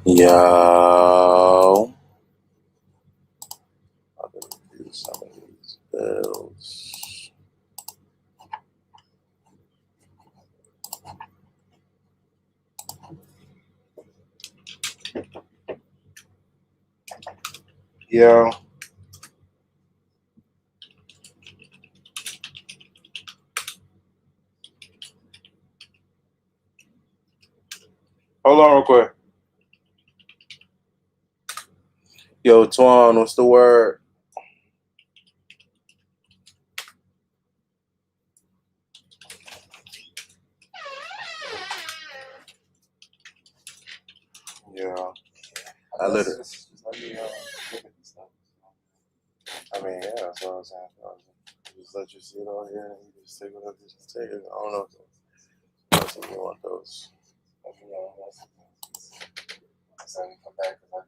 Yo, I'm gonna do some of these bills. Yo, hold on real quick. Yo, Twan, what's the word? Yeah, I literally. I mean, yeah, that's what I was saying. Just let you see it all here and you just take whatever you just take it. I don't know if you want those. So we come back because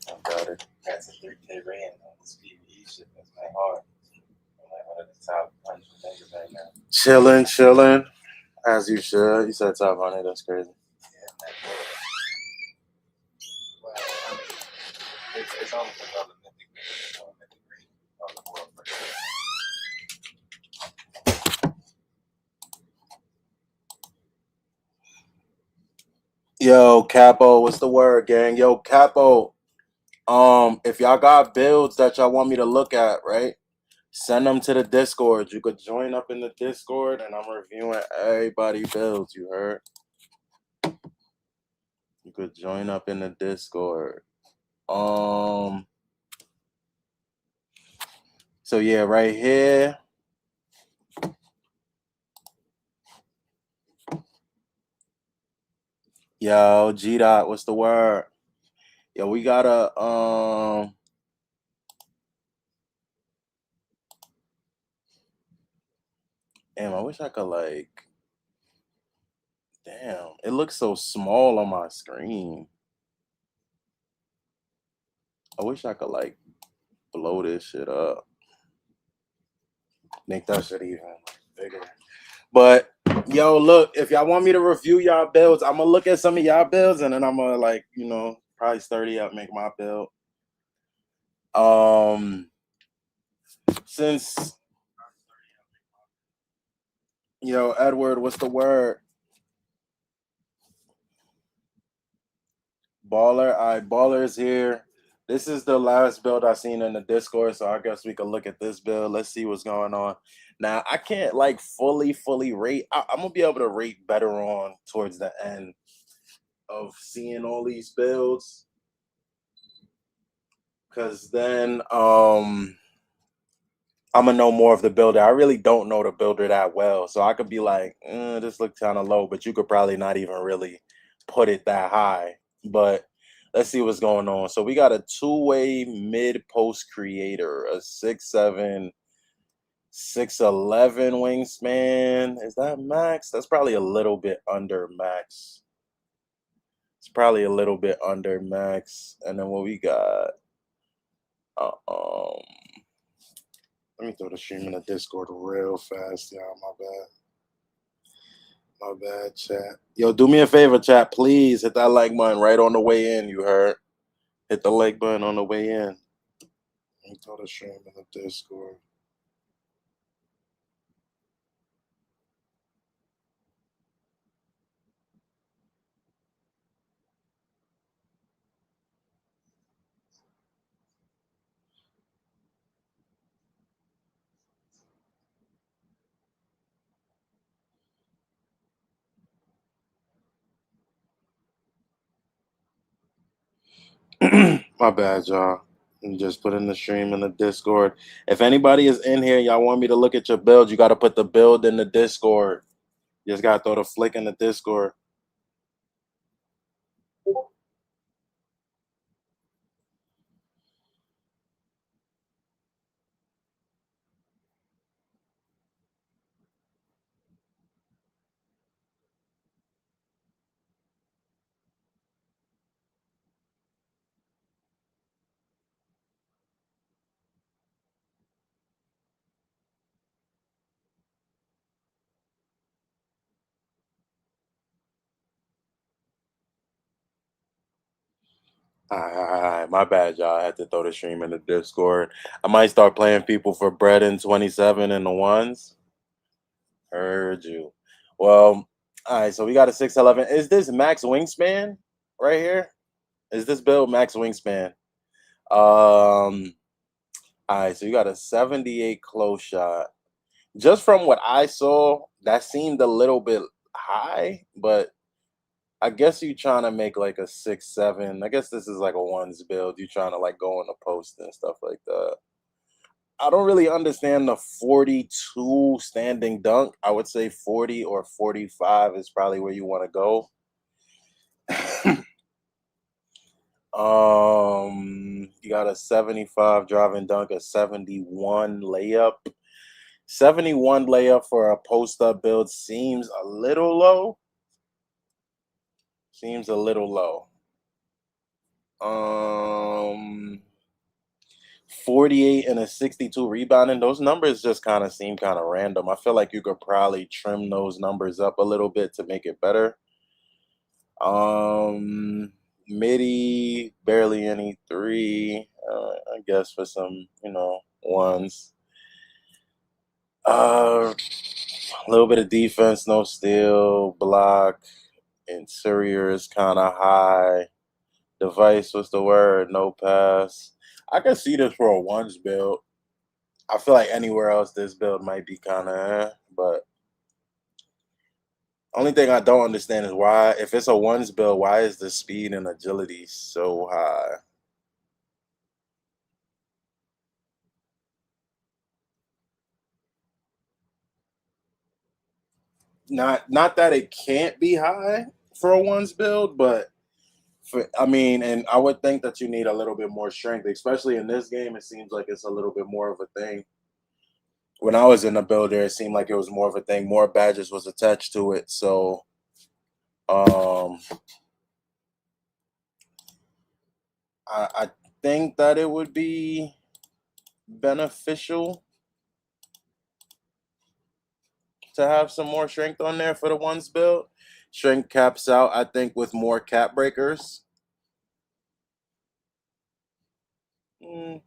I got it. That's a 3K rand on this PVE shit. That's my heart. I'm like one of the top 100 things right now. Chilling, as you should. You said top 100. That's crazy. Yeah, well, I mean, it's almost another mythic green on the world. Yo, Capo, what's the word, gang? Yo, Capo. If y'all got builds that y'all want me to look at, right? Send them to the Discord. You could join up in the Discord, and I'm reviewing everybody's builds. You heard? You could join up in the Discord. So yeah, right here. Yo, G Dot, what's the word? Yo, we gotta damn, I wish I could like damn, it looks so small on my screen. I wish I could like blow this shit up. Make that shit even bigger. But yo, look, if y'all want me to review y'all builds, I'm gonna look at some of y'all builds and then I'm gonna like, probably 30 up, make my build. Since Edward, what's the word? Baller. All right, Baller is here. This is the last build I seen in the Discord, so I guess we could look at this build. Let's see what's going on. Now, I can't like fully rate. I'm gonna be able to rate better on towards the end of seeing all these builds, because then I'm gonna know more of the builder. I really don't know the builder that well, so I could be like, this looks kind of low, but you could probably not even really put it that high. But let's see what's going on. So we got a two-way mid-post creator, a 6'7", 6'11" wingspan. Is that max? That's probably a little bit under max. It's probably a little bit under max. And then what we got? Let me throw the stream in the Discord real fast, y'all. My bad, chat. Yo, do me a favor, chat. Please hit that like button right on the way in. You heard? Hit the like button on the way in. Let me throw the stream in the Discord. My bad, y'all. Just put in the stream in the Discord. If anybody is in here, y'all want me to look at your build, you got to put the build in the Discord. You just got to throw the flick in the Discord. Alright, my bad, y'all. I had to throw the stream in the Discord. I might start playing people for bread in 27 and the ones. Heard you. Well, all right, so we got a 6'11". Is this max wingspan right here? Is this build max wingspan? All right, so you got a 78 close shot. Just from what I saw, that seemed a little bit high, but I guess you trying to make like a 6'7". I guess this is like a ones build. You trying to like go on the post and stuff like that. I don't really understand the 42 standing dunk. I would say 40 or 45 is probably where you want to go. You got a 75 driving dunk, a 71 layup. 71 layup for a post up build seems a little low. Seems a little low. 48 and a 62 rebounding. Those numbers just kind of seem kind of random. I feel like you could probably trim those numbers up a little bit to make it better. Midi, barely any three. I guess for some, ones. A little bit of defense, no steal, block. Interior is kind of high. Device, what's the word? No pass. I can see this for a ones build. I feel like anywhere else this build might be kind of, but only thing I don't understand is why, if it's a ones build, why is the speed and agility so high? Not that it can't be high for a ones build, but I mean, and I would think that you need a little bit more strength, especially in this game. It seems like it's a little bit more of a thing. When I was in the builder, it seemed like it was more of a thing. More badges was attached to it, so um, I think that it would be beneficial to have some more strength on there for the ones build. Strength caps out, I think, with more cap breakers. Mm,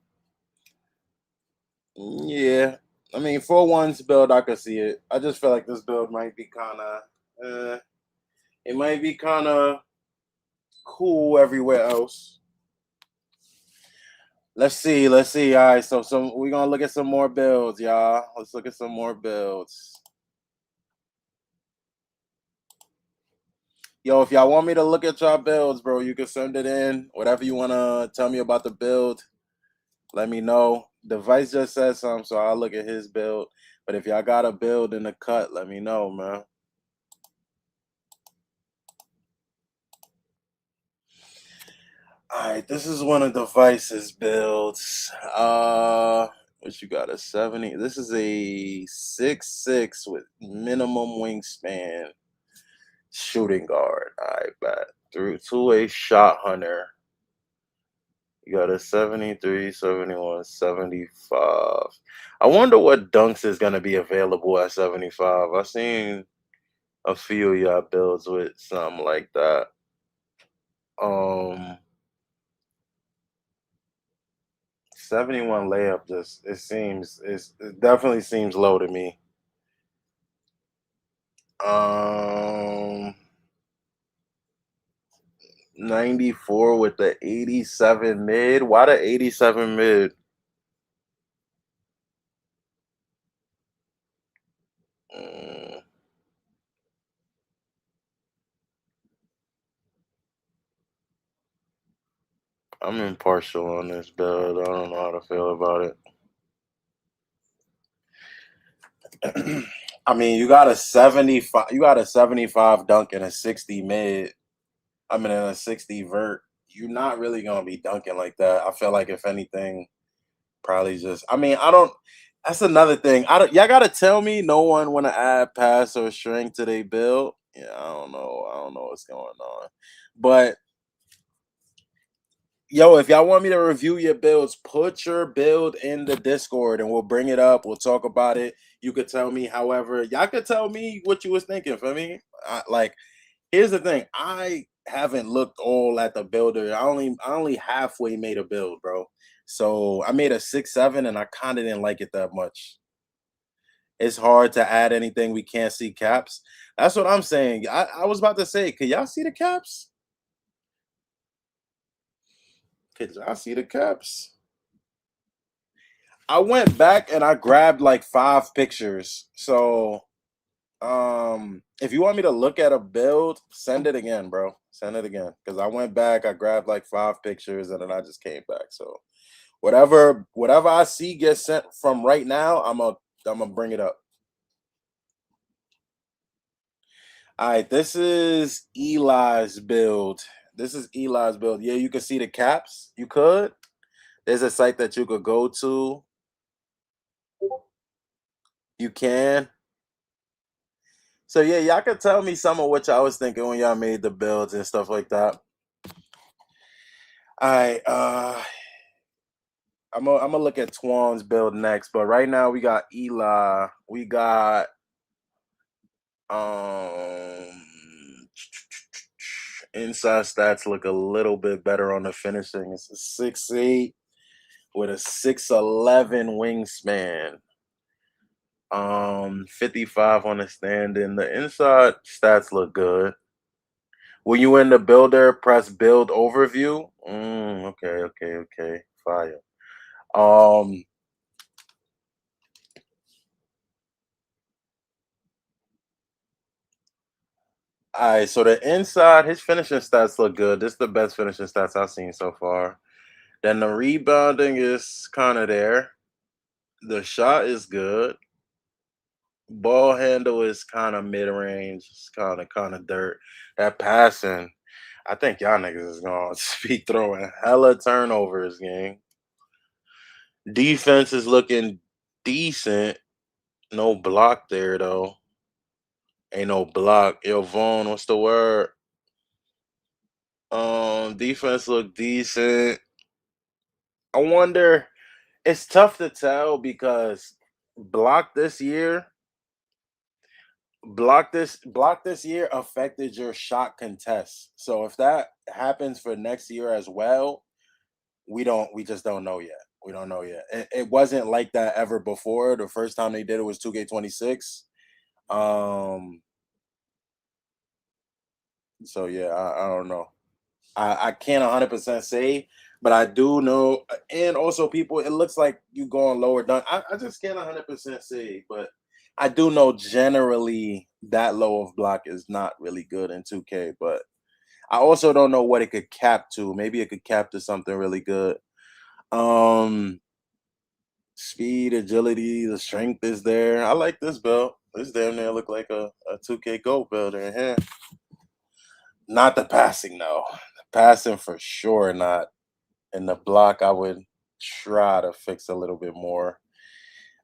yeah, I mean, for ones build, I could see it. I just feel like this build might be kind of, it might be kind of cool everywhere else. Let's see. Let's see. All right, so we're gonna look at some more builds, y'all. Let's look at some more builds. Yo, if y'all want me to look at y'all builds, bro, you can send it in. Whatever you wanna tell me about the build, let me know. Device just said something, so I'll look at his build. But if y'all got a build in the cut, let me know, man. All right, this is one of Device's builds. What you got, a 70? This is a 6'6" with minimum wingspan shooting guard. All right, bet. Through to a shot hunter. You got a 73, 71, 75. I wonder what dunks is going to be available at 75. I've seen a few of y'all builds with something like that. Um, 71 layup just it definitely seems low to me. 94 with the 87 mid. Why the 87 mid? Mm, I'm impartial on this build. I don't know how to feel about it. I mean, you got a 75. You got a 75 dunk and a 60 mid. I mean, in a 60 vert. You're not really gonna be dunking like that. I feel like if anything, probably just. I mean, I don't. That's another thing. I don't. Y'all gotta tell me no one want to add pass or strength to their build. Yeah, I don't know. I don't know what's going on. But yo, if y'all want me to review your builds, put your build in the Discord and we'll bring it up. We'll talk about it. You could tell me, however, y'all could tell me what you was thinking for me. Like, here's the thing. I haven't looked all at the builder. I only halfway made a build, bro. So I made a 6-7 and I kind of didn't like it that much. It's hard to add anything we can't see caps. That's what I'm saying. I was about to say, could y'all see the caps? Could y'all see the caps? I went back and I grabbed like 5 pictures. So if you want me to look at a build, send it again, bro. Send it again. Because I went back, I grabbed like 5 pictures, and then I just came back. So whatever I see gets sent from right now, I'm gonna bring it up. All right, this is Eli's build. This is Eli's build. Yeah, you can see the caps. You could. There's a site that you could go to. You can. So yeah, y'all could tell me some of what y'all was thinking when y'all made the builds and stuff like that. All right, I'm gonna look at Twan's build next, but right now we got Eli. We got um inside stats look a little bit better on the finishing. It's a 6'8" with a 6'11" wingspan. 55 on the stand-in. The inside stats look good. When you in the builder, press build overview. Okay. Fire. Um, all right, so the inside, his finishing stats look good. This is the best finishing stats I've seen so far. Then the rebounding is kind of there. The shot is good. Ball handle is kind of mid range. It's kind of dirt. That passing, I think y'all niggas is gonna be throwing hella turnovers, gang. Defense is looking decent. No block there though. Ain't no block. Yo, Vaughn, what's the word? Defense look decent. I wonder. It's tough to tell because block this year, block this year affected your shot contest. So if that happens for next year as well, we just don't know yet. We don't know yet. It wasn't like that ever before. The first time they did it was 2K26. Um, so yeah, I don't know. I can't 100% say, but I do know. And also, people, it looks like you going lower down. I just can't 100% say, but I do know generally that low of block is not really good in 2K. But I also don't know what it could cap to. Maybe it could cap to something really good. Um, Speed, agility, the strength is there. I like this build. This damn near look like a 2K Go builder in here. Not the passing, though. The passing for sure not. In the block, I would try to fix a little bit more.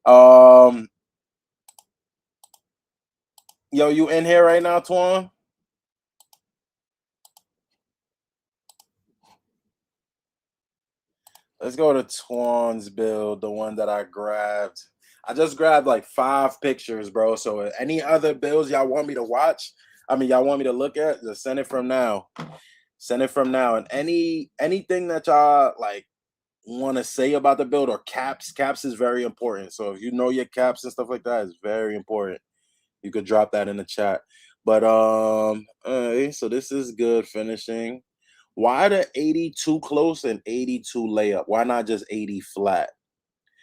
Um, yo, you in here right now, Twan? Let's go to Twan's build, the one that I grabbed. I just grabbed like 5 pictures, bro. So any other builds y'all want me to watch, y'all want me to look at, just send it from now. Send it from now. And anything that y'all like want to say about the build or caps is very important. So if you know your caps and stuff like that, it's very important. You could drop that in the chat. But so this is good finishing. Why the 82 close and 82 layup? Why not just 80 flat?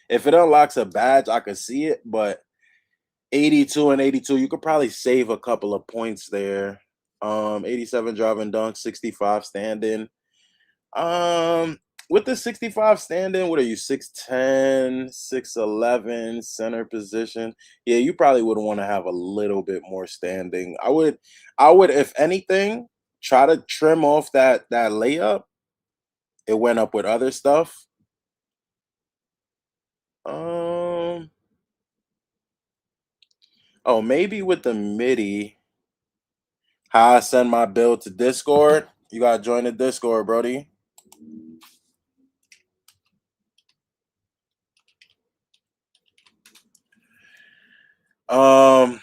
If it unlocks a badge, I could see it, but 82 and 82, you could probably save a couple of points there. 87 driving dunk, 65 standing. Um, with the 65 standing, what are you, 6'10, 6'11, center position? Yeah, you probably would want to have a little bit more standing. I would, if anything, try to trim off that layup. It went up with other stuff. Um, oh, maybe with the MIDI, how I send my build to Discord. You gotta join the Discord, Brody. Um,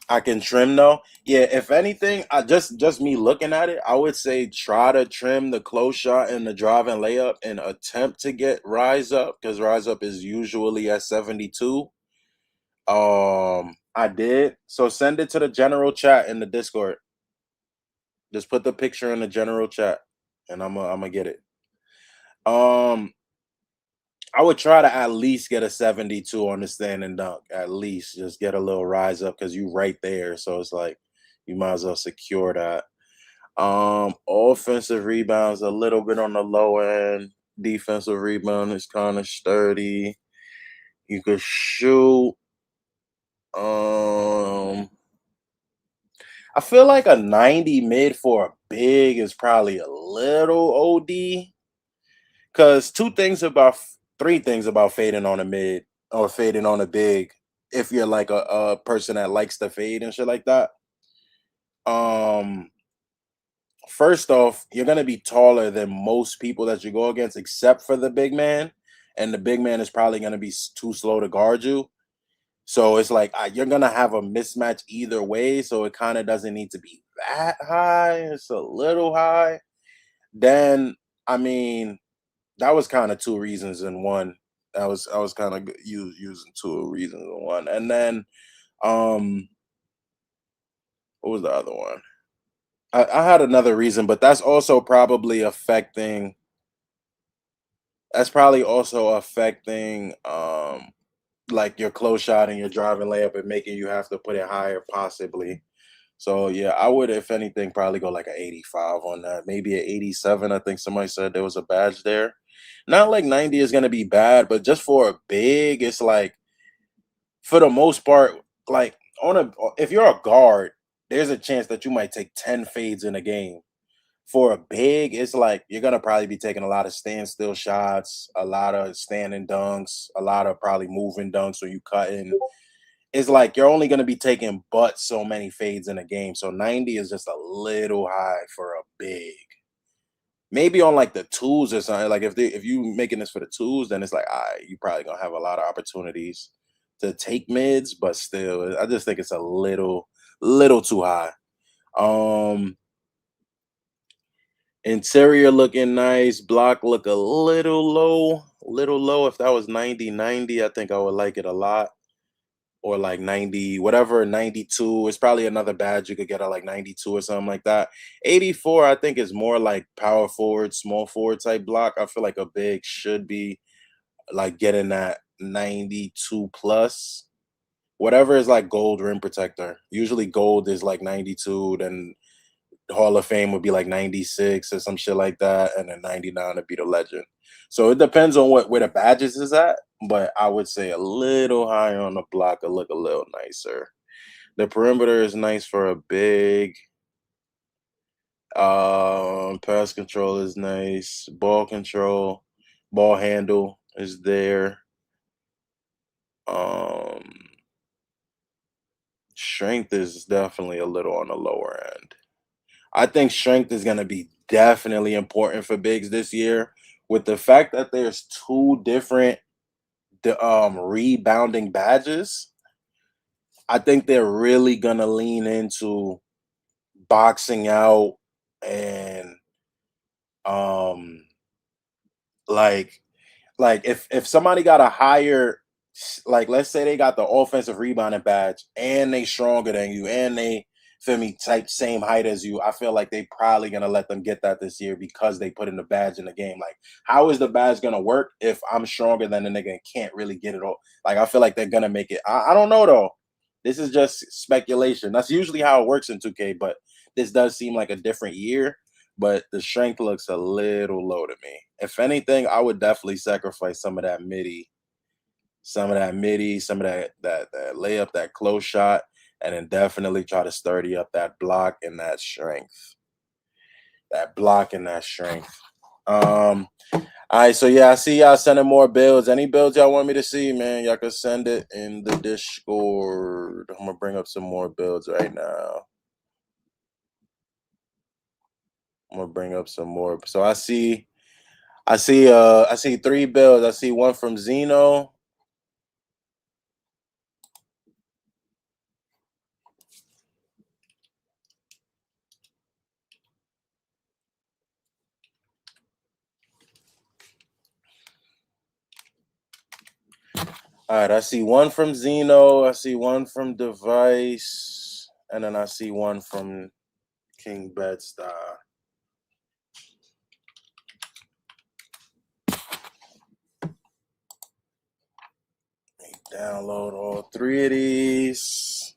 I can trim though. Yeah, if anything, I just me looking at it, I would say try to trim the close shot and the drive and layup and attempt to get rise up because rise up is usually at 72. I did. So send it to the general chat in the Discord. Just put the picture in the general chat and I'm gonna get it. Um I would try to at least get a 72 on the stand and dunk. At least just get a little rise up because you right there. So it's like you might as well secure that. Offensive rebounds a little bit on the low end. Defensive rebound is kind of sturdy. You could shoot. Um, I feel like a 90 mid for a big is probably a little OD. Cause three things about fading on a mid or fading on a big. If you're like a person that likes to fade and shit like that. Um, First off, you're gonna be taller than most people that you go against, except for the big man, and the big man is probably gonna be too slow to guard you. So it's like you're gonna have a mismatch either way. So it kind of doesn't need to be that high. It's a little high. Then I mean, that was kind of two reasons in one. I was kind of using two reasons in one, and then um, what was the other one? I had another reason, but that's also probably affecting that's probably also affecting like your close shot and your driving layup and making you have to put it higher possibly. So yeah, I would if anything probably go like an 85 on that. Maybe an 87. I think somebody said there was a badge there. Not like 90 is gonna be bad, but just for a big, it's like for the most part, like if you're a guard, there's a chance that you might take 10 fades in a game. For a big, it's like you're gonna probably be taking a lot of standstill shots, a lot of standing dunks, a lot of probably moving dunks when you cutting. It's like you're only gonna be taking but so many fades in a game. So 90 is just a little high for a big. Maybe on like the twos or something. Like if you making this for the twos, then it's like you probably gonna have a lot of opportunities to take mids, but still, I just think it's a little too high. Um Interior looking nice, block look a little low. If that was 90, I think I would like it a lot. Or like 90, whatever, 92. It's probably another badge you could get at like 92 or something like that. 84, I think is more like power forward, small forward type block. I feel like a big should be like getting that 92 plus. Whatever is like gold rim protector. Usually gold is like 92, then Hall of Fame would be like 96 or some shit like that, and then 99 would be the legend. So it depends on where the badges is at, but I would say a little higher on the block will look a little nicer. The perimeter is nice for a big. Pass control is nice. Ball control, ball handle is there. Um, Strength is definitely a little on the lower end. I think strength is going to be definitely important for bigs this year with the fact that there's two different rebounding badges. I think they're really going to lean into boxing out and um like if somebody got a higher like let's say they got the offensive rebounding badge and they stronger than you and they feel me type same height as you, I feel like they probably gonna let them get that this year because they put in the badge in the game. Like, how is the badge gonna work if I'm stronger than the nigga and can't really get it all? Like, I feel like they're gonna make it. I don't know though. This is just speculation. That's usually how it works in 2K, but this does seem like a different year, but the strength looks a little low to me. If anything, I would definitely sacrifice some of that layup, that close shot, and then definitely try to sturdy up that block and that strength. That block and that strength. All right, so yeah, I see y'all sending more builds. Any builds y'all want me to see, man, y'all can send it in the Discord. I'm gonna bring up some more builds right now. I'm gonna bring up some more. So I see three builds. I see one from Zeno. All right, I see one from Zeno, I see one from Device, and then I see one from King Bedstar. Download all three of these.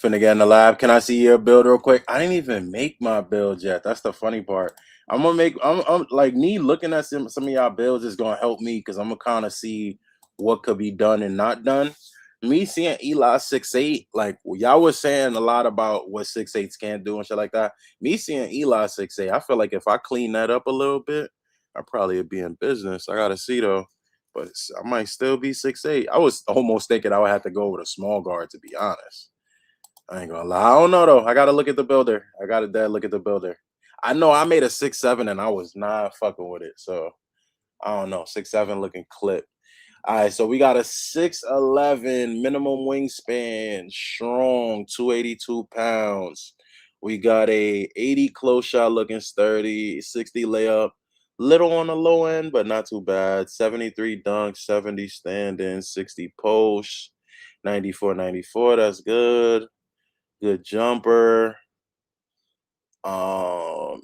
Finna get in the lab. Can I see your build real quick? I didn't even make my build yet. That's the funny part. I'm gonna make. I'm like me looking at some of y'all builds is gonna help me because I'm gonna kind of see what could be done and not done. Me seeing Eli 6'8", like y'all was saying a lot about what 6'8s can't do and shit like that. Me seeing Eli 6'8", I feel like if I clean that up a little bit, I probably would be in business. I gotta see though, but I might still be 6'8". I was almost thinking I would have to go with a small guard to be honest. I ain't gonna lie. I don't know though. I gotta look at the builder. I gotta look at the builder. I know I made a 6'7" and I was not fucking with it. So I don't know. 6'7" looking clip. All right, so we got a 6'11" minimum wingspan, strong, 282 pounds. We got a 80 close shot looking sturdy, 60 layup, little on the low end, but not too bad. 73 dunk, 70 stand-in, 60 post, 94. That's good. Good jumper.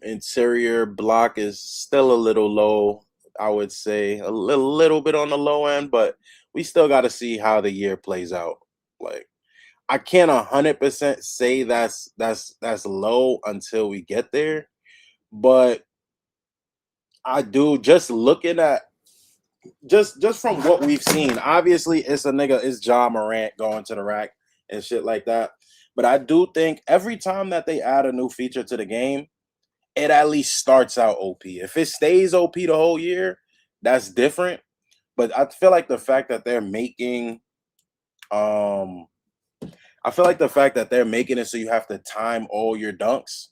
Interior block is still a little low, I would say. A little bit on the low end, but we still got to see how the year plays out. Like I can't 100% say that's low until we get there, but I do just looking at just from what we've seen. Obviously, it's a nigga, it's John Morant going to the rack and shit like that. But I do think every time that they add a new feature to the game, it at least starts out OP. If it stays OP the whole year, that's different. But I feel like the fact that they're making I feel like the fact that they're making it so you have to time all your dunks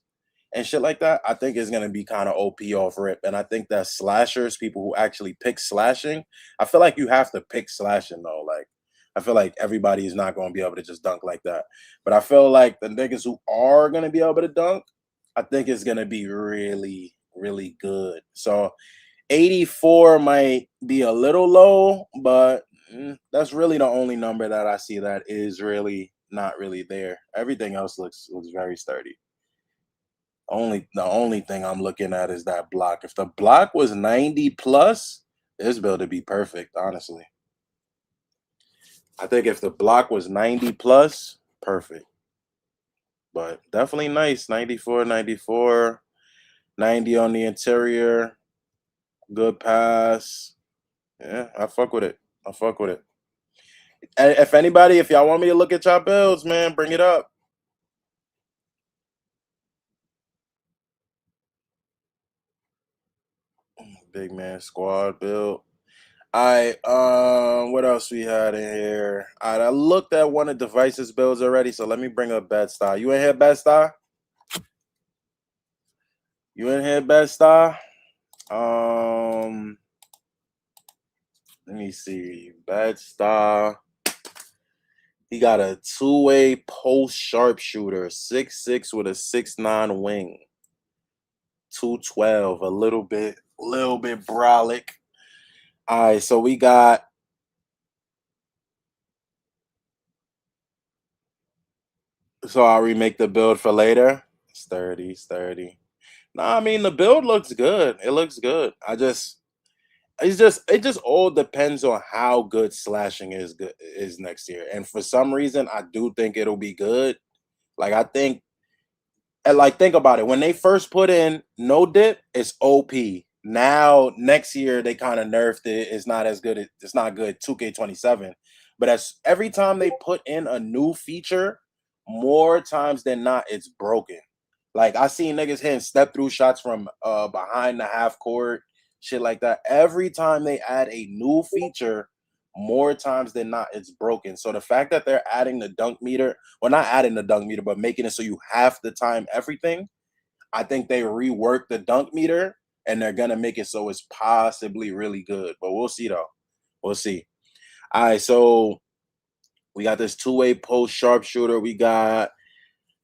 and shit like that, I think is gonna be kind of OP off rip. And I think that slashers, people who actually pick slashing, I feel like you have to pick slashing though. Like I feel like everybody is not gonna be able to just dunk like that. But I feel like the niggas who are gonna be able to dunk, I think it's gonna be really, really good. So 84 might be a little low, but that's really the only number that I see that is really not really there. Everything else looks very sturdy. The only thing I'm looking at is that block. If the block was 90 plus, this build would be perfect, honestly. I think if the block was 90 plus, perfect. But definitely nice. 94, 90 on the interior. Good pass. Yeah, I fuck with it. I fuck with it. If anybody, if y'all want me to look at y'all builds, man, bring it up. Big man squad build. All right, what else we had in here? All right, I looked at one of Device's builds already, so let me bring up Bedstar. You in here, Bedstar? You in here, Bedstar? Let me see. Bedstar. He got a two-way post sharpshooter, 6'6" with a 6'9" wing. 212, a little bit brolic. All right, so we got so I'll remake the build for later. Sturdy. Nah, I mean the build looks good. It looks good. It just all depends on how good slashing is next year. And for some reason, I do think it'll be good. Like I think and like think about it. When they first put in no dip, it's OP. Now next year they kind of nerfed it. It's not as good. It's not good. 2K27. But as every time they put in a new feature, more times than not, it's broken. Like I seen niggas hitting step through shots from behind the half court, shit like that. Every time they add a new feature, more times than not, it's broken. So the fact that they're adding the dunk meter, well, not adding the dunk meter, but making it so you have to time everything, I think they reworked the dunk meter and they're gonna make it so it's possibly really good. But we'll see though. We'll see. All right, so we got this two-way post sharpshooter. We got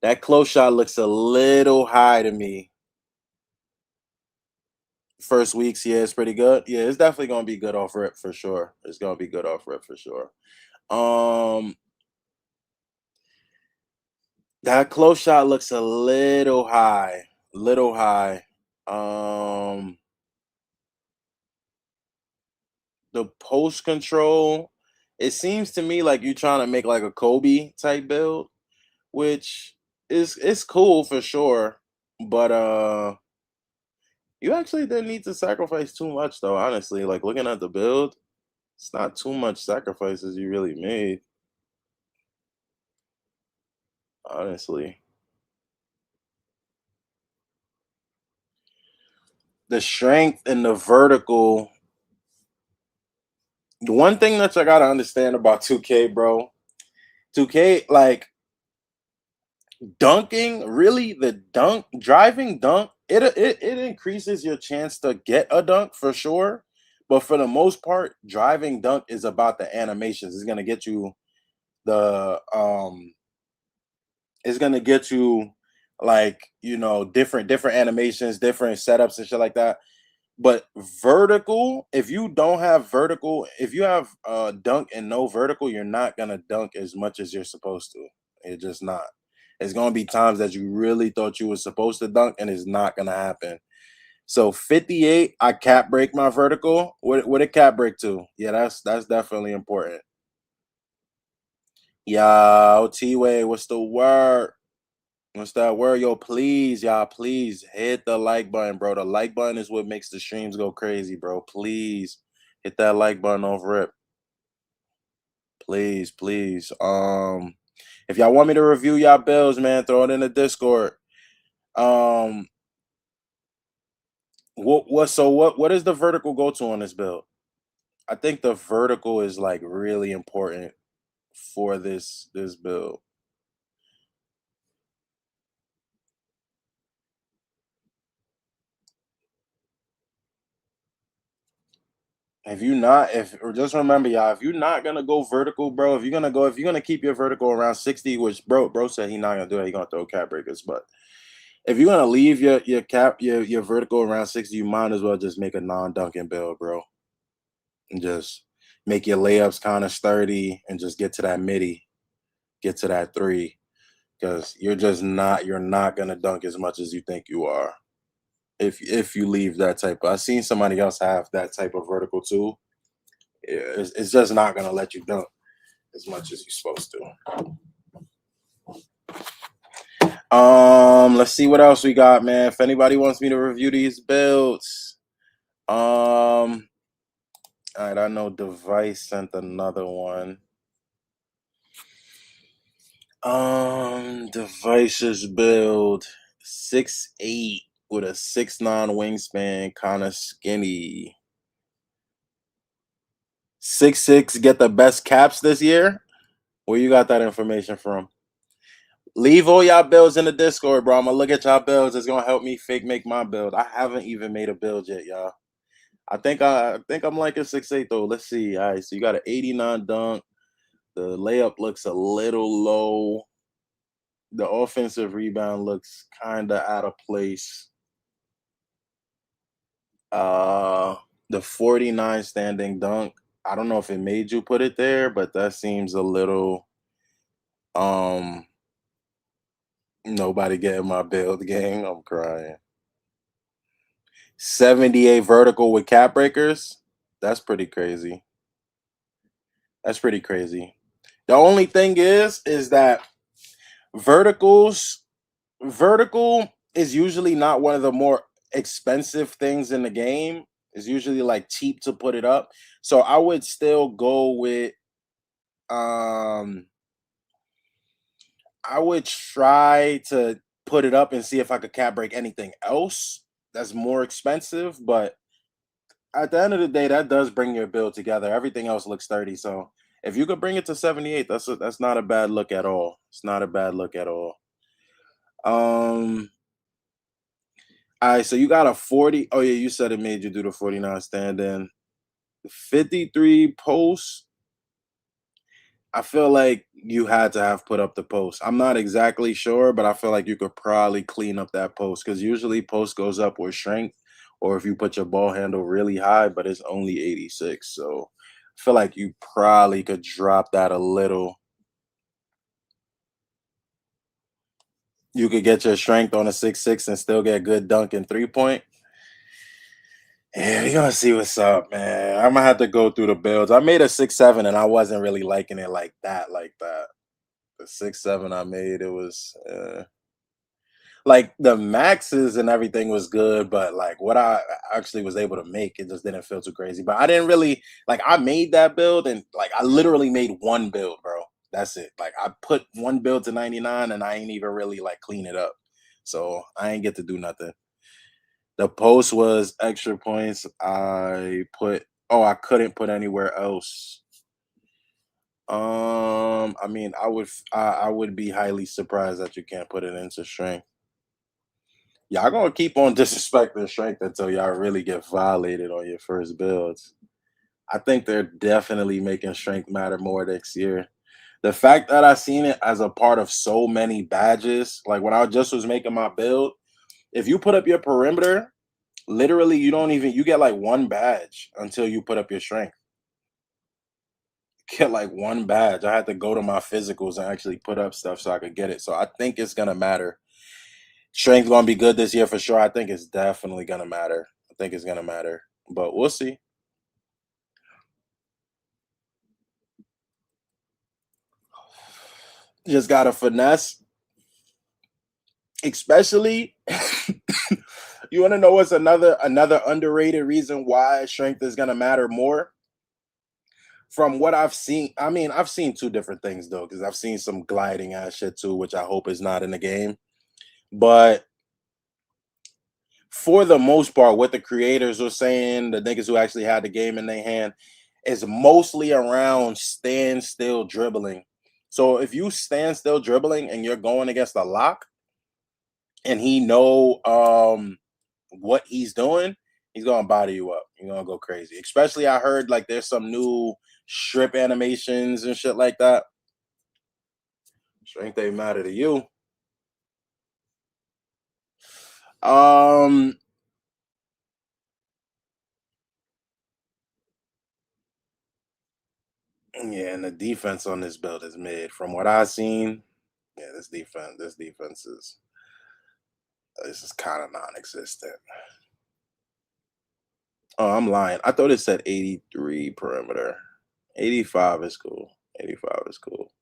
that close shot looks a little high to me. First weeks, yeah, it's pretty good. Yeah, it's definitely gonna be good off rip for sure. It's gonna be good off rip for sure. Um, that close shot looks a little high, little high. Um, the post control, it seems to me like you're trying to make like a Kobe type build, which is it's cool for sure. But you actually didn't need to sacrifice too much though, honestly. Like looking at the build, it's not too much sacrifices you really made, honestly. The strength and the vertical. The one thing that I gotta understand about 2K, bro, 2K, like dunking, really the dunk, driving dunk, it increases your chance to get a dunk for sure. But for the most part, driving dunk is about the animations. It's gonna get you the it's gonna get you like different animations, different setups and shit like that. But vertical, if you don't have vertical, if you have dunk and no vertical, you're not gonna dunk as much as you're supposed to. It's just not. It's gonna be times that you really thought you were supposed to dunk, and it's not gonna happen. So 58, I cap break my vertical. What a cap break to? Yeah, that's definitely important. Yo, T Way, what's the word? What's that word? Yo, please, y'all, please hit the like button, bro. The like button is what makes the streams go crazy, bro. Please hit that like button off rip. Please, please. If y'all want me to review y'all bills, man, throw it in the Discord. Um, what is the vertical go to on this build? I think the vertical is like really important for this build. If you not, if or just remember, y'all, if you're not gonna go vertical, bro, if you're gonna keep your vertical around 60, which bro said he not gonna do it, he gonna throw cap breakers. But if you're gonna leave your vertical around 60, you might as well just make a non-dunking build, bro. And just make your layups kind of sturdy and just get to that midi, get to that three. Because you're not gonna dunk as much as you think you are. If you leave that type of, I've seen somebody else have that type of vertical too. Yeah, it's just not gonna let you dunk as much as you're supposed to. Let's see what else we got, man. If anybody wants me to review these builds, all right, I know Device sent another one. Devices build 6'8" with a 6'9" wingspan, kind of skinny. 6'6" get the best caps this year. Where you got that information from? Leave all y'all builds in the Discord, bro. I'm gonna look at y'all builds. It's gonna help me fake make my build. I haven't even made a build yet, y'all. I think I'm like a 6'8" though. Let's see. All right, so you got an 89 dunk. The layup looks a little low. The offensive rebound looks kind of out of place. Uh, the 49 standing dunk. I don't know if it made you put it there, but that seems a little um nobody getting my build game. I'm crying. 78 vertical with cap breakers. That's pretty crazy. That's pretty crazy. The only thing is that verticals vertical is usually not one of the more expensive things in the game. It's usually like cheap to put it up. So I would still go with um I would try to put it up and see if I could cap break anything else that's more expensive, but at the end of the day, that does bring your build together. Everything else looks 30. So if you could bring it to 78, that's not a bad look at all. It's not a bad look at all. Um, all right, so you got a 40. Oh, yeah, you said it made you do the 49 stand in. 53 post. I feel like you had to have put up the post. I'm not exactly sure, but I feel like you could probably clean up that post because usually post goes up with strength, or if you put your ball handle really high, but it's only 86. So I feel like you probably could drop that a little. You could get your strength on a 6'6" and still get good dunk and 3-point. Yeah, we're gonna see what's up, man. I'm gonna have to go through the builds. I made a 6'7" and I wasn't really liking it like that, like that. The 6'7" I made, it was like the maxes and everything was good, but like what I actually was able to make, it just didn't feel too crazy. But I didn't really like I made that build and like I literally made one build, bro. That's it. Like I put one build to 99 and I ain't even really like clean it up. So I ain't get to do nothing. The post was extra points. I couldn't put anywhere else. I mean, I would be highly surprised that you can't put it into strength. Y'all gonna keep on disrespecting strength until y'all really get violated on your first builds. I think they're definitely making strength matter more next year. The fact that I seen it as a part of so many badges, like when I just was making my build, if you put up your perimeter, literally you get like one badge until you put up your strength. Get like one badge. I had to go to my physicals and actually put up stuff so I could get it. So I think it's gonna matter. Strength gonna be good this year for sure. I think it's definitely gonna matter. I think it's gonna matter, but we'll see. Just gotta finesse, especially. You want to know what's another underrated reason why strength is gonna matter more? From what I've seen, I mean, I've seen two different things though, because I've seen some gliding ass shit too, which I hope is not in the game. But for the most part, what the creators were saying, the niggas who actually had the game in their hand, is mostly around standstill dribbling. So if you stand still dribbling and you're going against a lock and he know what he's doing, he's gonna body you up. You're gonna go crazy. Especially I heard like there's some new strip animations and shit like that. Strength ain't matter to you. Um yeah, and the defense on this build is mid. From what I've seen, yeah, this is kind of non-existent. Oh, I'm lying. I thought it said 83 perimeter. 85 is cool. 85 is cool.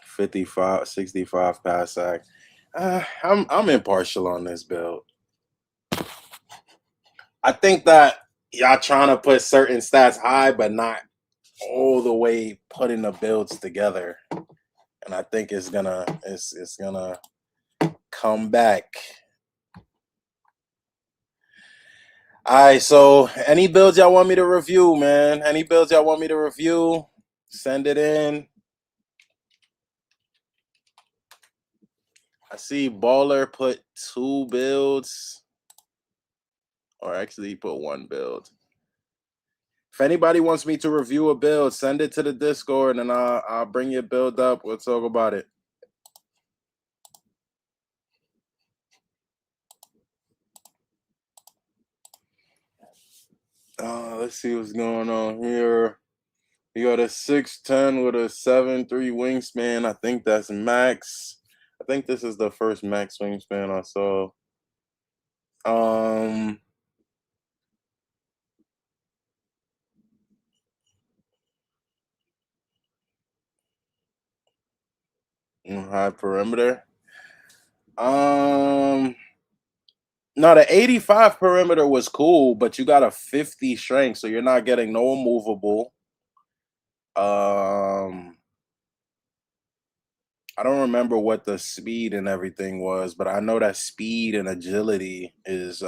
55, 65 pass sack. I'm impartial on this build. I think that y'all trying to put certain stats high, but not all the way putting the builds together. And I think it's gonna come back. All right, so any builds y'all want me to review, man? Any builds y'all want me to review? Send it in. I see Baller put two builds, or actually he put one build. If anybody wants me to review a build, send it to the Discord and I'll bring your build up. We'll talk about it. Let's see what's going on here. You got a 6'10" with a 7'3" wingspan. I think that's max. I think this is the first max wingspan I saw. Um, high perimeter. Um, no, the 85 perimeter was cool, but you got a 50 strength, so you're not getting no movable. Um, I don't remember what the speed and everything was, but I know that speed and agility is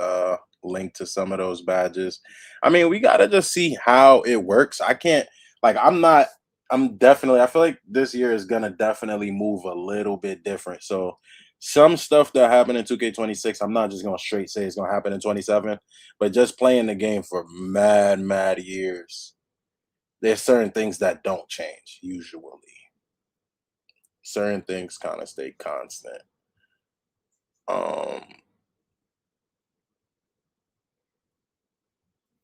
linked to some of those badges. I mean, we gotta just see how it works. I can't like I feel like this year is gonna definitely move a little bit different. So some stuff that happened in 2K26, I'm not just gonna straight say it's gonna happen in 27, but just playing the game for mad years, there's certain things that don't change usually. Certain things kind of stay constant. Um,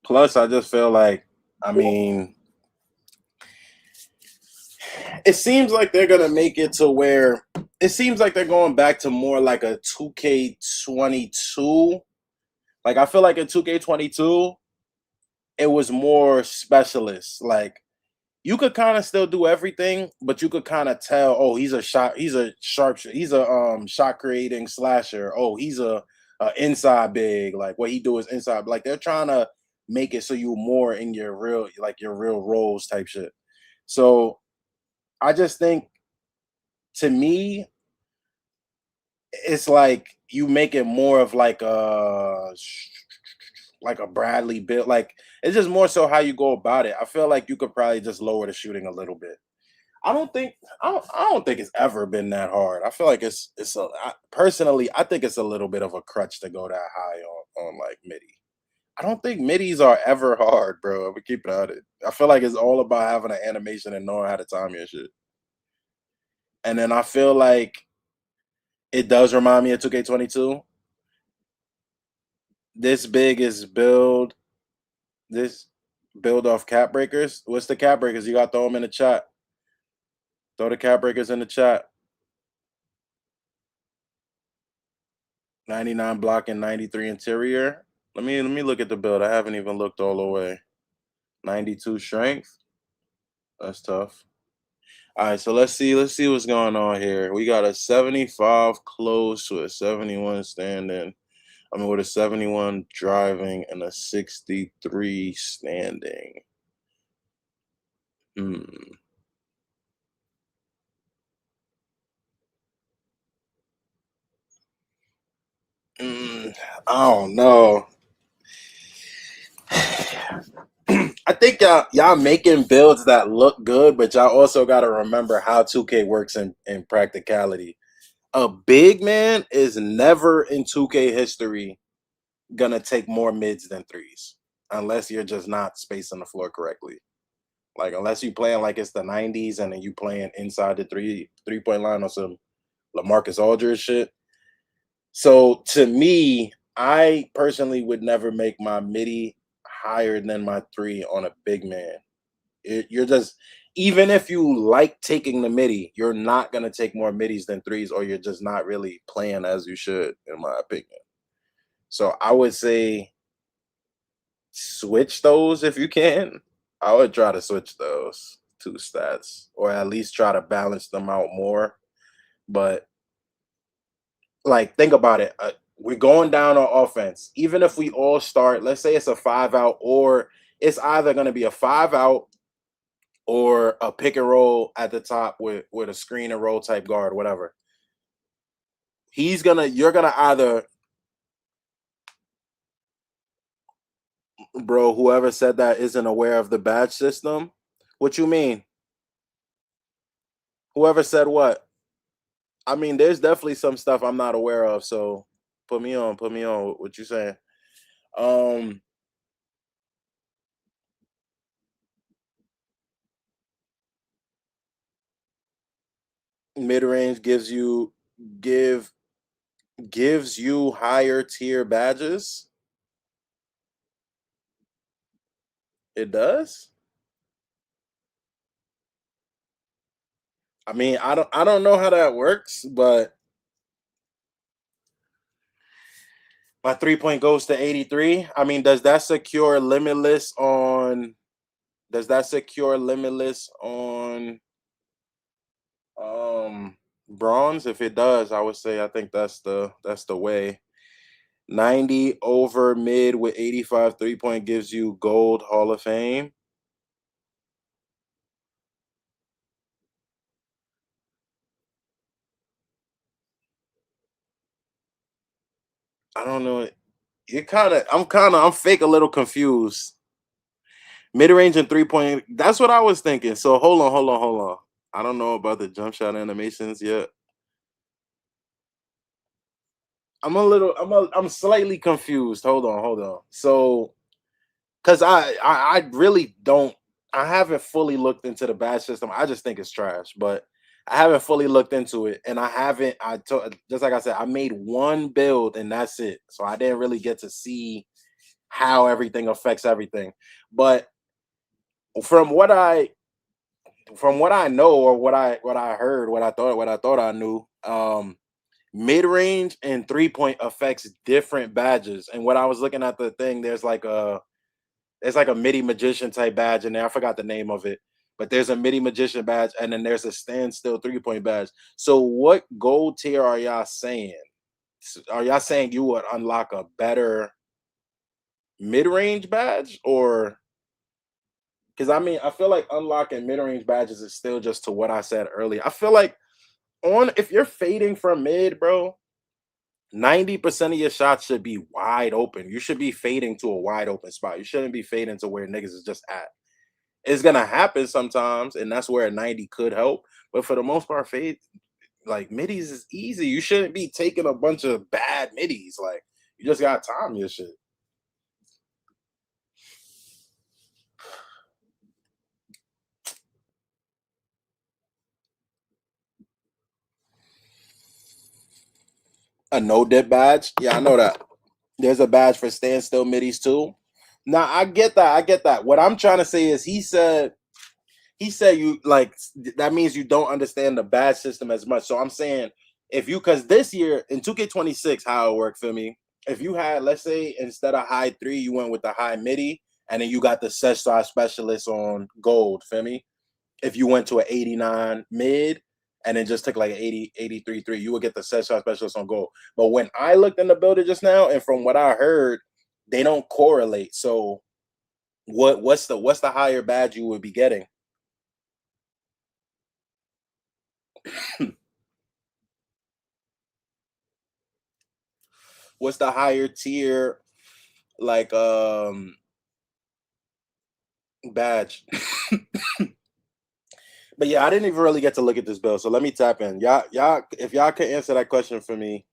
Plus, I just feel like, I mean, it seems like they're gonna make it to where it seems like they're going back to more like a 2K22. Like I feel like in 2K22, it was more specialist. Like you could kind of still do everything, but you could kind of tell, oh, he's a sharpshooter, he's a shot creating slasher. Oh, he's a inside big. Like what he do is inside. Like they're trying to make it so you more in your real like your real roles type shit. So I just think to me, it's like you make it more of like a Bradley build. Like it's just more so how you go about it. I feel like you could probably just lower the shooting a little bit. I don't think I don't think it's ever been that hard. I feel like personally I think it's a little bit of a crutch to go that high on like MIDI. I don't think MIDIs are ever hard, bro. I'm keep it at it. I feel like it's all about having an animation and knowing how to time your shit. And then I feel like it does remind me of 2K22. This big is this build off cap breakers. What's the cap breakers? You got to throw them in the chat. Throw the cap breakers in the chat. 99 block and 93 interior. Let me look at the build. I haven't even looked all the way. 92 strength. That's tough. All right, so let's see what's going on here. We got a 75 close to a 71 standing. I mean, with a 71 driving and a 63 standing. Hmm. I don't know. I think y'all making builds that look good, but y'all also got to remember how 2K works in practicality. A big man is never in 2K history gonna take more mids than threes, unless you're just not spacing the floor correctly. Like unless you playing like it's the 90s and then you playing inside the three-point line or some LaMarcus Aldridge shit. So to me, I personally would never make my midi higher than my three on a big man. You're just even if you like taking the midi, you're not gonna take more midis than threes, or you're just not really playing as you should, in my opinion. So I would say switch those if you can. I would try to switch those two stats, or at least try to balance them out more. But like, think about it. We're going down on offense. Even if we all start, let's say it's a 5 out, or it's either going to be a 5 out or a pick and roll at the top with a screen and roll type guard, whatever. You're gonna either, bro. Whoever said that isn't aware of the badge system. What you mean? Whoever said what? I mean, there's definitely some stuff I'm not aware of. So put me on. Put me on. What you saying? Um, Mid range give gives you higher tier badges. It does. I mean, I don't know how that works, but my 3 point goes to 83. I mean, does that secure limitless on bronze? If it does, I would say I think that's the way. 90 over mid with 85 3 point gives you gold Hall of Fame. I don't know. I'm fake a little confused. Mid range and 3 point. That's what I was thinking. So hold on. I don't know about the jump shot animations yet. I'm slightly confused. Hold on. So because I really don't I haven't fully looked into the badge system. I just think it's trash, but I haven't fully looked into it, and just like I said, I made one build and that's it. So I didn't really get to see how everything affects everything. But from what I from what I know, or what I heard, what I thought I knew, mid-range and 3 point affects different badges. And when I was looking at the thing, there's like a MIDI magician type badge in there. I forgot the name of it, but there's a MIDI magician badge, and then there's a standstill 3 point badge. So what gold tier are y'all saying? Are y'all saying you would unlock a better mid-range badge, or because I mean I feel like unlocking mid-range badges is still just to what I said earlier. I feel like on if you're fading from mid, bro, 90% of your shots should be wide open. You should be fading to a wide open spot. You shouldn't be fading to where niggas is just at. It's gonna happen sometimes, and that's where a 90 could help. But for the most part, fade like middies is easy. You shouldn't be taking a bunch of bad middies. Like you just gotta time your shit. A no dip badge. Yeah, I know that. There's a badge for standstill middies too. Now I get that. I get that. What I'm trying to say is he said you like that means you don't understand the badge system as much. So I'm saying if you because this year in 2K26, how it worked for me, if you had, let's say, instead of high three, you went with the high midi, and then you got the set star specialist on gold, feel me? If you went to an 89 mid and then just took like an 80, 83 3, you would get the set shot specialist on gold. But when I looked in the builder just now, and from what I heard, they don't correlate. So what's the higher badge you would be getting? What's the higher tier like badge? But yeah, I didn't even really get to look at this bill. So let me tap in. Y'all, if y'all could answer that question for me,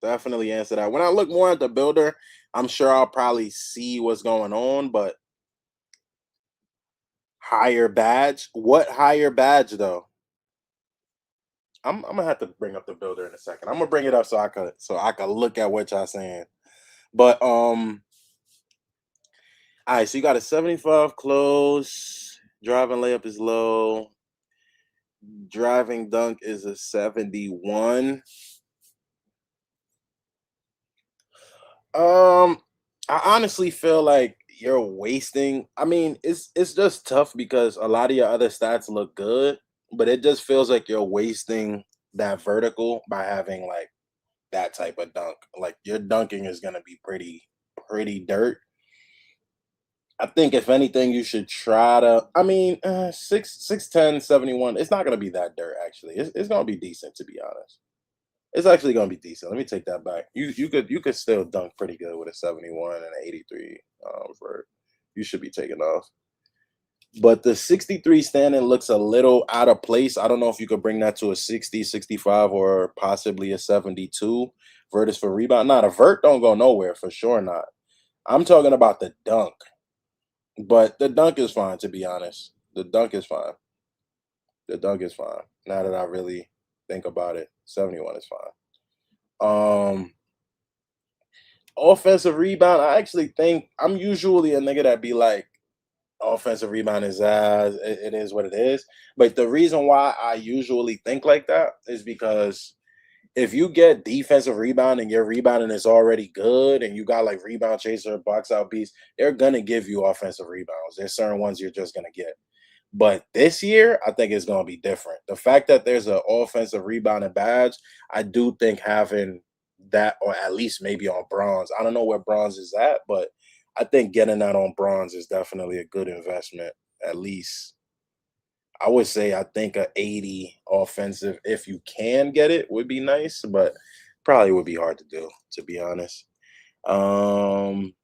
definitely answer that. When I look more at the builder, I'm sure I'll probably see what's going on, but higher badge? What higher badge though? I'm gonna have to bring up the builder in a second. I'm gonna bring it up so I could look at what y'all saying. But all right, so you got a 75 close, driving layup is low, driving dunk is a 71. Um, I honestly feel like you're wasting. I mean, it's just tough because a lot of your other stats look good, but it just feels like you're wasting that vertical by having like that type of dunk. Like your dunking is gonna be pretty dirt. I think if anything, you should try to. I mean, 6'10", 71. It's not gonna be that dirt actually. It's gonna be decent to be honest. It's actually gonna be decent. Let me take that back. You could still dunk pretty good with a 71 and an 83 for you should be taking off. But the 63 standing looks a little out of place. I don't know if you could bring that to a 60, 65, or possibly a 72. Vert is for rebound. Not a vert don't go nowhere for sure not. I'm talking about the dunk. But the dunk is fine to be honest. The dunk is fine. The dunk is fine. Now that I really think about it, 71 is fine. Offensive rebound, I actually think I'm usually a nigga that be like, offensive rebound is as it is what it is. But the reason why I usually think like that is because if you get defensive rebound and your rebounding is already good and you got like rebound chaser, box out beats, they're gonna give you offensive rebounds. There's certain ones you're just gonna get. But this year, I think it's going to be different. The fact that there's an offensive rebounding badge, I do think having that, or at least maybe on bronze. I don't know where bronze is at, but I think getting that on bronze is definitely a good investment. At least I would say I think a 80 offensive, if you can get it, would be nice, but probably would be hard to do, to be honest. Um,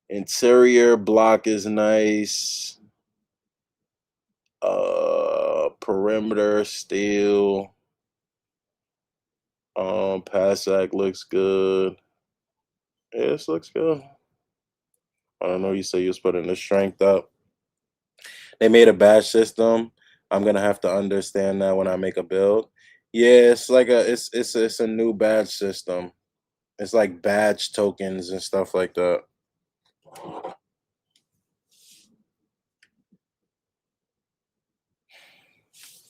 Interior block is nice. Perimeter steal. Pass act looks good. Yeah, this looks good. I don't know. You say you was putting the strength up. They made a badge system. I'm gonna have to understand that when I make a build. Yeah, it's like it's a new badge system. It's like badge tokens and stuff like that.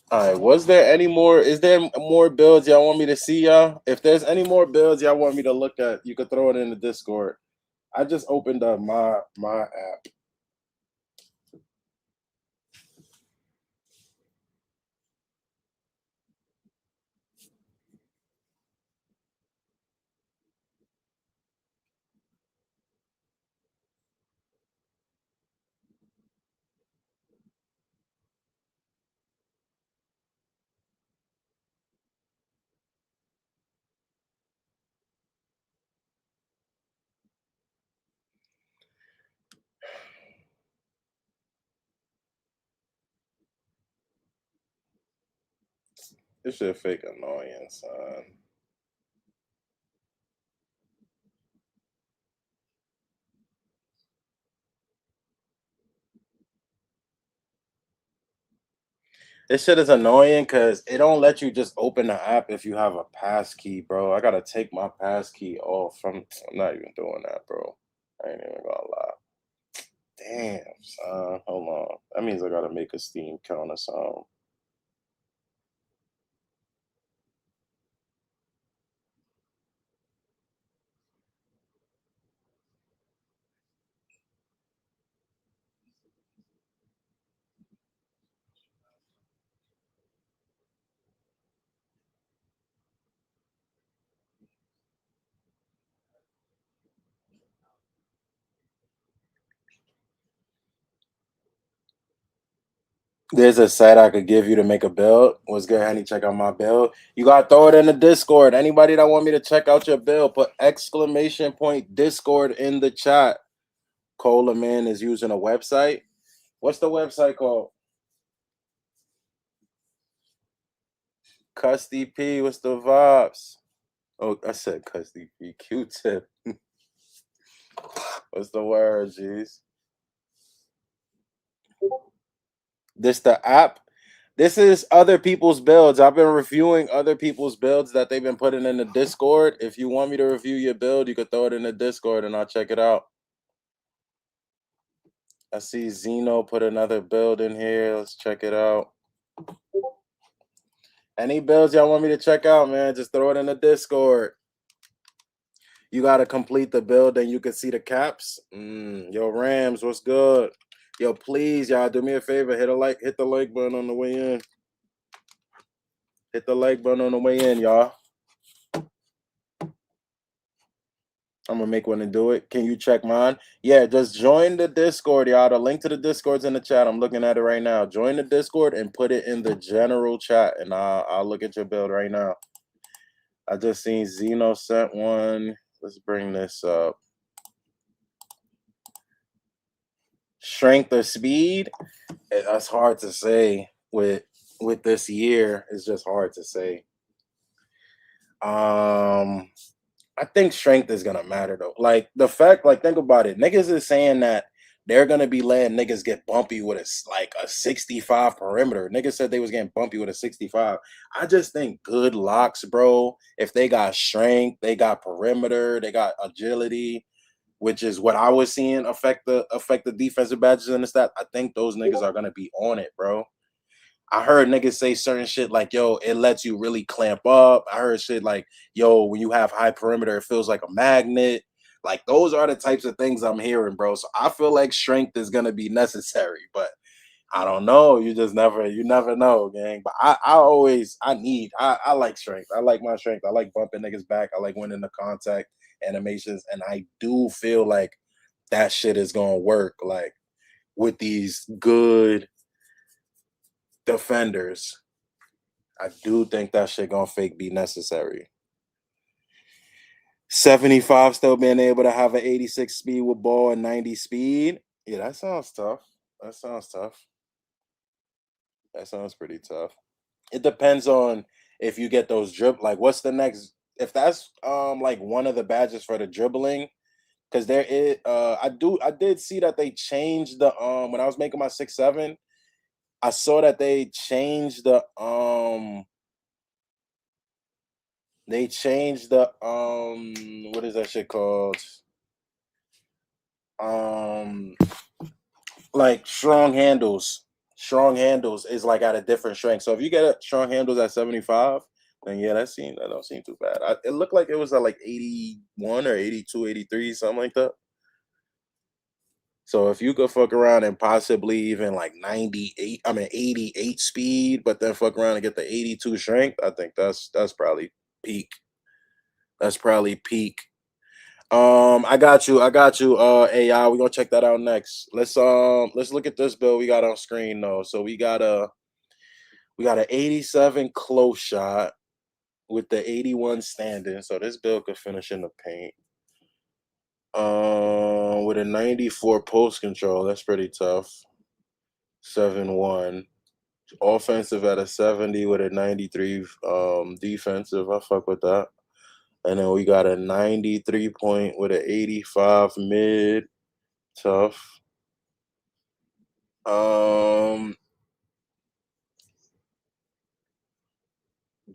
All right, was there any more? Is there more builds y'all want me to see, y'all? If there's any more builds y'all want me to look at, you could throw it in the Discord. I just opened up my app. This shit fake annoying, son. This shit is annoying because it don't let you just open the app if you have a pass key, bro. I gotta take my pass key off from. I'm not even doing that, bro. I ain't even gonna lie. Damn, son. Hold on. That means I gotta make a Steam account or something. There's a site I could give you to make a build. What's good, honey? Check out my build. You gotta throw it in the Discord. Anybody that want me to check out your build, put exclamation point Discord in the chat. Coleman is using a website. What's the website called? Custy P. What's the vibes? Oh, I said Custy P. Q-tip. What's the word, G's? This the app. This is other people's builds. I've been reviewing other people's builds that they've been putting in the Discord. If you want me to review your build, you could throw it in the Discord and I'll check it out. I see Zeno put another build in here. Let's check it out. Any builds y'all want me to check out, man, just throw it in the Discord. You got to complete the build and you can see the caps. Yo, Rams, what's good? Yo, please, y'all, do me a favor. Hit the like button on the way in. Hit the like button on the way in, y'all. I'm gonna make one and do it. Can you check mine? Yeah, just join the Discord, y'all. The link to the Discord's in the chat. I'm looking at it right now. Join the Discord and put it in the general chat, and I'll look at your build right now. I just seen Zeno sent one. Let's bring this up. Strength or speed? That's hard to say with this year. It's just hard to say. I think strength is gonna matter though. Like the fact, like think about it. Niggas is saying that they're gonna be letting niggas get bumpy with a 65 perimeter. Niggas said they was getting bumpy with a 65. I just think good locks, bro. If they got strength, they got perimeter, they got agility, which is what I was seeing affect the defensive badges and the stat. I think those niggas are gonna be on it, bro. I heard niggas say certain shit like, yo, it lets you really clamp up. I heard shit like, yo, when you have high perimeter, it feels like a magnet. Like, those are the types of things I'm hearing, bro. So I feel like strength is gonna be necessary, but I don't know. You never know, gang. But I like strength. I like my strength. I like bumping niggas back. I like winning the contact animations. And I do feel like that shit is gonna work, like with these good defenders. I do think that shit gonna fake be necessary. 75 still being able to have an 86 speed with ball and 90 speed. Yeah, that sounds tough. That sounds tough. That sounds pretty tough. It depends on if you get those like what's the next, if that's like one of the badges for the dribbling, because there is I did see that they changed the when I was making my 6-7, I saw that they changed the They changed the what is that shit called? Um like strong handles. Strong handles is like at a different strength. So if you get a strong handles at 75, then yeah, that don't seem too bad. It looked like it was at like 81 or 82, 83, something like that. So if you could fuck around and possibly even like 98, I mean 88 speed, but then fuck around and get the 82 strength, I think that's probably peak. That's probably peak. I got you, AI. We're gonna check that out next. Let's look at this bill we got on screen though. So we got a 87 close shot with the 81 standing. So this bill could finish in the paint. With a 94 post control, that's pretty tough. 7-1. Offensive at a 70 with a 93 defensive. I fuck with that. And then we got a 93 point with an 85 mid. Tough. Um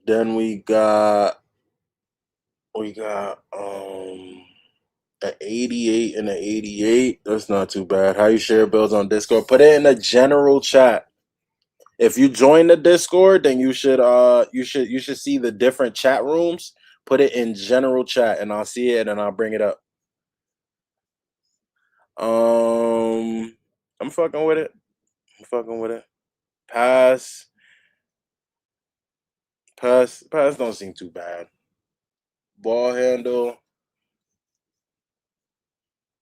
then we got an 88 and an 88. That's not too bad. How you share builds on Discord? Put it in the general chat. If you join the Discord, then you should see the different chat rooms. Put it in general chat and I'll see it and I'll bring it up. I'm fucking with it. I'm fucking with it. Pass, pass don't seem too bad. Ball handle.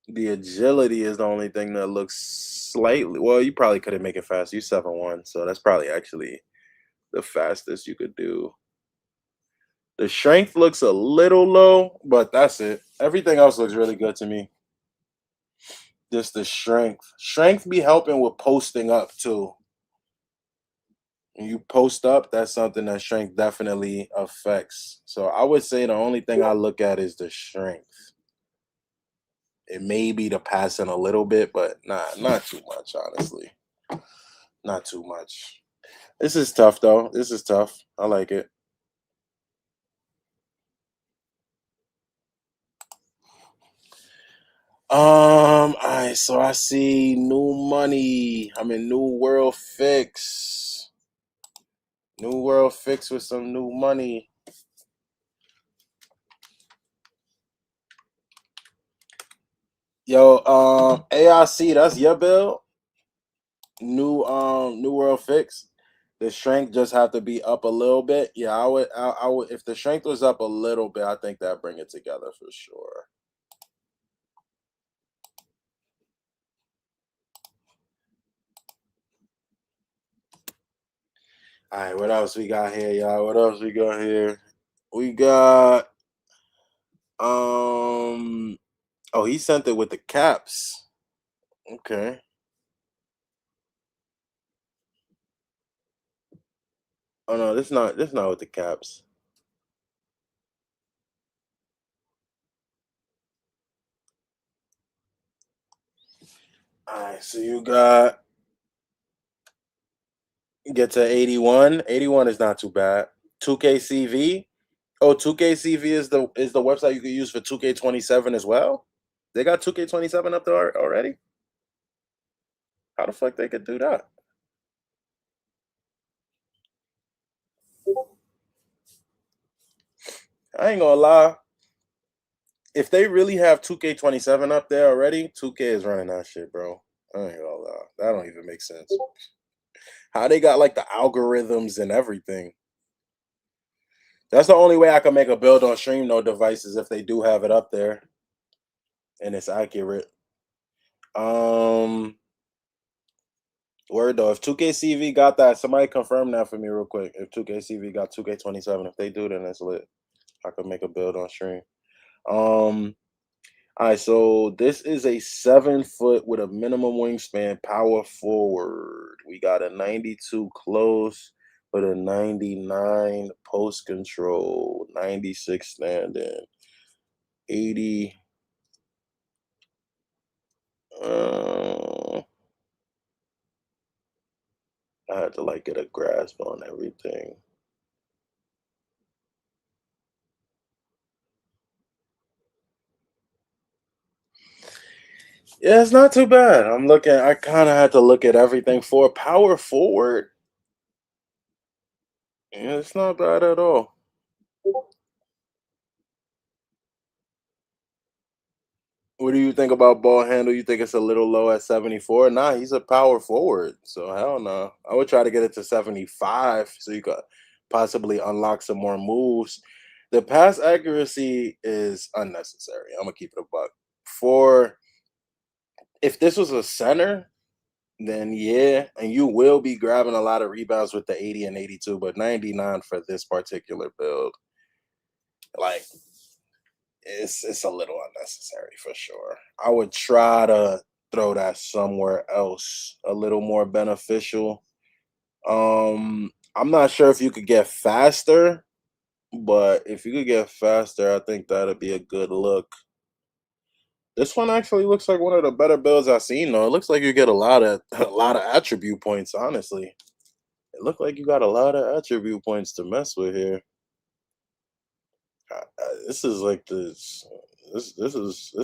The agility is the only thing that looks slightly. Well, you probably couldn't make it fast. You 7-1, so that's probably actually the fastest you could do. The strength looks a little low, but that's it. Everything else looks really good to me. Just the strength. Strength be helping with posting up too. When you post up, that's something that strength definitely affects. So I would say the only thing I look at is the strength. It may be the passing a little bit, but not too much, honestly. Not too much. This is tough though. This is tough. I like it. All right, so I see new money. I'm in new world fix. New world fix with some new money. Yo, AIC, that's your bill. New world fix. The strength just have to be up a little bit. Yeah, I would if the strength was up a little bit, I think that bring it together for sure. All right, what else we got here, y'all? What else we got here? We got oh, he sent it with the caps. Okay. Oh no, this not with the caps. All right, so you got get to 81. 81 is not too bad. 2KCV. Oh, 2KCV is the website you can use for 2K27 as well. They got 2K27 up there already. How the fuck they could do that? I ain't gonna lie. If they really have 2K27 up there already, 2K is running that shit, bro. I ain't gonna lie. That don't even make sense. How they got like the algorithms and everything. That's the only way I can make a build on stream no devices if they do have it up there and it's accurate. Um Word though, if 2KCV got that, somebody confirm that for me real quick. If 2KCV got 2K27, if they do, then it's lit. I could make a build on stream. Um all right, so this is a 7 foot with a minimum wingspan, power forward. We got a 92 close with a 99 post control, 96 standing, 80. Uh, I had to like get a grasp on everything. Yeah, it's not too bad. I'm looking. I kind of had to look at everything for power forward. Yeah, it's not bad at all. What do you think about ball handle? You think it's a little low at 74? Nah, he's a power forward. So hell no. I would try to get it to 75 so you could possibly unlock some more moves. The pass accuracy is unnecessary. I'm gonna keep it a buck. For if this was a center, then yeah, and you will be grabbing a lot of rebounds with the 80 and 82, but 99 for this particular build, like it's a little unnecessary for sure. I would try to throw that somewhere else, a little more beneficial. I'm not sure if you could get faster, but if you could get faster, I think that'd be a good look. This one actually looks like one of the better builds I've seen though. It looks like you get a lot of a lot of attribute points, honestly. It looked like you got a lot of attribute points to mess with here. This is like this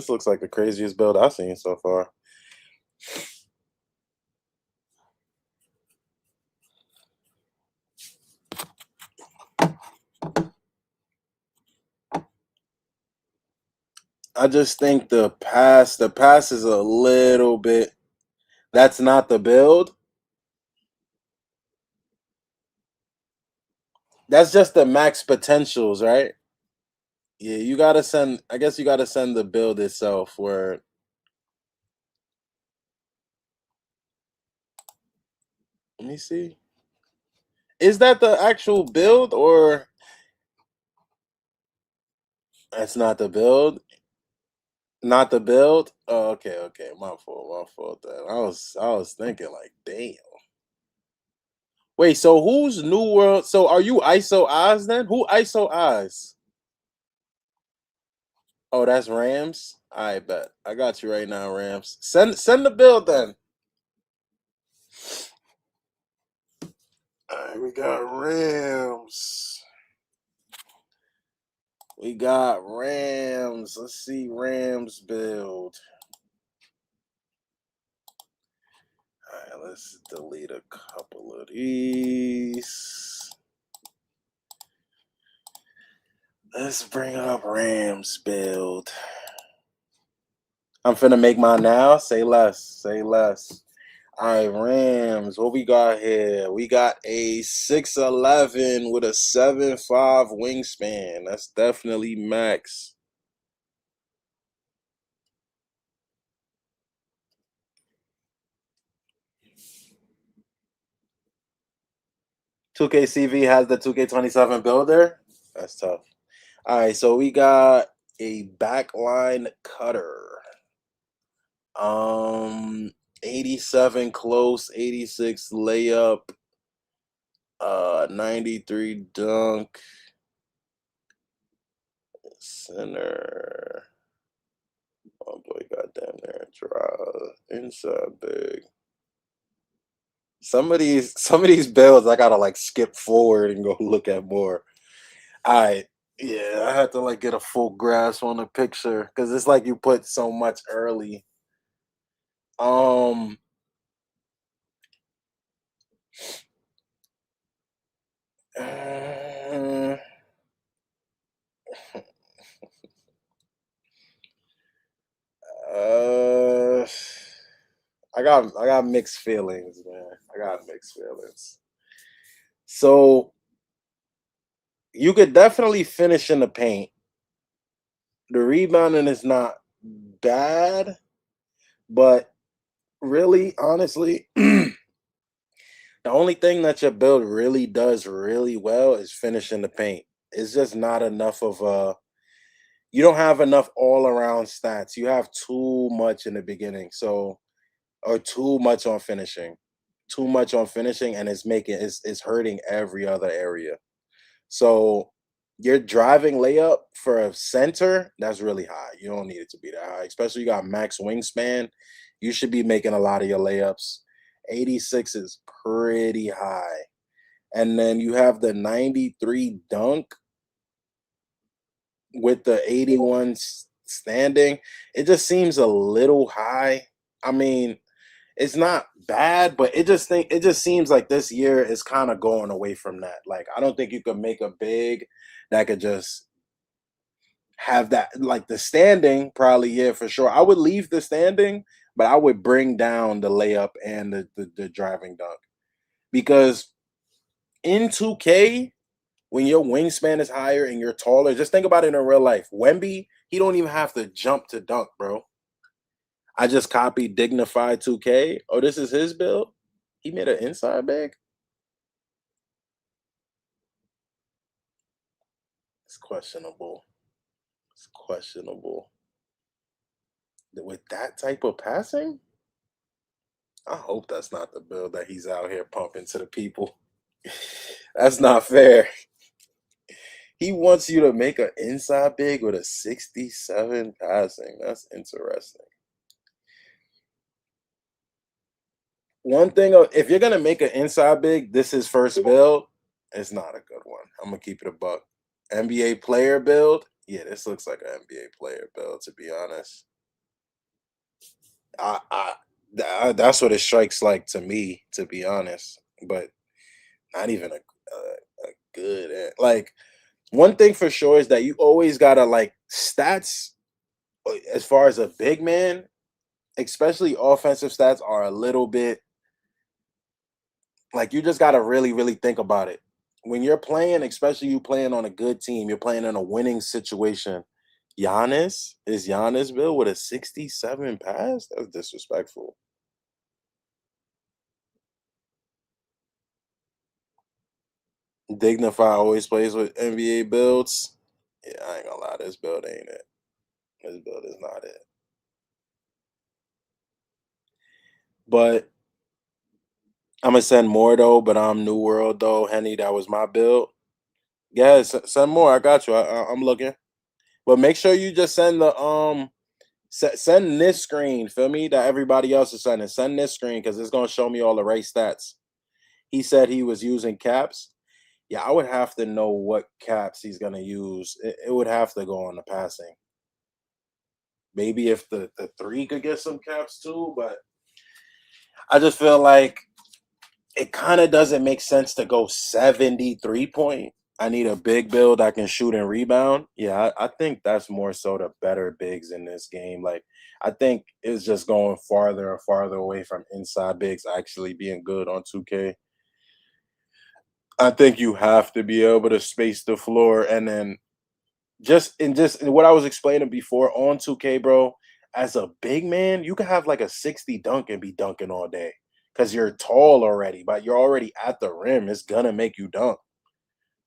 looks like the craziest build I've seen so far. I just think the pass is a little bit. That's not the build. That's just the max potentials, right? Yeah, you gotta send. I guess you gotta send the build itself. Where let me see. Is that the actual build or that's not the build? Not the build? Oh, okay, okay. My fault. Then I was thinking like, damn. Wait, so who's New World? So are you ISO Oz then? Who ISO Oz? Oh, that's Rams. I bet. I got you right now, Rams. Send the bill then. All right, we got Rams. We got Rams. Let's see Rams build. All right, let's delete a couple of these. Let's bring up Rams build. I'm finna make mine now. Say less. Say less. All right, Rams. What we got here? We got a 6'11" with a 7'5" wingspan. That's definitely max. 2KCV has the 2K27 builder. That's tough. All right, so we got a backline cutter. 87 close, 86 layup, 93 dunk, center. Oh boy, goddamn there, draw inside big. Some of these builds I gotta like skip forward and go look at more. All right, yeah, I had to like get a full grasp on the picture because it's like you put so much early. Um, uh, uh, I got mixed feelings, man. I got mixed feelings. So you could definitely finish in the paint. The rebounding is not bad, but really, honestly, the only thing that your build really does really well is finish in the paint. It's just not enough of a. You don't have enough all around stats. You have too much in the beginning, so or too much on finishing, too much on finishing, and it's hurting every other area. So your driving layup for a center, that's really high. You don't need it to be that high, especially you got max wingspan. You should be making a lot of your layups. 86 is pretty high. And then you have the 93 dunk with the 81 standing. It just seems a little high. I mean, it's not bad, but it just seems like this year is kind of going away from that. Like I don't think you could make a big that could just have that like the standing probably yeah for sure. I would leave the standing, but I would bring down the layup and the driving dunk because in 2K when your wingspan is higher and you're taller, just think about it in real life. Wemby, he don't even have to jump to dunk, bro. I just copied Dignified 2K. Oh, this is his build. He made an inside bag. It's questionable. It's questionable. With that type of passing, I hope that's not the build that he's out here pumping to the people. That's not fair. He wants you to make an inside big with a 67 passing. That's interesting. One thing, if you're gonna make an inside big, this is first build. It's not a good one. I'm gonna keep it a buck. NBA player build. Yeah, this looks like an NBA player build. To be honest, that's what it strikes like to me. To be honest, but not even a good like one thing for sure is that you always gotta like stats as far as a big man, especially offensive stats are a little bit like you just gotta really, really think about it. When you're playing, especially you playing on a good team, you're playing in a winning situation. Giannis Bill with a 67 pass? That's disrespectful. Dignify always plays with NBA builds. Yeah, I ain't gonna lie, this build ain't it. This build is not it. But I'm gonna send more though. But I'm New World though, Henny. That was my build. Yeah, send more. I got you. I'm looking. But make sure you just send the send this screen. Feel me? That everybody else is sending. Send this screen because it's gonna show me all the right stats. He said he was using caps. Yeah, I would have to know what caps he's gonna use. It would have to go on the passing. Maybe if the three could get some caps too, but I just feel like it kind of doesn't make sense to go 73 point. I need a big build that can shoot and rebound. Yeah, I think that's more so the better bigs in this game. Like, I think it's just going farther and farther away from inside bigs actually being good on 2K. I think you have to be able to space the floor and then just in what I was explaining before on 2K, bro, as a big man, you can have like a 60 dunk and be dunking all day because you're tall already, but you're already at the rim. It's gonna make you dunk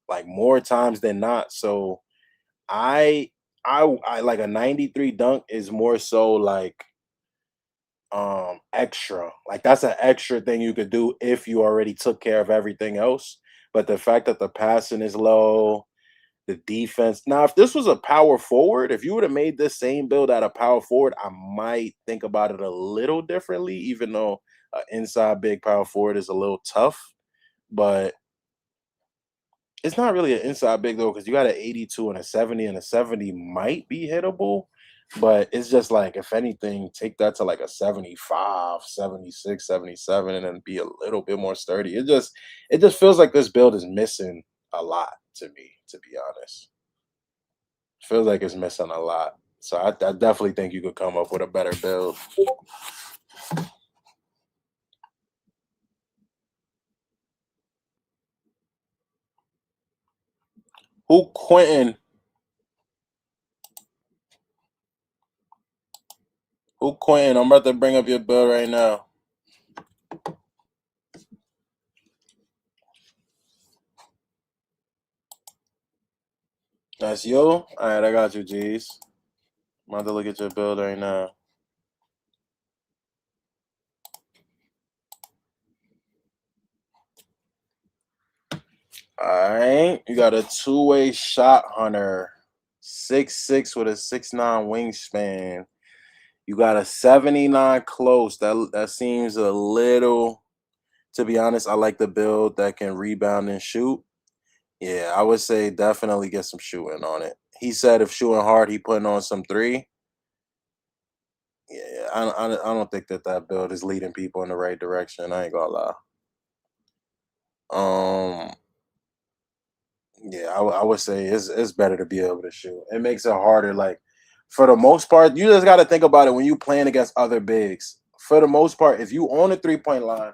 like more times than not. So I I like a 93 dunk is more so like extra. Like that's an extra thing you could do if you already took care of everything else. But the fact that the passing is low, the defense. Now, if this was a power forward, if you would have made this same build at a power forward, I might think about it a little differently, even though inside big power forward is a little tough. But it's not really an inside big though, because you got an 82 and a 70 might be hittable. But it's just like, if anything, take that to like a 75, 76, 77, and then be a little bit more sturdy. It just feels like this build is missing a lot to me, to be honest. Feels like it's missing a lot. So I definitely think you could come up with a better build. Who Quentin? Who Quentin? I'm about to bring up your build right now. That's you? Alright, I got you, G's. I'm about to look at your build right now. Alright. You got a two-way shot hunter. 6'6" with a 6'9" wingspan. You got a 79 close. That seems a little, to be honest. I like the build that can rebound and shoot. Yeah, I would say definitely get some shooting on it. He said if shooting hard, he putting on some three. Yeah, I don't think that that build is leading people in the right direction. I ain't gonna lie. Um, yeah, I would say it's better to be able to shoot. It makes it harder. Like for the most part, you just got to think about it when you playing against other bigs. For the most part, if you own a 3 point line,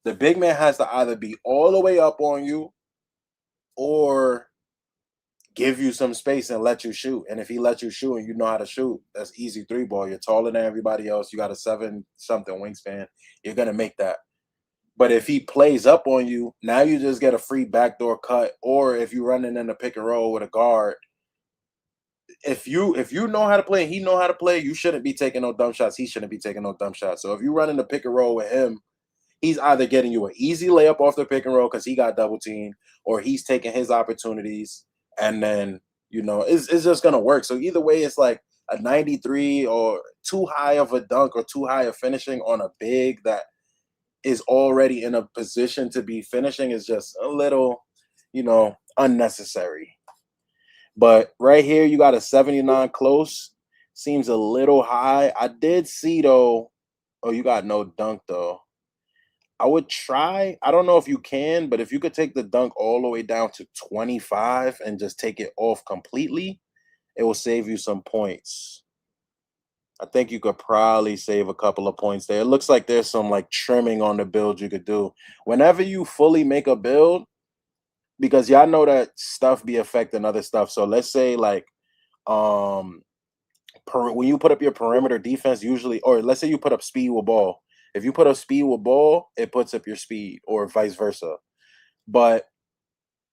the big man has to either be all the way up on you or give you some space and let you shoot. And if he lets you shoot and you know how to shoot, that's easy three ball. You're taller than everybody else. You got a 7 something wingspan. You're gonna make that. But if he plays up on you, now you just get a free backdoor cut. Or if you running in a pick and roll with a guard, if you know how to play and he know how to play, you shouldn't be taking no dumb shots. He shouldn't be taking no dumb shots. So if you run in the pick and roll with him, he's either getting you an easy layup off the pick and roll because he got double teamed, or he's taking his opportunities, and then it's just gonna work. So either way, it's like a 93 or too high of a dunk or too high of finishing on a big that is already in a position to be finishing is just a little, unnecessary. But right here, you got a 79 close. Seems a little high. I did see though. Oh, you got no dunk though. I would try. I don't know if you can, but if you could take the dunk all the way down to 25 and just take it off completely, it will save you some points. I think you could probably save a couple of points there. It looks like there's some like trimming on the build you could do. Whenever you fully make a build, because y'all know that stuff be affecting other stuff. So let's say like um when you put up your perimeter defense, usually, or let's say you put up speed with ball. If you put up speed with ball, it puts up your speed, or vice versa. But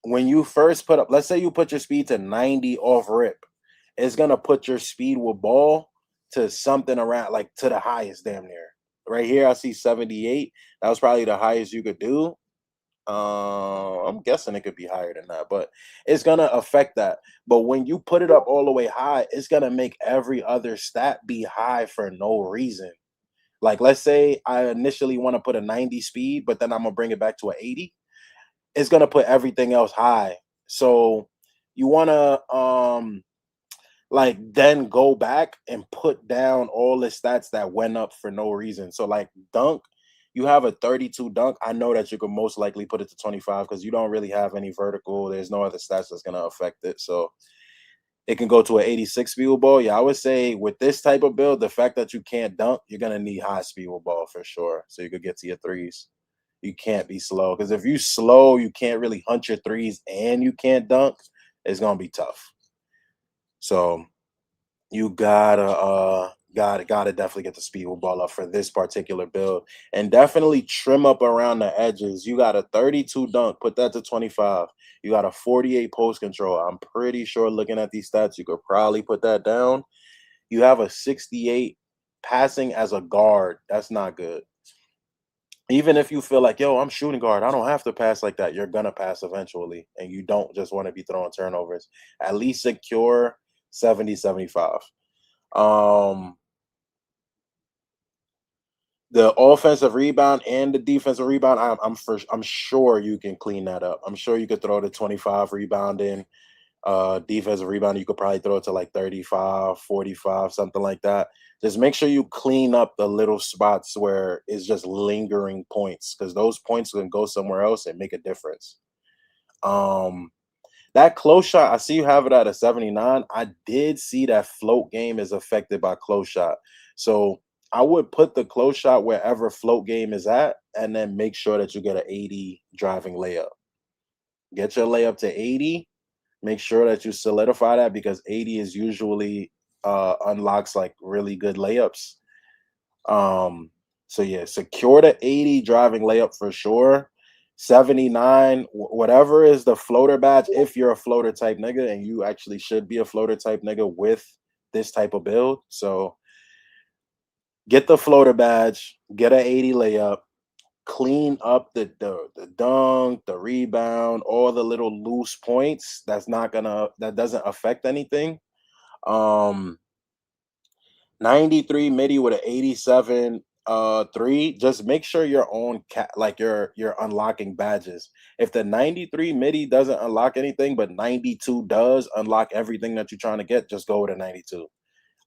when you first put up, let's say you put your speed to 90 off rip, it's gonna put your speed with ball to something around like to the highest damn near. Right here, I see 78. That was probably the highest you could do. I'm guessing it could be higher than that, but it's gonna affect that. But when you put it up all the way high, it's gonna make every other stat be high for no reason. Like, let's say I initially want to put a 90 speed, but then I'm gonna bring it back to an 80. It's gonna put everything else high. So you wanna like then go back and put down all the stats that went up for no reason. So like dunk, you have a 32 dunk. I know that you could most likely put it to 25 because you don't really have any vertical. There's no other stats that's gonna affect it. So it can go to an 86 speed with ball. Yeah, I would say with this type of build, the fact that you can't dunk, you're gonna need high speed with ball for sure. So you could get to your threes. You can't be slow because if you slow, you can't really hunt your threes and you can't dunk. It's gonna be tough. So you gotta definitely get the speed with ball up for this particular build, and definitely trim up around the edges. You got a 32 dunk, put that to 25. You got a 48 post control. I'm pretty sure looking at these stats, you could probably put that down. You have a 68 passing as a guard. That's not good. Even if you feel like, yo, I'm shooting guard, I don't have to pass like that. You're gonna pass eventually, and you don't just want to be throwing turnovers. At least secure 70, 75. Um, the offensive rebound and the defensive rebound, I'm sure you can clean that up. I'm sure you could throw the 25 rebound in. Defensive rebound, you could probably throw it to like 35, 45, something like that. Just make sure you clean up the little spots where it's just lingering points, because those points can go somewhere else and make a difference. Um, that close shot, I see you have it at a 79. I did see that float game is affected by close shot. So I would put the close shot wherever float game is at, and then make sure that you get an 80 driving layup. Get your layup to 80. Make sure that you solidify that because 80 is usually unlocks like really good layups. Um, so yeah, secure the 80 driving layup for sure. 79, whatever is the floater badge, if you're a floater type nigga, and you actually should be a floater type nigga with this type of build. So get the floater badge, get an 80 layup, clean up the dunk, the rebound, all the little loose points. That doesn't affect anything. Um 93 midi with an 87 3. Just make sure you're on like you're unlocking badges. If the 93 midi doesn't unlock anything but 92 does unlock everything that you're trying to get, just go with a 92.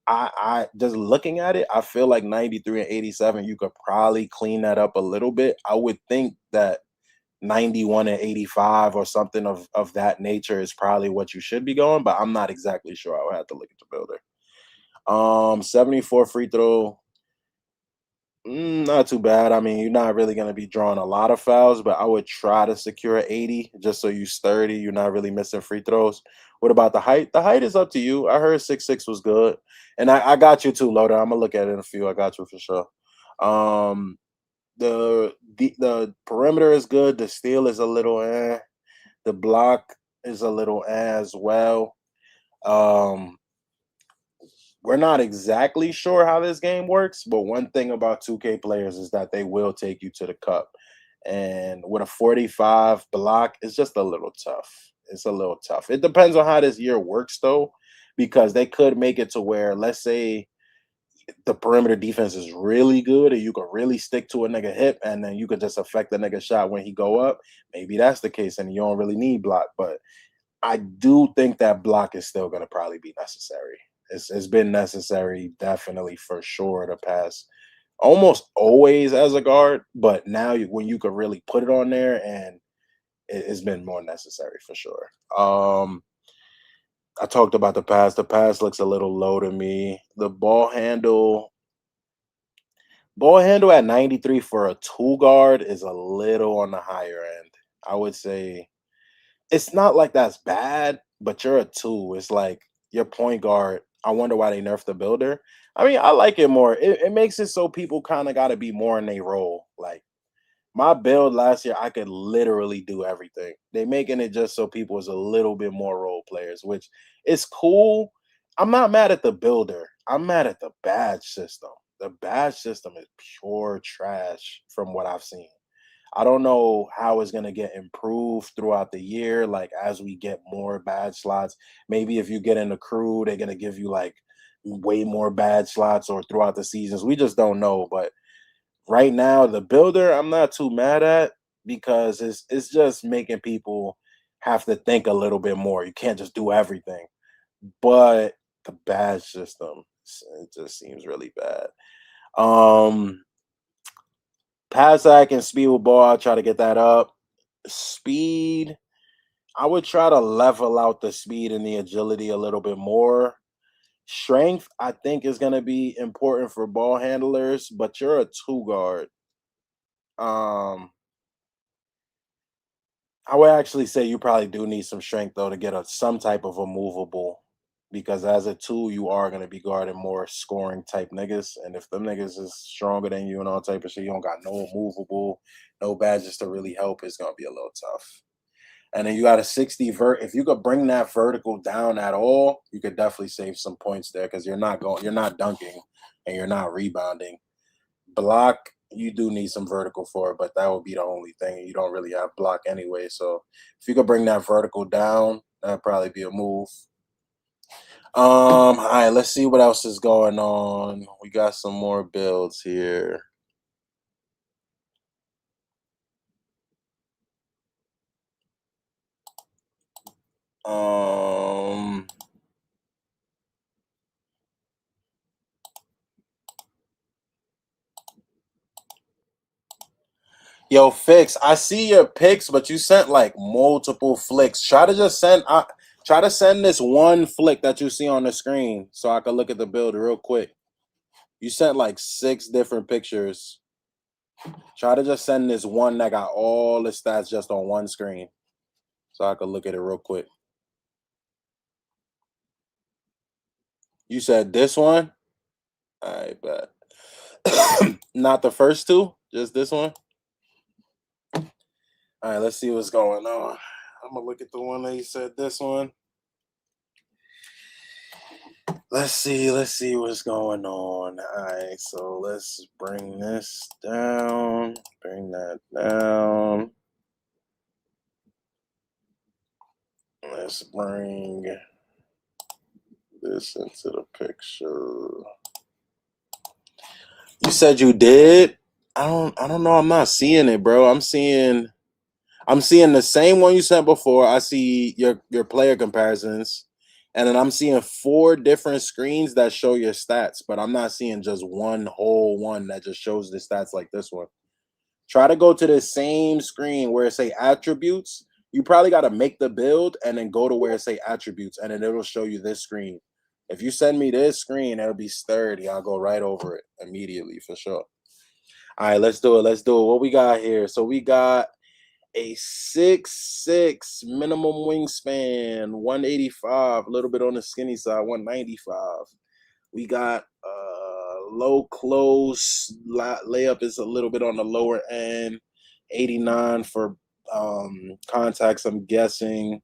I just looking at it, I feel like 93 and 87, you could probably clean that up a little bit. I would think that 91 and 85 or something of that nature is probably what you should be going, but I'm not exactly sure. I would have to look at the builder. 74 free throw. Not too bad. I mean, you're not really going to be drawing a lot of fouls, but I would try to secure 80 just so you sturdy. You're not really missing free throws. What about the height? The height is up to you. I heard 6'6" was good. And I got you too, Loader. I'm gonna look at it in a few. I got you for sure. Um the perimeter is good. The steal is a little the block is a little as well. Um we're not exactly sure how this game works, but one thing about 2K players is that they will take you to the cup. And with a 45 block, it's just a little tough. It's a little tough. It depends on how this year works, though, because they could make it to where, let's say, the perimeter defense is really good and you could really stick to a nigga hip and then you could just affect the nigga shot when he go up. Maybe that's the case and you don't really need block. But I do think that block is still going to probably be necessary. It's been necessary, definitely, for sure, the past almost always as a guard, but now when you could really put it on there, and it's been more necessary for sure. I talked about the pass. The pass looks a little low to me. The ball handle at 93 for a two guard is a little on the higher end. I would say it's not like that's bad, but you're a two. It's like your point guard. I wonder why they nerfed the builder. I mean, I like it more. It makes it so people kind of got to be more in their role. Like my build last year, I could literally do everything. They making it just so people is a little bit more role players, which is cool. I'm not mad at the builder. I'm mad at the badge system. The badge system is pure trash from what I've seen. I don't know how it's gonna get improved throughout the year, like as we get more badge slots. Maybe if you get in the crew, they're gonna give you like way more badge slots or throughout the seasons. We just don't know. But right now, the builder, I'm not too mad at because it's just making people have to think a little bit more. You can't just do everything. But the badge system, it just seems really bad. Um Pass act and speed with ball, I try to get that up. Speed, I would try to level out the speed and the agility a little bit more. Strength, I think, is going to be important for ball handlers, but you're a two guard. Um, I would actually say you probably do need some strength though to get some type of a movable, because as a two, you are going to be guarding more scoring type niggas, and if them niggas is stronger than you and all type of shit, you don't got no movable, no badges to really help. It's going to be a little tough. And then you got a 60 if you could bring that vertical down at all, you could definitely save some points there because you're not dunking and you're not rebounding. Block, you do need some vertical for it, but that would be the only thing. You don't really have block anyway. So if you could bring that vertical down, that'd probably be a move. All right, let's see what else is going on. We got some more builds here. Um Yo, Fix, I see your pics, but you sent like multiple flicks. Try to send this one flick that you see on the screen so I can look at the build real quick. You sent like 6 different pictures. Try to just send this one that got all the stats just on one screen so I can look at it real quick. You said this one? I bet. Not the first two, just this one. All right, let's see what's going on. I'm gonna look at the one that you said this one. Let's see what's going on. All right, so let's bring this down, bring that down. Let's bring this into the picture. You said you did? I don't know. I'm not seeing it, bro. I'm seeing the same one you sent before. I see your player comparisons. And then I'm seeing 4 different screens that show your stats, but I'm not seeing just one whole one that just shows the stats like this one. Try to go to the same screen where it say attributes. You probably got to make the build and then go to where it say attributes, and then it'll show you this screen. If you send me this screen, it'll be sturdy. I'll go right over it immediately for sure. All right, let's do it. Let's do it. What we got here? So we got a 6'6" minimum wingspan, 185, a little bit on the skinny side, 195. We got low close layup is a little bit on the lower end, 89 for contacts, I'm guessing.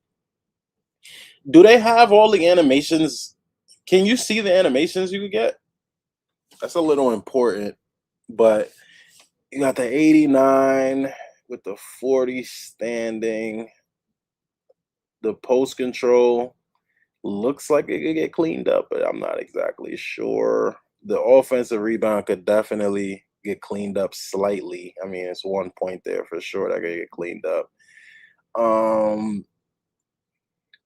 Do they have all the animations? Can you see the animations you could get? That's a little important, but you got the 89 with the 40 standing. The post control looks like it could get cleaned up, but I'm not exactly sure. The offensive rebound could definitely get cleaned up slightly. I mean, it's 1 point there for sure that could get cleaned up.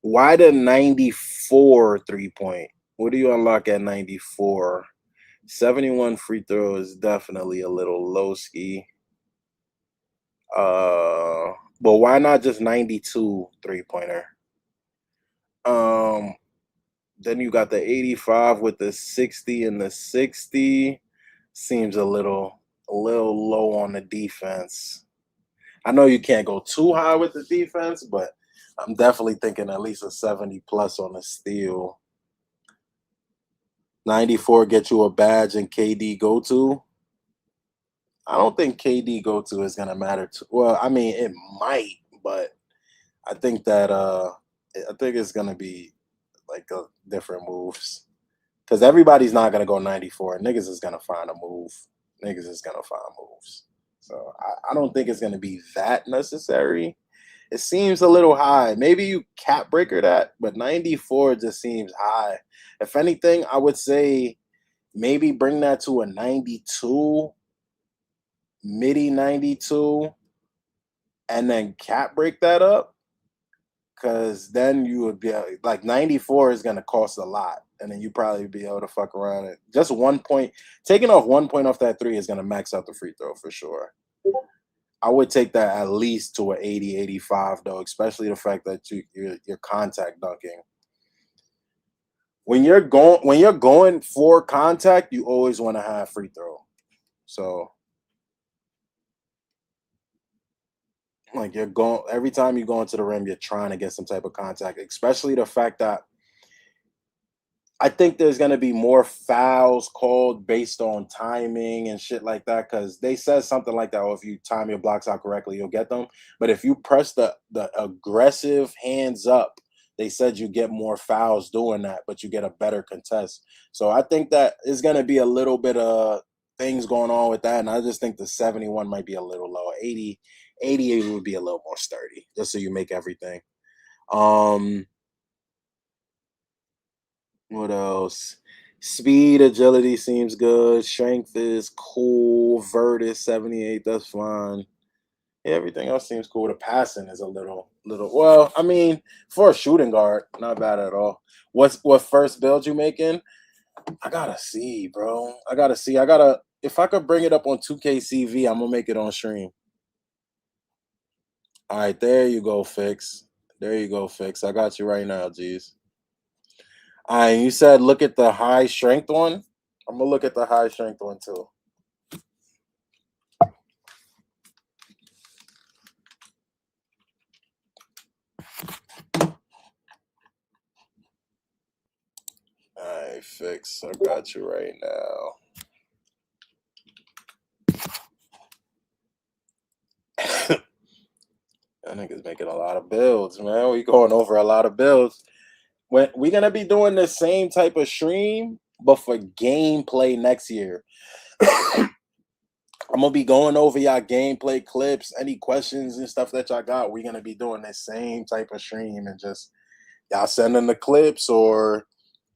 Why the 94 3-point? What do you unlock at 94? 71 free throw is definitely a little low ski. But why not just 92 3-pointer? Then you got the 85 with the 60 and the 60. Seems a little low on the defense. I know you can't go too high with the defense, but I'm definitely thinking at least a 70 plus on the steal. 94 get you a badge and KD go to. I don't think KD go to is gonna matter too. Well, I mean it might, but I think that I think it's gonna be like different moves. Because everybody's not gonna go 94. Niggas is gonna find a move. Niggas is gonna find moves. So I don't think it's gonna be that necessary. It seems a little high. Maybe you cap breaker that, but 94 just seems high. If anything, I would say maybe bring that to a 92, midi 92, and then cap break that up. Cause then you would be like 94 is gonna cost a lot, and then you probably be able to fuck around it. Just 1 point, taking off 1 point off that 3 is gonna max out the free throw for sure. I would take that at least to an 80, 85 though, especially the fact that you're contact dunking. When you're going for contact, you always want to have free throw. So like you're going every time you go into the rim, you're trying to get some type of contact, especially the fact that I think there's gonna be more fouls called based on timing and shit like that. Cause they said something like that, oh, if you time your blocks out correctly, you'll get them. But if you press the aggressive hands up, they said you get more fouls doing that, but you get a better contest. So I think that is gonna be a little bit of things going on with that. And I just think the 71 might be a little low. 80, 88 would be a little more sturdy, just so you make everything. Um What else? Speed, agility seems good. Strength is cool. Vert is 78. That's fine. Yeah, everything else seems cool. The passing is a little. Well, I mean, for a shooting guard, not bad at all. What first build you making? I gotta see, bro. I gotta see. I gotta. If I could bring it up on 2KCV, I'm gonna make it on stream. All right, there you go, Fix. There you go, Fix. I got you right now, G's. You said look at the high strength one. I'm gonna look at the high strength one too. All right, Fix. I got you right now. That nigga's making a lot of builds, man. We going over a lot of builds. When we gonna be doing the same type of stream, but for gameplay next year. I'm gonna be going over y'all gameplay clips, any questions and stuff that y'all got. We're gonna be doing the same type of stream and just y'all sending the clips or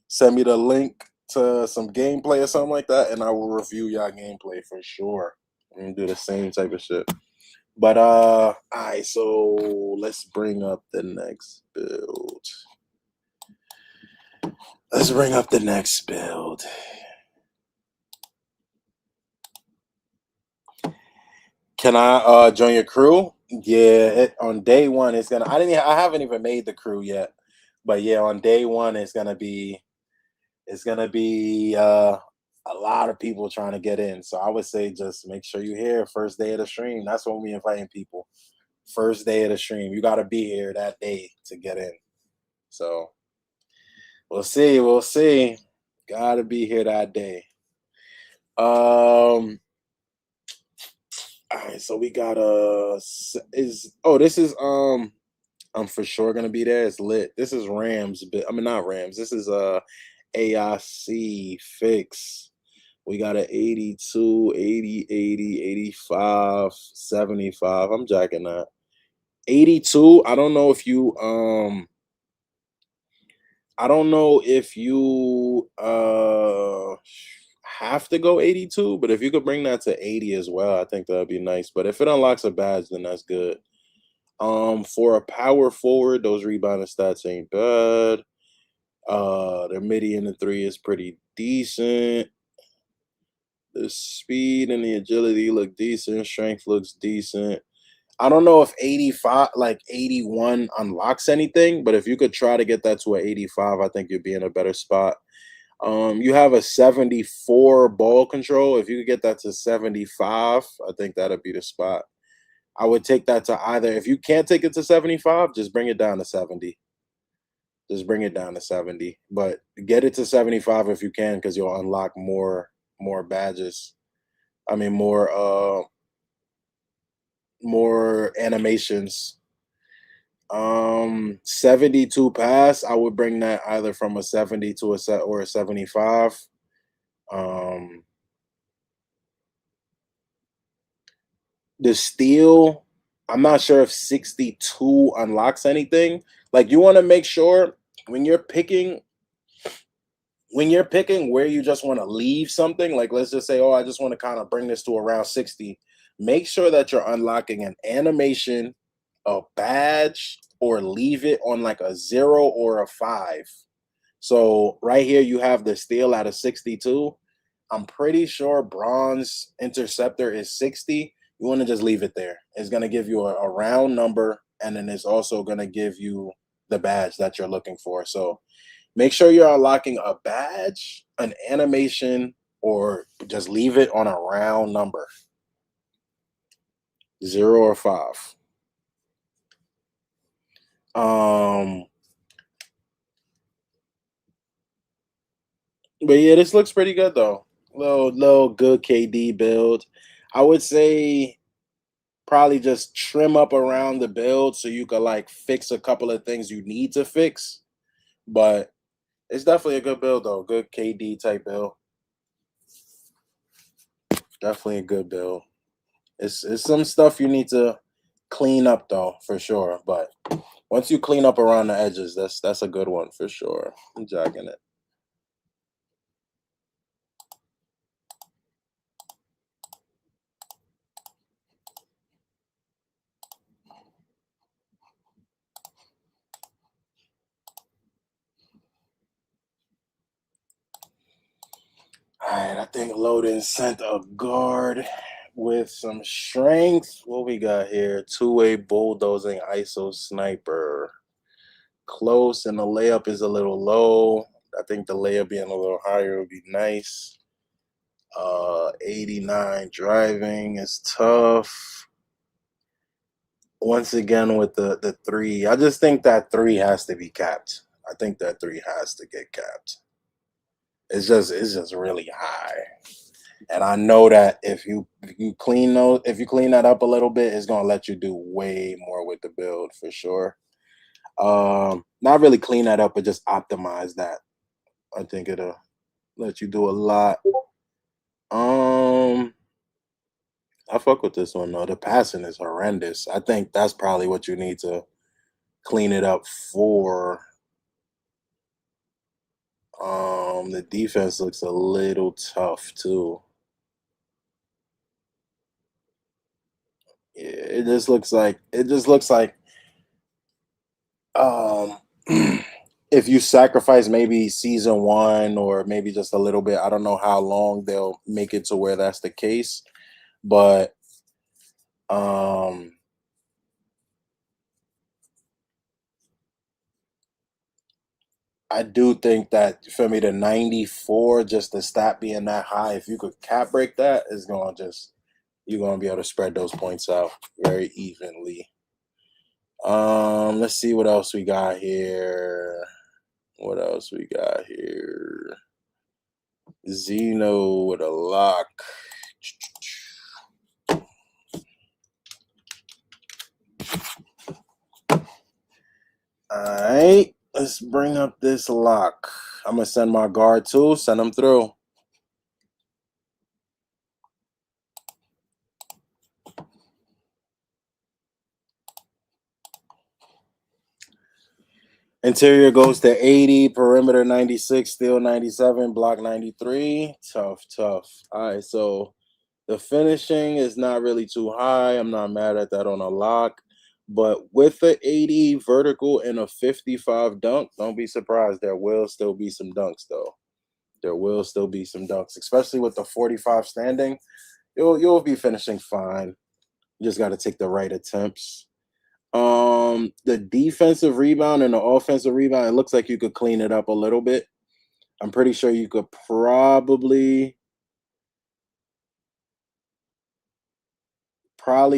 send me the link to some gameplay or something like that, and I will review y'all gameplay for sure. And do the same type of shit. But all right, so let's bring up the next build. Let's bring up the next build. Can I join your crew? Yeah, on day one it's gonna. I haven't even made the crew yet, but yeah, on day one it's gonna be. It's gonna be a lot of people trying to get in. So I would say just make sure you're here first day of the stream. That's when we inviting people. First day of the stream, you got to be here that day to get in. So we'll see. We'll see. Got to be here that day. All right, so we got this is I'm for sure gonna be there. It's lit. This is Rams, but I mean not Rams. This is AIC fix. We got a 82, 80, 80, 85, 75. I'm jacking that. 82. I don't know if you have to go 82, but if you could bring that to 80 as well, I think that'd be nice. But if it unlocks a badge, then that's good. For a power forward, those rebounding stats ain't bad. Their midi in the 3 is pretty decent. The speed and the agility look decent. Strength looks decent. I don't know if 85, like 81 unlocks anything, but if you could try to get that to an 85, I think you'd be in a better spot. You have a 74 ball control. If you could get that to 75, I think that'd be the spot. I would take that to either, if you can't take it to 75, just bring it down to 70. Just bring it down to 70. But get it to 75 if you can, because you'll unlock more badges. I mean more animations. 72 pass, I would bring that either from a 70 to a set or a 75. Um the steal, I'm not sure if 62 unlocks anything. Like you want to make sure when you're picking where you just want to leave something, like let's just say, oh, I just want to kind of bring this to around 60, make sure that you're unlocking an animation, a badge, or leave it on like a 0 or a 5. So right here you have the steal at a 62. I'm pretty sure bronze interceptor is 60. You want to just leave it there. It's going to give you a round number, and then it's also going to give you the badge that you're looking for. So make sure you're unlocking a badge, an animation, or just leave it on a round number, 0 or 5. But yeah, this looks pretty good though. Little good KD build. I would say probably just trim up around the build so you could like fix a couple of things you need to fix. But it's definitely a good build though. Good KD type build. Definitely a good build. It's some stuff you need to clean up though, for sure. But once you clean up around the edges, that's a good one for sure. I'm jacking it. All right, I think Loden sent a guard with some strength. What we got here? Two-way bulldozing ISO sniper. Close, and the layup is a little low. I think the layup being a little higher would be nice. 89 driving is tough. Once again with the 3, I just think that 3 has to be capped. I think that 3 has to get capped. It's just really high. And I know that if you clean that up a little bit, it's gonna let you do way more with the build for sure. Not really clean that up, but just optimize that. I think it'll let you do a lot. I fuck with this one though. The passing is horrendous. I think that's probably what you need to clean it up for. The defense looks a little tough too. Yeah, it just looks like um if you sacrifice maybe season one or maybe just a little bit, I don't know how long they'll make it to where that's the case, but um I do think that for me the 94, just the stat being that high, if you could cap break that, is gonna just you're gonna be able to spread those points out very evenly. Let's see what else we got here. What else we got here? Zeno with a lock. Alright, let's bring up this lock. I'm gonna send my guard too, send them through. Interior goes to 80, perimeter 96, steel 97, block 93. Tough, tough. All right, so the finishing is not really too high. I'm not mad at that on a lock. But with the 80 vertical and a 55 dunk, don't be surprised. There will still be some dunks, though. There will still be some dunks, especially with the 45 standing. You'll be finishing fine. You just got to take the right attempts. The defensive rebound and the offensive rebound, it looks like you could clean it up a little bit. I'm pretty sure you could probably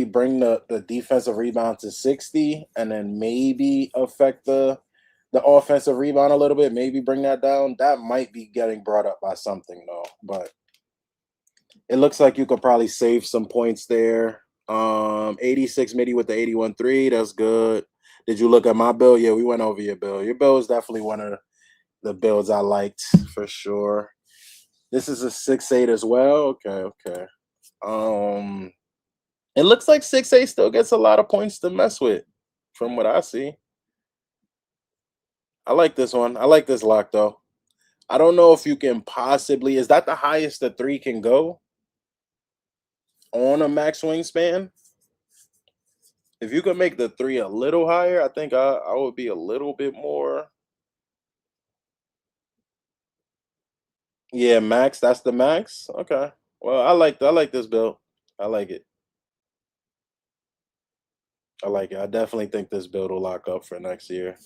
bring the defensive rebound to 60 and then maybe affect the offensive rebound a little bit, maybe bring that down. That might be getting brought up by something though, but it looks like you could probably save some points there. 86 midi with the 81-3, that's good. Did you look at my build? Yeah, we went over your build. Your build is definitely one of the builds I liked for sure. This is a 6'8" as well. Okay, okay. Um it looks like 6'8" still gets a lot of points to mess with from what I see. I like this one. I like this lock though. I don't know if you can possibly, is that the highest the three can go on a max wingspan? If you could make the three a little higher, I think I would be a little bit more. Yeah, max. That's the max. Okay. Well, I like this build. I like it. I like it. I definitely think this build will lock up for next year.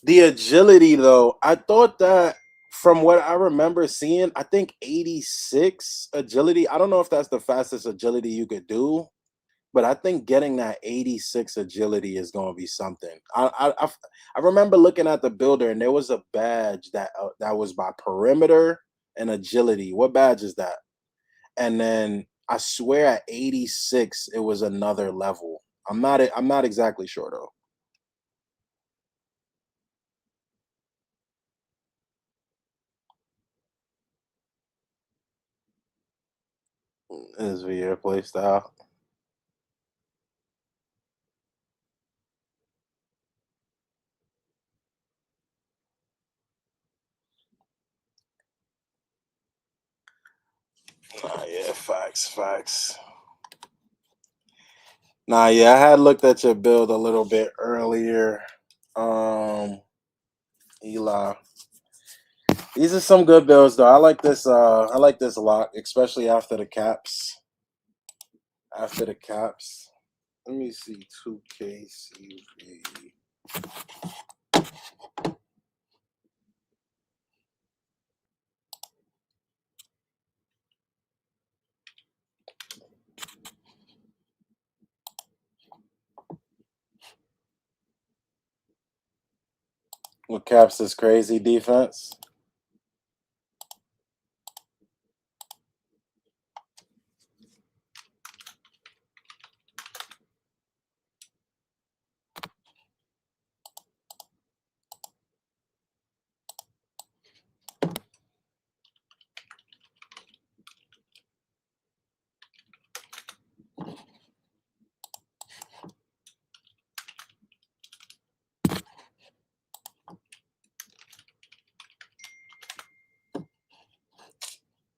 The agility, though, I thought that from what I remember seeing, I think 86 agility. I don't know if that's the fastest agility you could do, but I think getting that 86 agility is going to be something. I remember looking at the builder and there was a badge that was by perimeter and agility. What badge is that? And then I swear at 86 it was another level. I'm not exactly sure though. His VR play style. Nah, yeah, facts, facts. Nah, yeah, I had looked at your build a little bit earlier. Um, Eli. These are some good builds though. I like this a lot, especially after the caps. After the caps. Let me see 2K CV. With caps is crazy defense.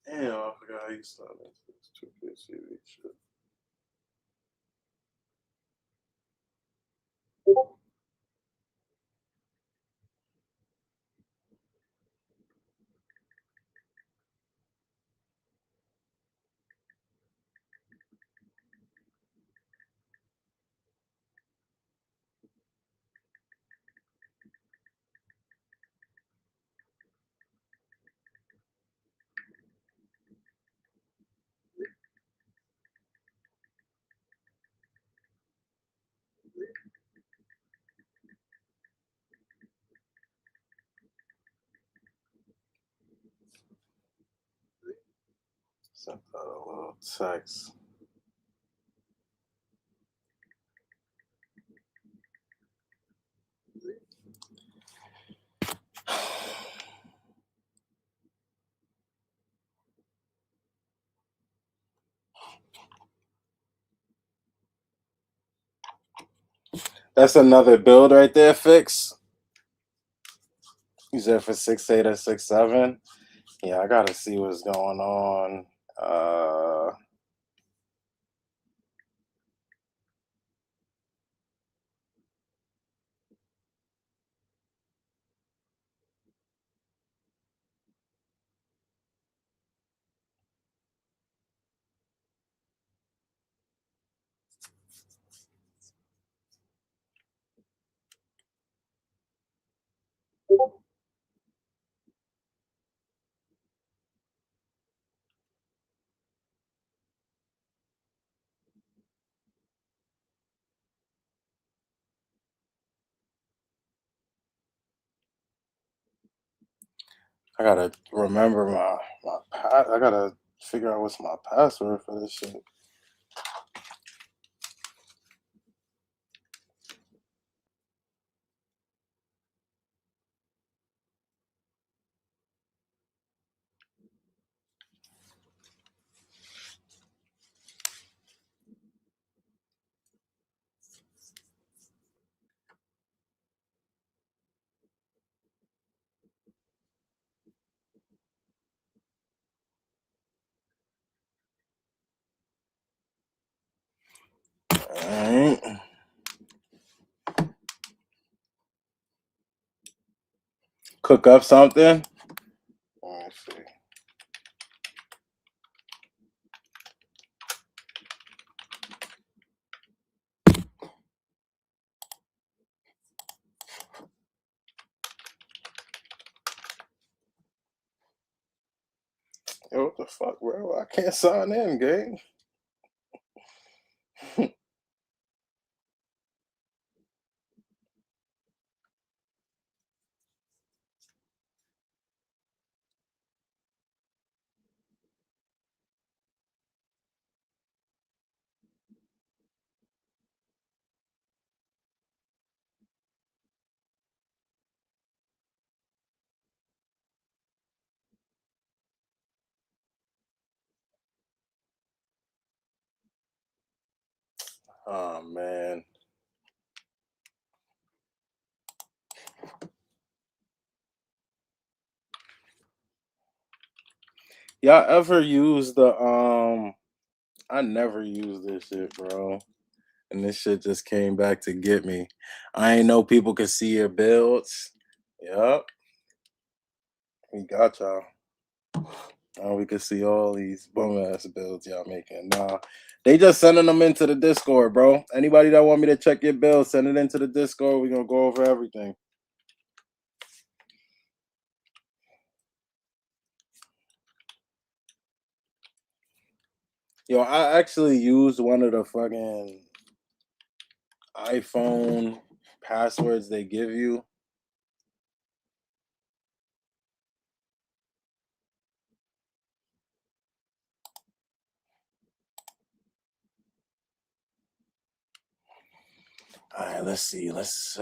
Damn, I forgot how you started this 2K CV shit. Sent out a little text. That's another build right there, Fix. You said for 6'8" or 6'7". Yeah, I gotta see what's going on. I gotta remember I gotta figure out what's my password for this shit. Alright. Cook up something. Let me see. Yo, what the fuck, bro? I can't sign in, gang. Oh man. Y'all ever use the I never use this shit, bro. And this shit just came back to get me. I ain't know people could see your builds. Yep. We got y'all. Now we can see all these bum ass builds y'all making. Nah. They just sending them into the Discord, bro. Anybody that want me to check your build, send it into the Discord. We're gonna go over everything. Yo, I actually used one of the fucking iPhone passwords they give you. All right, let's see. Let's see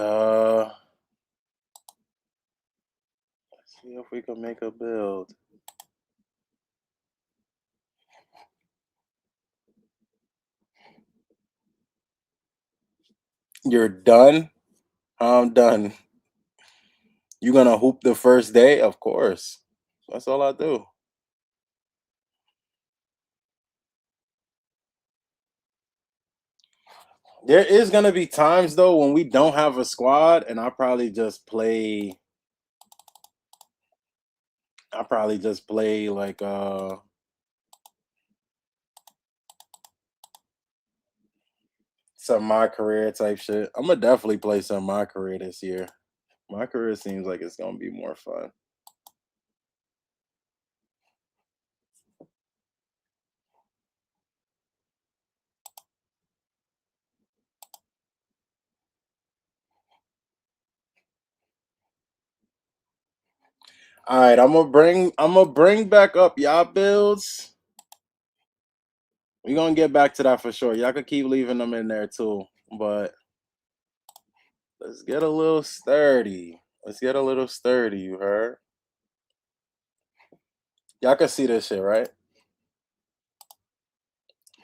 if we can make a build. You're done? I'm done. You gonna hoop the first day? Of course. That's all I do. There is gonna be times though when we don't have a squad, and I probably just play like some MyCAREER type shit. I'm gonna definitely play some MyCAREER this year. MyCAREER seems like it's gonna be more fun. All right, I'm gonna bring back up y'all builds. We're gonna get back to that for sure. Y'all could keep leaving them in there too, but let's get a little sturdy. Let's get a little sturdy, you heard? Y'all can see this shit, right?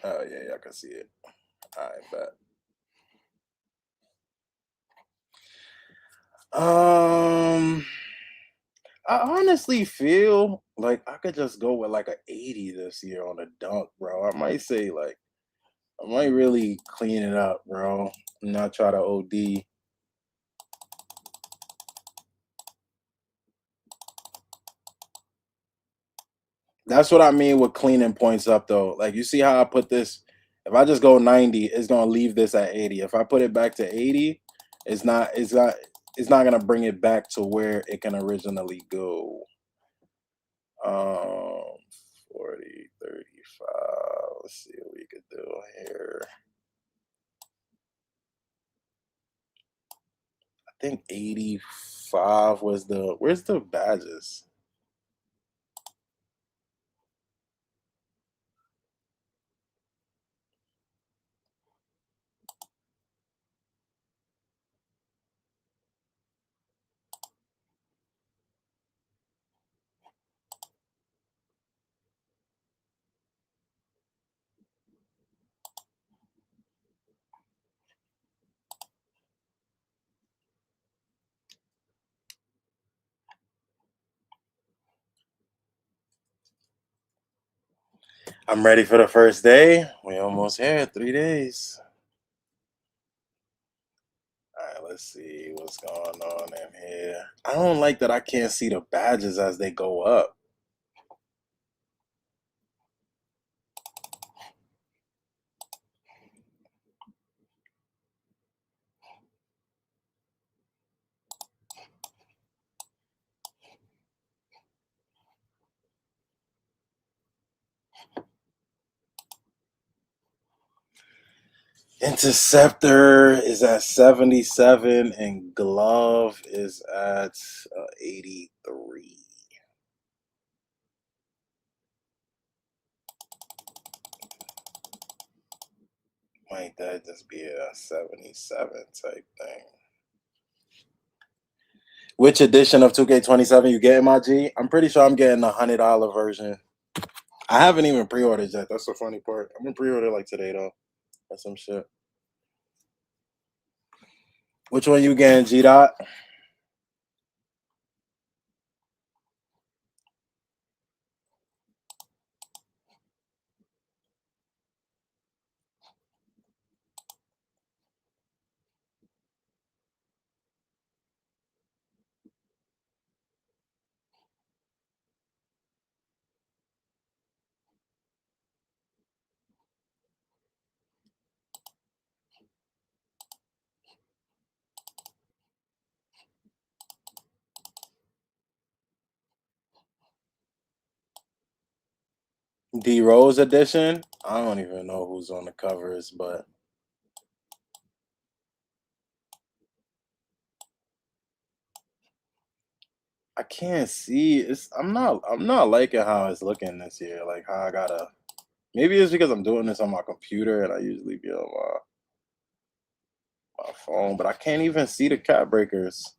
Oh yeah, y'all can see it. Alright, bet. Um I honestly feel like I could just go with like a 80 this year on a dunk, bro. I might say like I might really clean it up, bro. And not try to OD. That's what I mean with cleaning points up though. Like you see how I put this, if I just go 90, it's gonna leave this at 80. If I put it back to 80, it's not gonna bring it back to where it can originally go. Um 40, 35. Let's see what we could do here. I think 85 was the where's the badges? I'm ready for the first day. We almost here, 3 days. All right, let's see what's going on in here. I don't like that I can't see the badges as they go up. Interceptor is at 77 and glove is at 83. Might that just be a 77 type thing? Which edition of 2K27 you getting, my G? I'm pretty sure I'm getting the $100 version. I haven't even pre-ordered yet. That's the funny part. I'm gonna pre-order like today though. That's some shit. Which one you getting, G Dot? D Rose edition. I don't even know who's on the covers, but I can't see. I'm not liking how it's looking this year. Like how I gotta. Maybe it's because I'm doing this on my computer and I usually be on my phone, but I can't even see the cap breakers.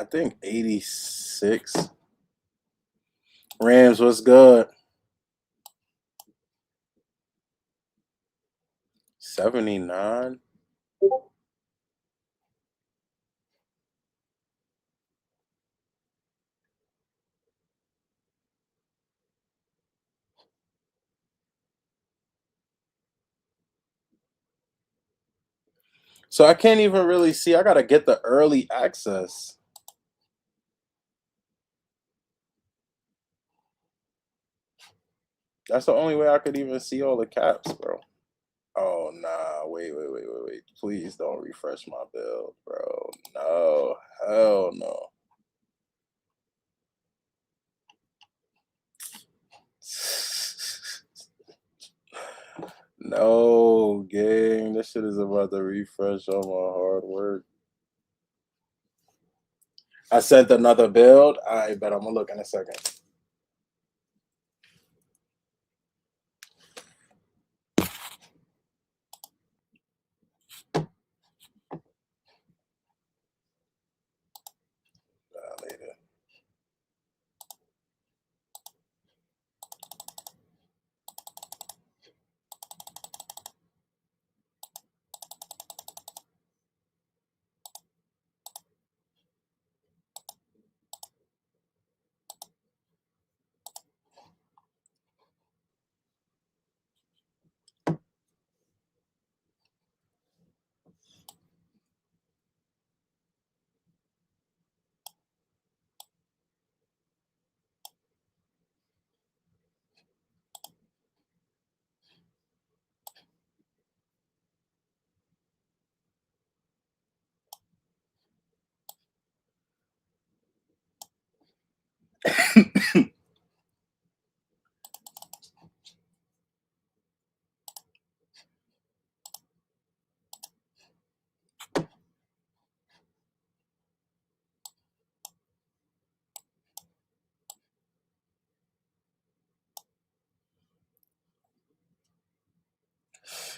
I think 86. Rams, what's good? 79. So I can't even really see. I gotta get the early access. That's the only way I could even see all the caps, bro. Oh nah, wait. Please don't refresh my build, bro. No, hell no. No, gang. This shit is about to refresh all my hard work. I sent another build. I bet I'm gonna look in a second. Later.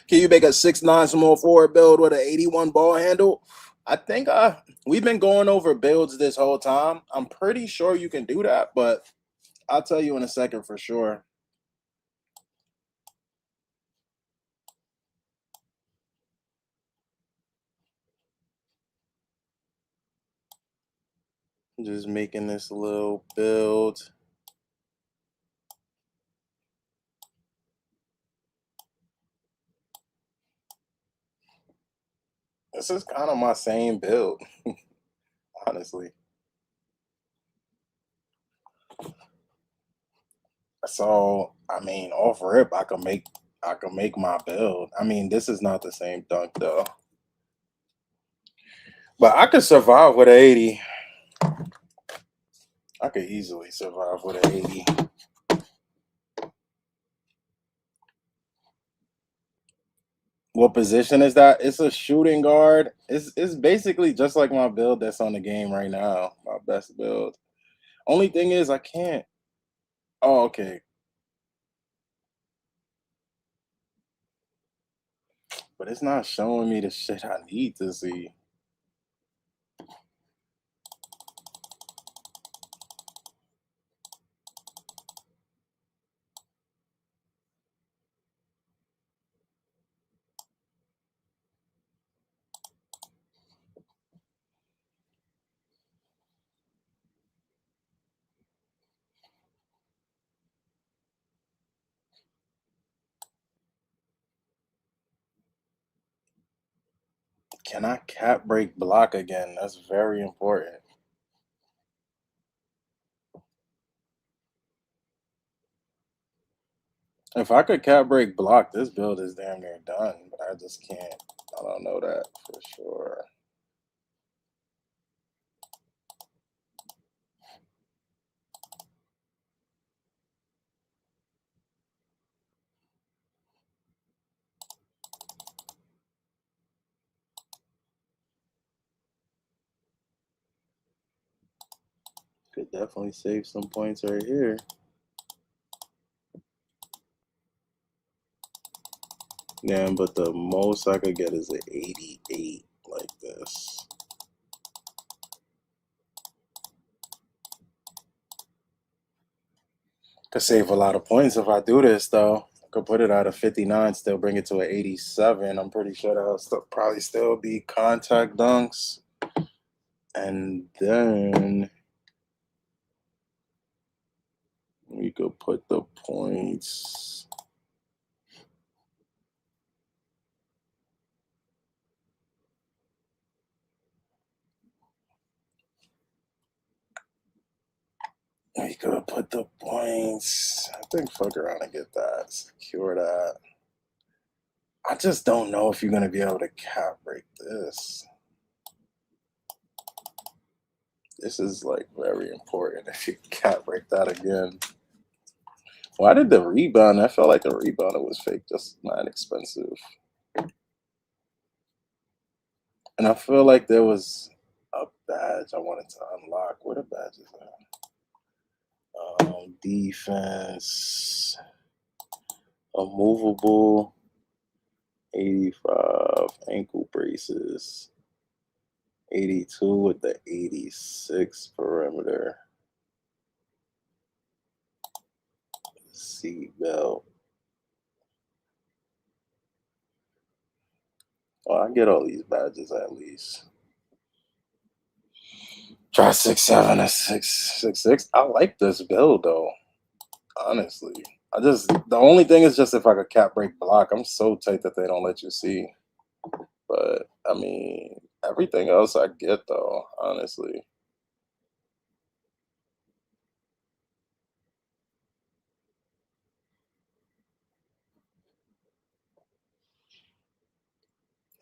Can you make a 6'9" small forward build with an 81 ball handle? I think we've been going over builds this whole time. I'm pretty sure you can do that, but I'll tell you in a second for sure. I'm just making this little build. This is kind of my same build, honestly. So I mean, off rip, I can make my build. I mean, this is not the same dunk though, but I could survive with an 80. I could easily survive with an 80. What position is that? It's a shooting guard. It's basically just like my build that's on the game right now. My best build. Only thing is I can't. Oh, okay. But it's not showing me the shit I need to see. Can I cap break block again? That's very important. If I could cap break block, this build is damn near done, but I just can't. I don't know that for sure. Could definitely save some points right here. Yeah, but the most I could get is an 88 like this. Could save a lot of points if I do this though. I could put it out of 59, still bring it to an 87. I'm pretty sure that'll probably still be contact dunks. And then we could put the points. could put the points. I think fuck around and get that. Secure that. I just don't know if you're gonna be able to cap break this. This is like very important if you cap break that again. Why did the rebound? I felt like the rebound was fake, just not expensive. And I feel like there was a badge I wanted to unlock. What a badge is that? Defense, a movable 85 ankle braces, 82 with the 86 perimeter, seat belt. Well, I get all these badges at least. Try 6'7" or 6'6". I like this build though, honestly. The only thing is just if I could cap break block. I'm so tight that they don't let you see. But I mean, everything else I get though, honestly.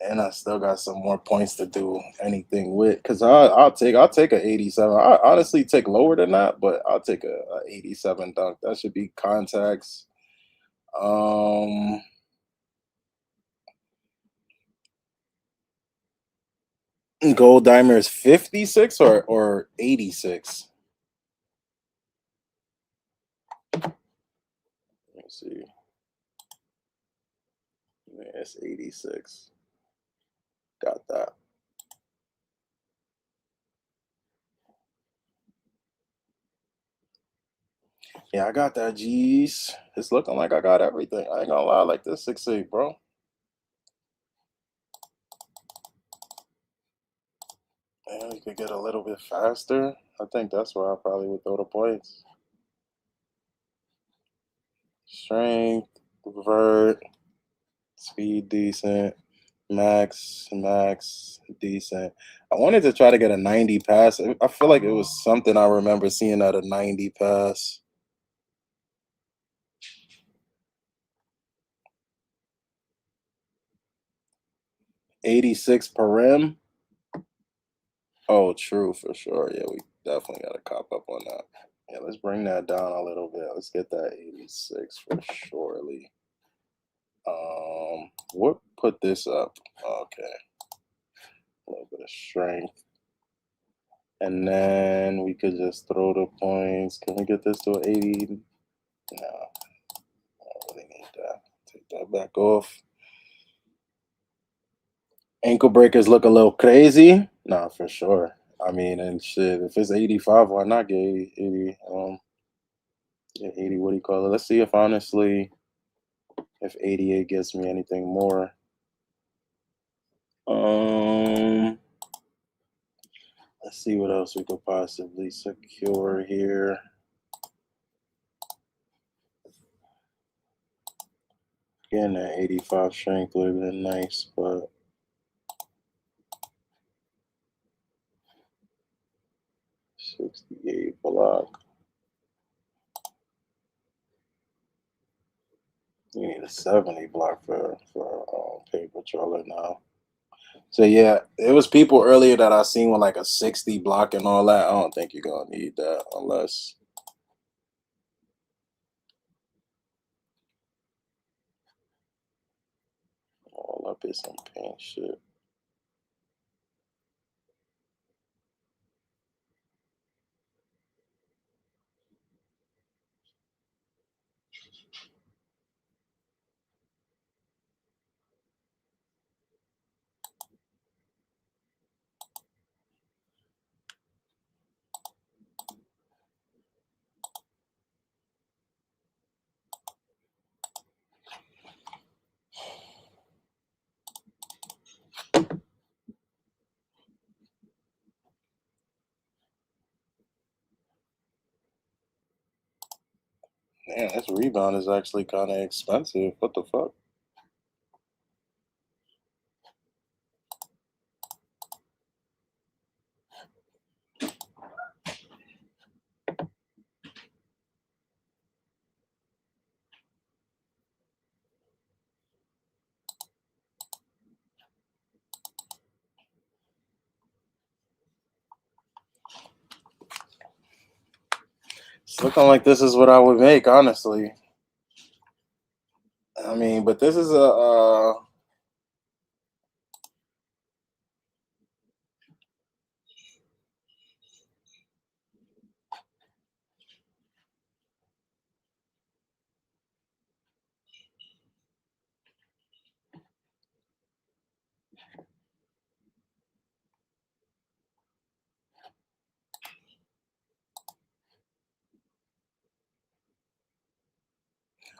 And I still got some more points to do anything with. Cause I'll take a 87. I honestly take lower than that, but I'll take a 87 dunk. That should be contacts. Um Gold dimer is 56 or 86. Let me see. Yeah, it's 86. Got that. Yeah, I got that. G's. It's looking like I got everything. I ain't gonna lie, like this 6'8", bro. Man, we could get a little bit faster. I think that's where I probably would throw the points. Strength, vert, speed decent, max decent. I wanted to try to get a 90 pass. I feel like it was something I remember seeing at a 90 pass. 86 per rim. Oh, true, for sure. Yeah, we definitely got to cop up on that. Yeah, let's bring that down a little bit. Let's get that 86 for surely. What put this up? Okay, a little bit of strength. And then we could just throw the points. Can we get this to an 80? No, I don't really need that. Take that back off. Ankle breakers look a little crazy. Nah, for sure. I mean, and shit, if it's 85, why not get 80? Yeah, 80, what do you call it? Let's see if honestly, if 88 gets me anything more. Um, let's see what else we could possibly secure here. Getting that 85 strength would have been nice, but 68 block. You need a 70 block for paper controller now. So yeah, it was people earlier that I seen with like a 60 block and all that. I don't think you're gonna need that unless all up is some paint shit. Man, this rebound is actually kind of expensive. What the fuck? Looking like this is what I would make, honestly. I mean, but this is a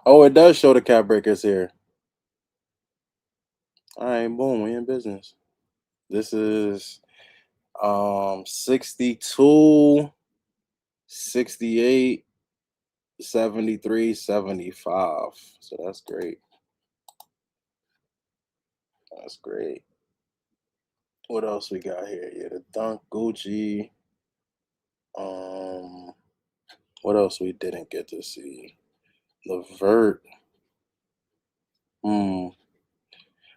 oh, it does show the cap breakers here. All right, boom, we in business. This is 62, 68, 73, 75. So that's great. That's great. What else we got here? Yeah, the Dunk Gucci. Um, what else we didn't get to see? The Vert. Hmm.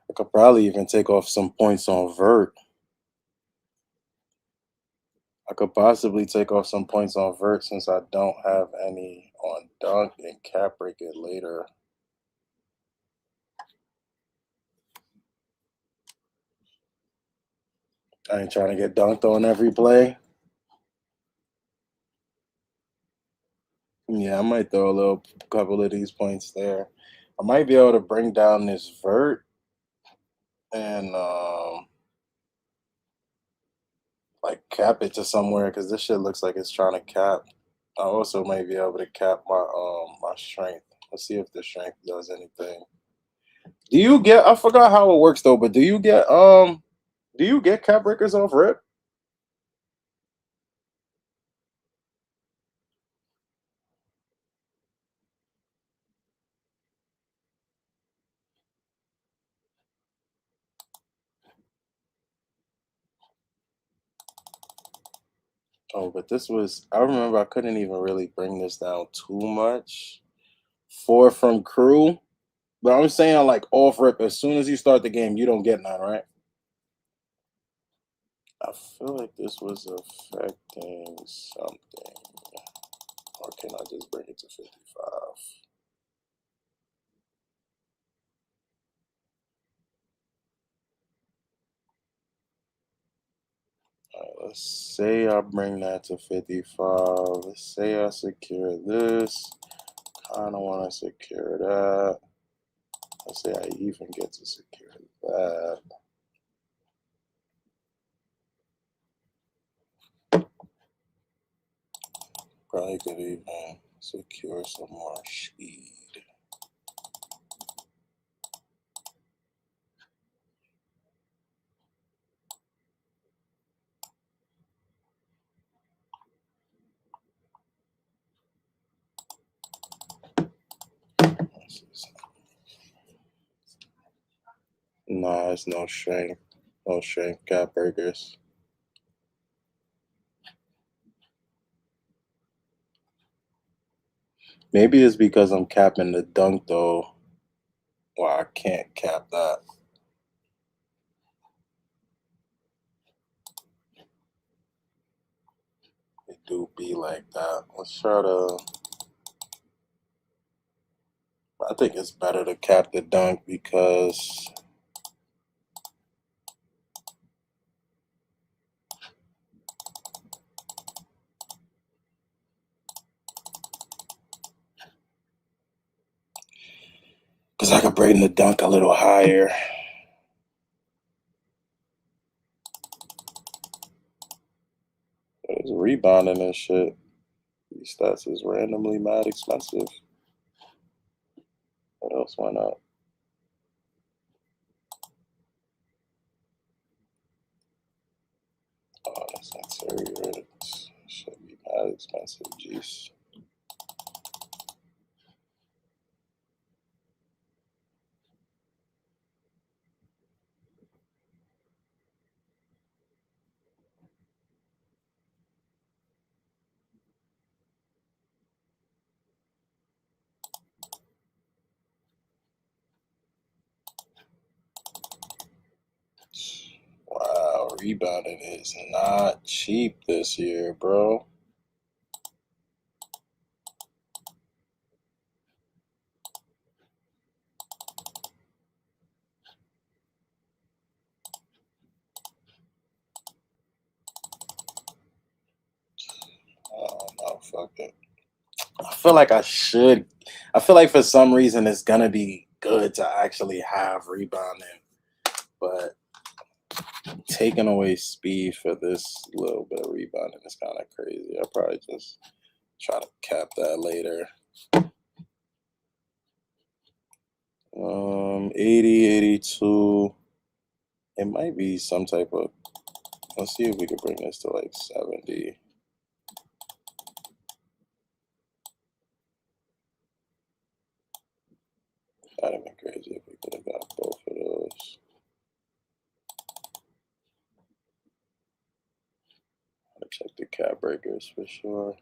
I could probably even take off some points on Vert. I could possibly take off some points on Vert since I don't have any on Dunk and cap break it later. I ain't trying to get dunked on every play. Yeah, I might throw a little couple of these points there. I might be able to bring down this Vert and like cap it to somewhere because this shit looks like it's trying to cap. I also might be able to cap my strength. Let's see if the strength does anything. Do you get? I forgot how it works though, but do you get cap breakers off rip? Oh, but this was, I remember I couldn't even really bring this down too much. 4 from crew. But I'm saying like off rip, as soon as you start the game, you don't get none, right? I feel like this was affecting something. Or can I just bring it to 55? All right, let's say I bring that to 55. Let's say I secure this. Kind of want to secure that. Let's say I even get to secure that. Probably could even secure some more speed. Nah, it's no strength. No strength cap breakers. Maybe it's because I'm capping the dunk though. Well, I can't cap that. It do be like that. Let's try to. I think it's better to cap the dunk because I could bring the dunk a little higher. It's rebounding and shit. These stats is randomly mad expensive. What else went up? Oh, that's interior. It should be mad expensive. Jeez. Wow, rebounding is not cheap this year, bro. fuck it. I feel like I should. I feel like for some reason it's gonna be good to actually have rebounding, but taking away speed for this little bit of rebounding is kind of crazy. I'll probably just try to cap that later. 80, 82. It might be some type of. Let's see if we can bring this to like 70. That'd have been crazy if we could have got both of those. I'll check the cap breakers for sure.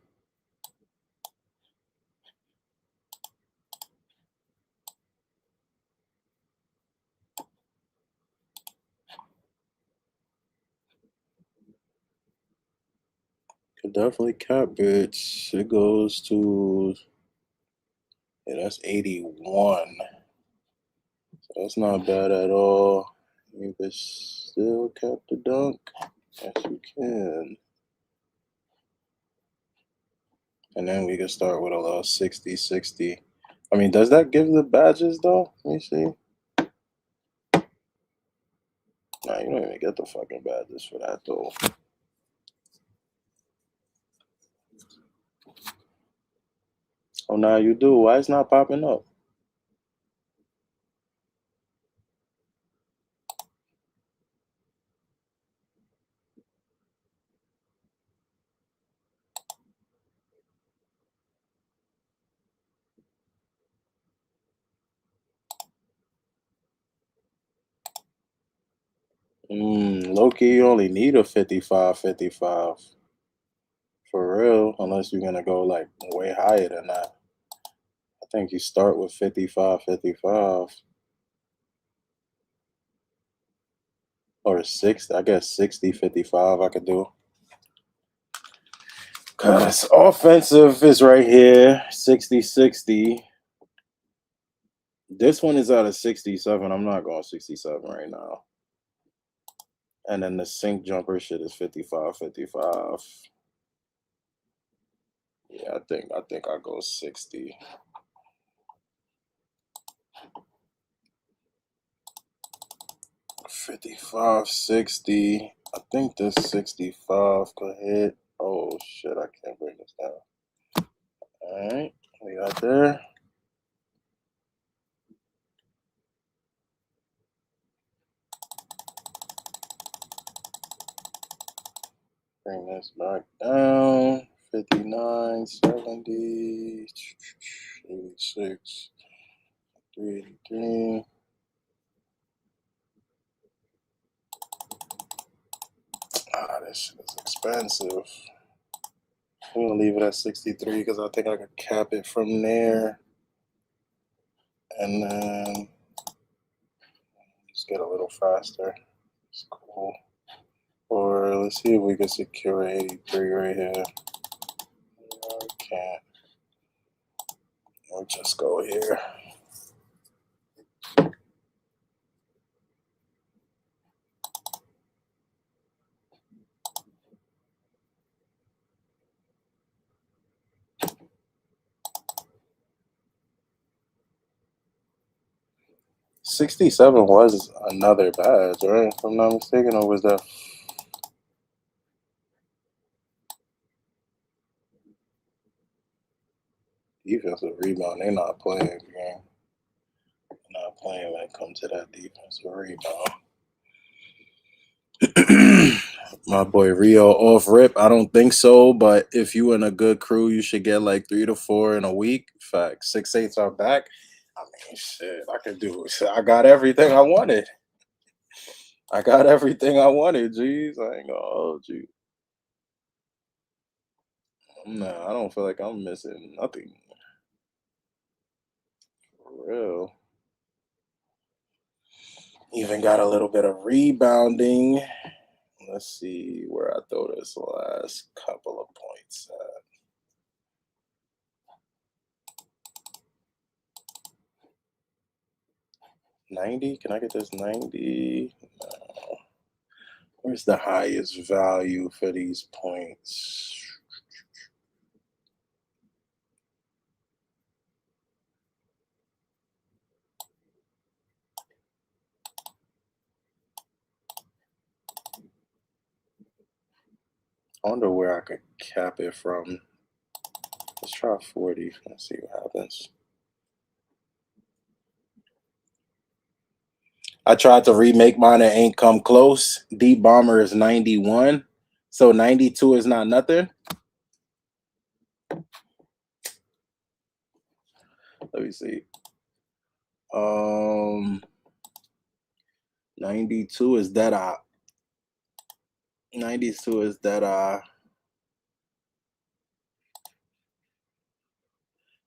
Could definitely cap bits. It goes to, yeah, that's 81. So that's not bad at all. You can still cap the dunk. Yes, you can. And then we can start with a little 60-60. I mean, does that give the badges though? Let me see. Nah, you don't even get the fucking badges for that though. Oh, now you do. Why it's not popping up? Low-key, you only need a 55-55. For real, unless you're gonna go like way higher than that. I think you start with 55-55. Or 60, I guess 60-55 I could do. Cause offensive is right here, 60-60. This one is out of 67. I'm not going 67 right now. And then the sink jumper shit is 55-55. Yeah, I think I'll go 60. $55.60. I think this 65 could hit. Oh shit, I can't bring this down. Alright, we got there. Bring this back down. 59, 70, 86, 383. Ah, this shit is expensive. I'm gonna leave it at 63 because I think I could cap it from there. And then just get a little faster. It's cool. Or let's see if we can secure 83 right here. No, I can't. We'll just go here. $67 was another badge, right? If I'm not mistaken, or was that? Defensive rebound, they're not playing game. They're not playing when it comes to that defensive rebound. My boy Rio off rip. I don't think so, but if you in a good crew, you should get like 3 to 4 in a week. Fact, 6/8 are back. I mean, shit, I could do it. I got everything I wanted. I got everything I wanted. Jeez, I ain't gonna hold you. Nah, I don't feel like I'm missing nothing. For real. Even got a little bit of rebounding. Let's see where I throw this last couple of points at. 90? Can I get this 90? No. Where's the highest value for these points? I wonder where I could cap it from. Let's try 40. Let's see what happens. I tried to remake mine and ain't come close. Deep Bomber is 91. So 92 is not nothing. Let me see. 92 is Dead Eye. 92 is Dead Eye.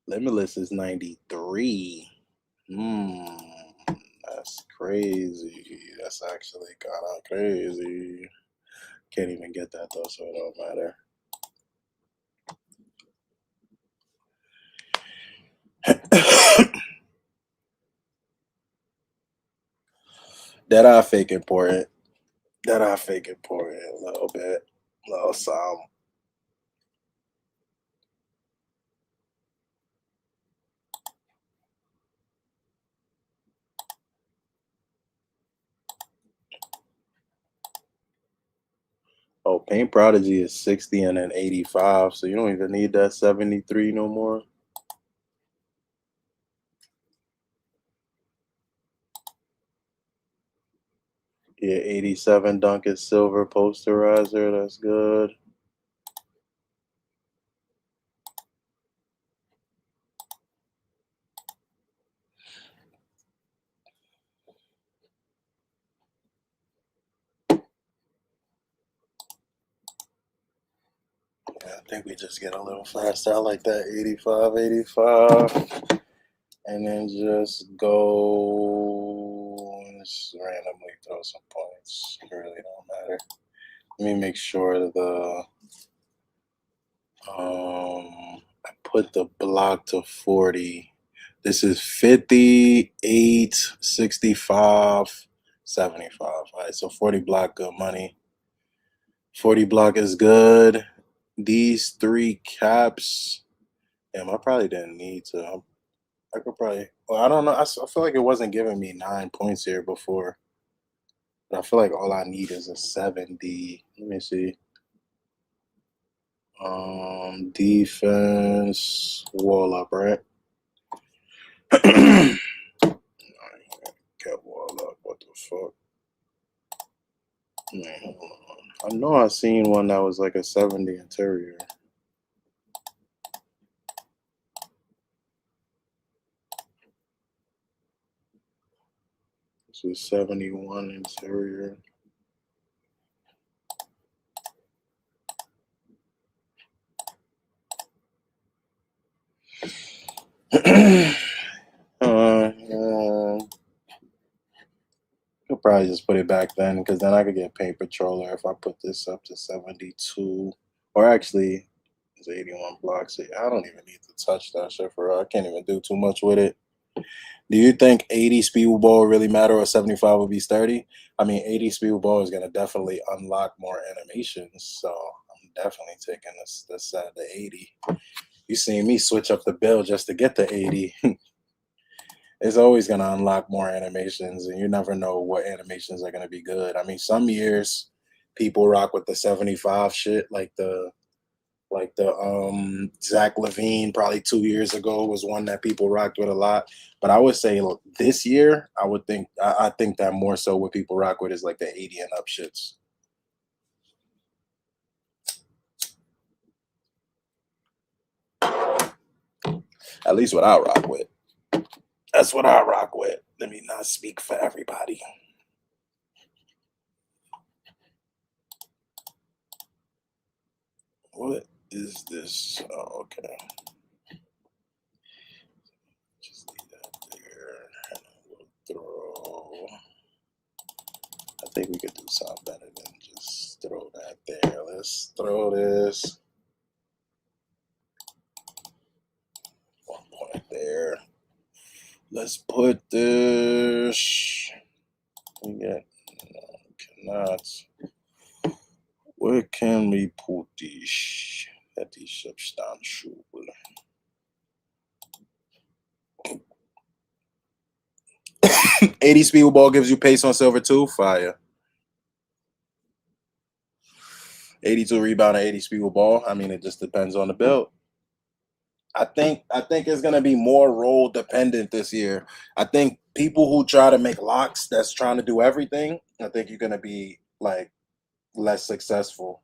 Limitless is 93. That's crazy. That's actually kind of crazy. Can't even get that though, so it don't matter. That I fake important. That I fake important a little bit. A little some. Oh, Paint Prodigy is 60 and then 85, so you don't even need that 73 no more. Yeah, 87 Duncan Silver Posterizer, that's good. Yeah, I think we just get a little faster. I like that 85, 85. And then just go and just randomly throw some points. It really don't matter. Let me make sure the I put the block to 40. This is 58, 65, 75. All right, so 40 block, good money. 40 block is good. These 3 caps, damn, I probably didn't need to. I could probably, well, I don't know. I feel like it wasn't giving me 9 points here before. But I feel like all I need is a 70. Let me see. Defense, wall up, right? Get wall up. What the fuck? Man, hold on. I know I seen one that was like a 70 interior. This is 71 interior. I'll probably just put it back then, because then I could get Paint Patroller if I put this up to 72. Or actually, it's 81 blocks. So I don't even need to touch that shit for real. I can't even do too much with it. Do you think 80 speedball really matter or 75 would be sturdy? I mean, 80 speedball is going to definitely unlock more animations. So I'm definitely taking this at the 80. You seen me switch up the build just to get the 80. It's always going to unlock more animations, and you never know what animations are going to be good. I mean, some years people rock with the 75 shit, like the Zach Levine probably 2 years ago was one that people rocked with a lot. But I would say this year, I think that more so what people rock with is like the 80 and up shits. At least what I rock with. That's what I rock with. Let me not speak for everybody. What is this? Oh, okay. Just leave that there. And we'll throw. I think we could do something better than just throw that there. Let's throw this. 1 point there. Let's put this. Yeah, no, cannot. Where can we put this? That is substantial. 80 speedball gives you pace on silver too. Fire. 82 rebound and 80 speed with ball. I mean, it just depends on the build. I think it's gonna be more role dependent this year. I think people who try to make locks that's trying to do everything, I think you're gonna be like less successful.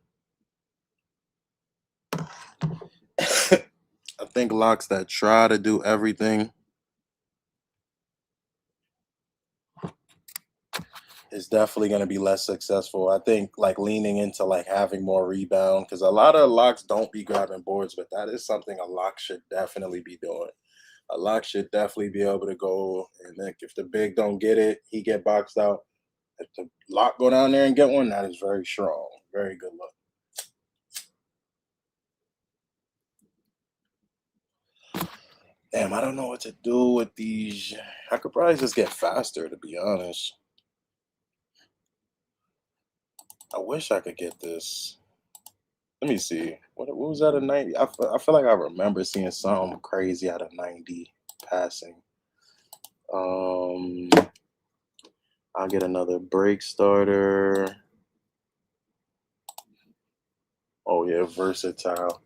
I think locks that try to do everything is definitely going to be less successful. I think like leaning into like having more rebound because a lot of locks don't be grabbing boards, but that is something a lock should definitely be doing. A lock should definitely be able to go and like if the big don't get it, he get boxed out. If the lock go down there and get one, that is very strong. Very good look. Damn, I don't know what to do with these. I could probably just get faster to be honest. I wish I could get this. Let me see. What was that a 90? I feel like I remember seeing something crazy out of 90 passing. Um, I'll get another break starter. Oh yeah, versatile.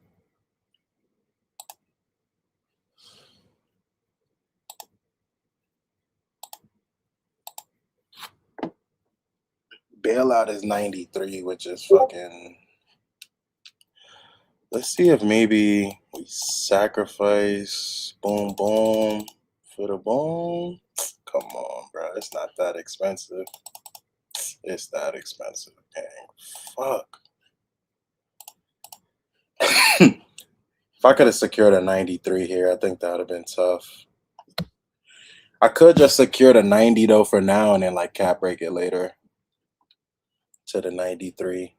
Bailout is 93, which is fucking. Let's see if maybe we sacrifice boom boom for the boom. Come on, bro. It's not that expensive. It's that expensive. Dang. Fuck. If I could have secured a 93 here, I think that would have been tough. I could just secure the 90 though for now and then like cap break it later to the 93.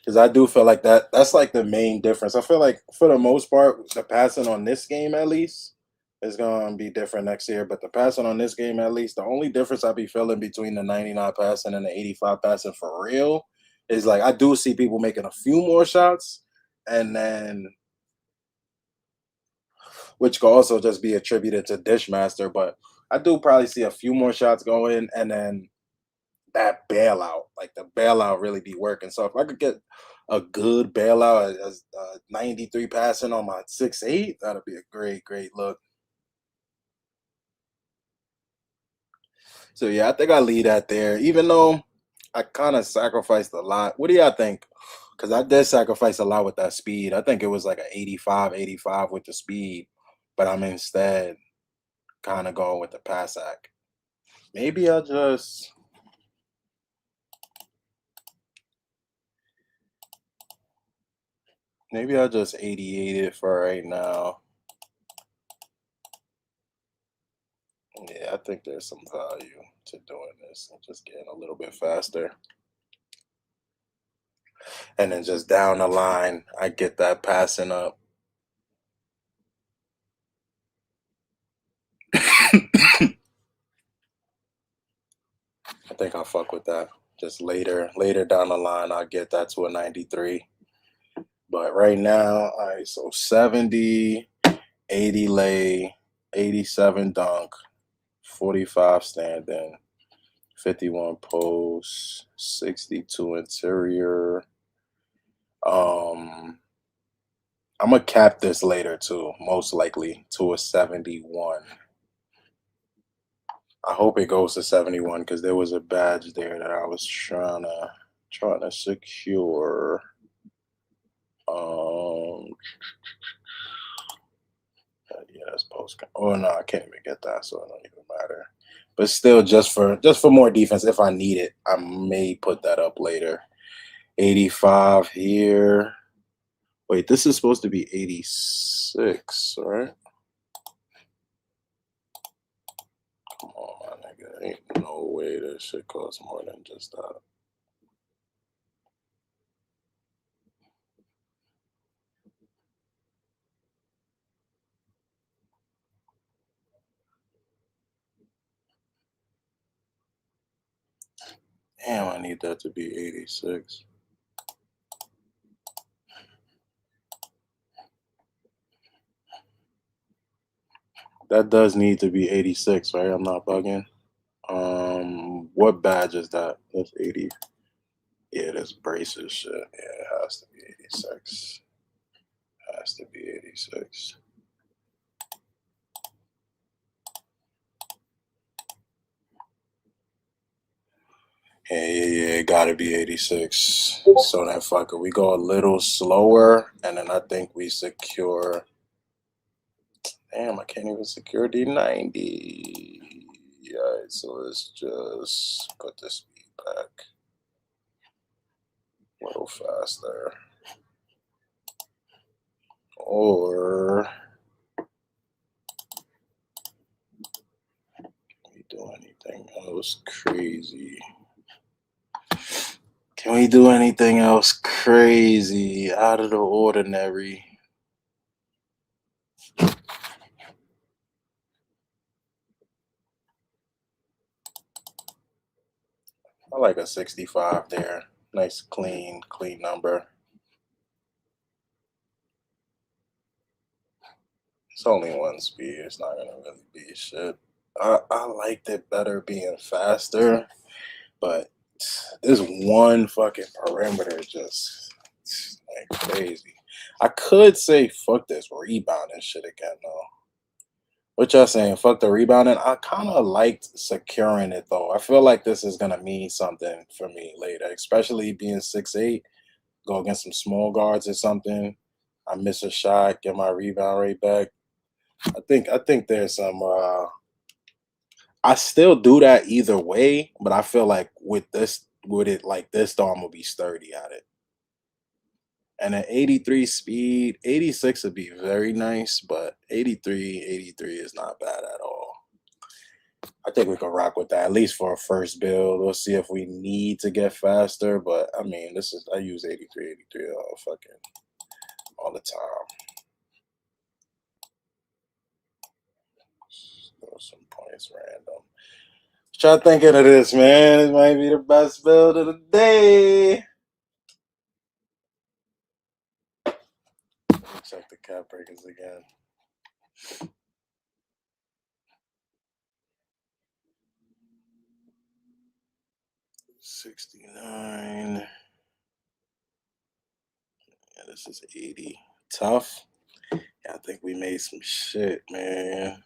Because I do feel like that's like the main difference. I feel like for the most part, the passing on this game at least is gonna be different next year. But the passing on this game at least, the only difference I be feeling between the 99 passing and the 85 passing for real is like I do see people making a few more shots and then which could also just be attributed to Dishmaster, but I do probably see a few more shots going and then that bailout, like the bailout really be working. So if I could get a good bailout as 93 passing on my 6'8", that'd be a great, great look. So yeah, I think I leave that there, even though I kind of sacrificed a lot. What do y'all think? Because I did sacrifice a lot with that speed. I think it was like an 85, 85 with the speed, but I'm instead kind of going with the pass act. Maybe I'll just maybe I'll just 88 it for right now. Yeah, I think there's some value to doing this and just getting a little bit faster. And then just down the line, I get that passing up. I think I'll fuck with that. Just later down the line, I'll get that to a 93. But right now, all right, so 70, 80 lay, 87 dunk, 45 standing, 51 post, 62 interior. I'm gonna cap this later too, most likely to a 71. I hope it goes to 71 because there was a badge there that I was trying to secure. Um, yeah, that's post. Oh no, I can't even get that, so it don't even matter. But still, just for more defense, if I need it, I may put that up later. 85 here. Wait, this is supposed to be 86, right? Come on, my nigga. Ain't no way this shit costs more than just that. Damn, I need that to be 86. That does need to be 86, right? I'm not bugging. What badge is that? That's 80. Yeah, that's braces shit. Yeah, it has to be 86. Has to be 86. Yeah, it gotta be 86. So then fucker, we go a little slower, and then I think we secure. Damn, I can't even secure D90. Yeah, so let's just put the speed back a little faster. Or can we do anything else crazy? Can we do anything else crazy out of the ordinary? I like a 65 there. Nice, clean number. It's only one speed. It's not gonna really be shit. I liked it better being faster, but this one fucking perimeter just like crazy. I could say fuck this rebounding shit again though. What y'all saying? Fuck the rebounding. I kind of liked securing it though. I feel like this is gonna mean something for me later, especially being 6'8". Go against some small guards or something. I miss a shot, get my rebound rate back. I think there's some. I still do that either way, but I feel like with it like this, though, I'm gonna be sturdy at it. And an 83 speed, 86 would be very nice, but 83 is not bad at all. I think we can rock with that, at least for a first build. We'll see if we need to get faster, but I mean, I use 83 all fucking all the time. Throw some points random. Try thinking of this, man. It might be the best build of the day. Check the cap breakers again. 69. Yeah, this is 80. Tough. Yeah, I think we made some shit, man.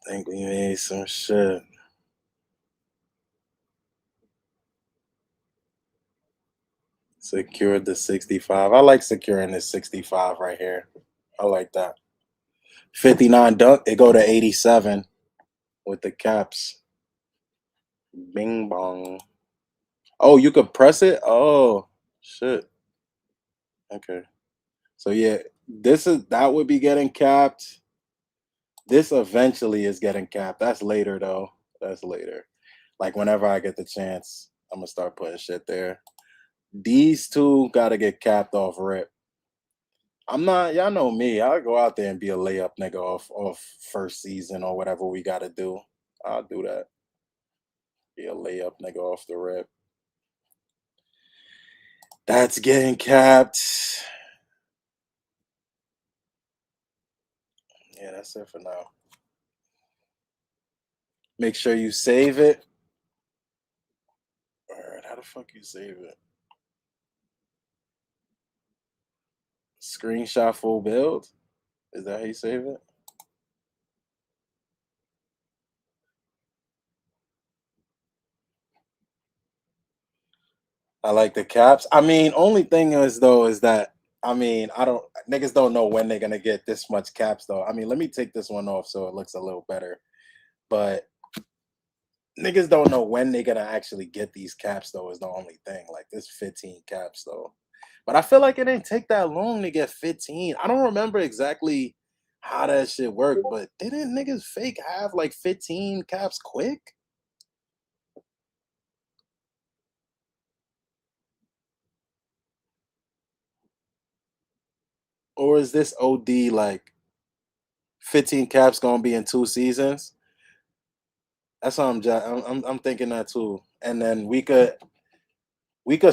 I think we made some shit. Secured the 65. I like securing this 65 right here. I like that. 59 dunk. It go to 87 with the caps. Bing bong. Oh, you could press it? Oh, shit. Okay. So yeah, that would be getting capped. This eventually is getting capped. That's later though. That's later. Like whenever I get the chance, I'm gonna start putting shit there. These two gotta get capped off rip. I'm not, y'all know me. I'll go out there and be a layup nigga off first season or whatever we gotta do. I'll do that. Be a layup nigga off the rip. That's getting capped. Yeah, that's it for now. Make sure you save it. Alright, how the fuck you save it? Screenshot full build? Is that how you save it? I like the caps. I mean, only thing is though is that I mean, I don't niggas don't know when they're gonna get this much caps though. I mean, let me take this one off so it looks a little better. But niggas don't know when they're gonna actually get these caps though is the only thing. Like this 15 caps though. But I feel like it didn't take that long to get 15. I don't remember exactly how that shit worked, but didn't niggas fake have like 15 caps quick? Or is this OD like 15 caps gonna be in 2 seasons? That's what I'm thinking that too. And then we could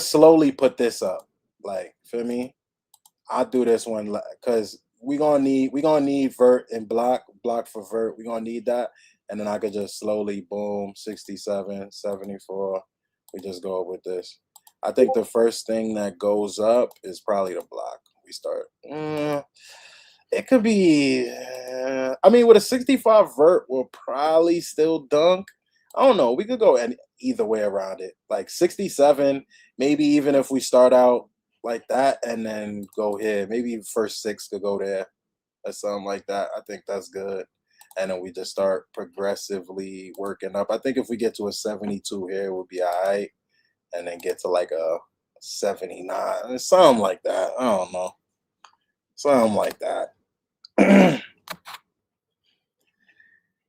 slowly put this up. Like, feel me? I'll do this one because we gonna need vert and block for vert. We gonna need that. and then I could just slowly boom 67, 74. We just go up with this. I think the first thing that goes up is probably the block. We start. It could be. I mean, with a 65 vert, we'll probably still dunk. I don't know. We could go either way around it. Like 67, maybe even if we start out like that and then go here. Maybe first six could go there or something like that. I think that's good. And then we just start progressively working up. I think if we get to a 72 here, we'll be all right. And then get to like a 79, something like that. I don't know. Something like that.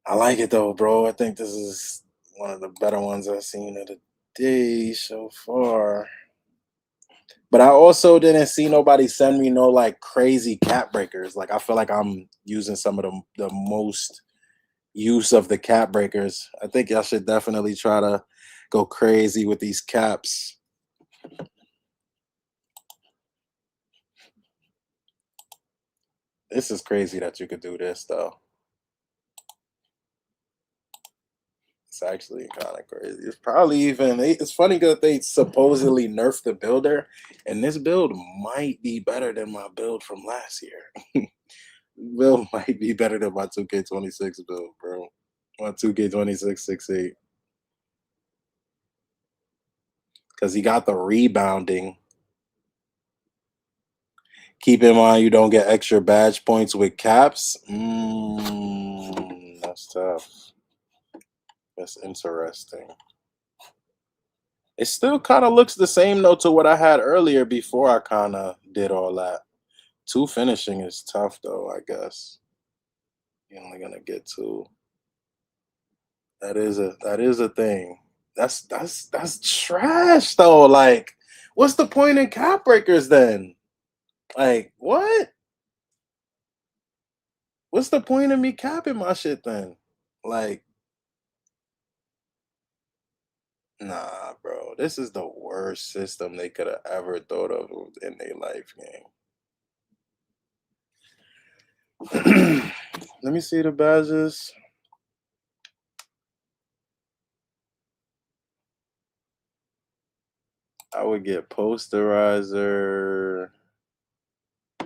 I like it though, bro. I think this is one of the better ones I've seen of the day so far. But I also didn't see nobody send me no like crazy cap breakers. Like I feel like I'm using some of the most use of the cap breakers. I think y'all should definitely try to go crazy with these caps. This is crazy that you could do this though. It's actually kind of crazy. It's probably even. It's funny because they supposedly nerfed the builder, and this build might be better than my build from last year. Build might be better than my 2K26 build, bro. My 2K26 6.8 because he got the rebounding. Keep in mind you don't get extra badge points with caps. That's tough. That's interesting. It still kind of looks the same though to what I had earlier before I kind of did all that. Two finishing is tough though, I guess. You're only gonna get two. That is a thing. That's trash though. Like, what's the point in cap breakers then? Like, what? What's the point of me capping my shit then? Like, nah, bro. This is the worst system they could have ever thought of in their life game. Let me see the badges. I would get posterizer. I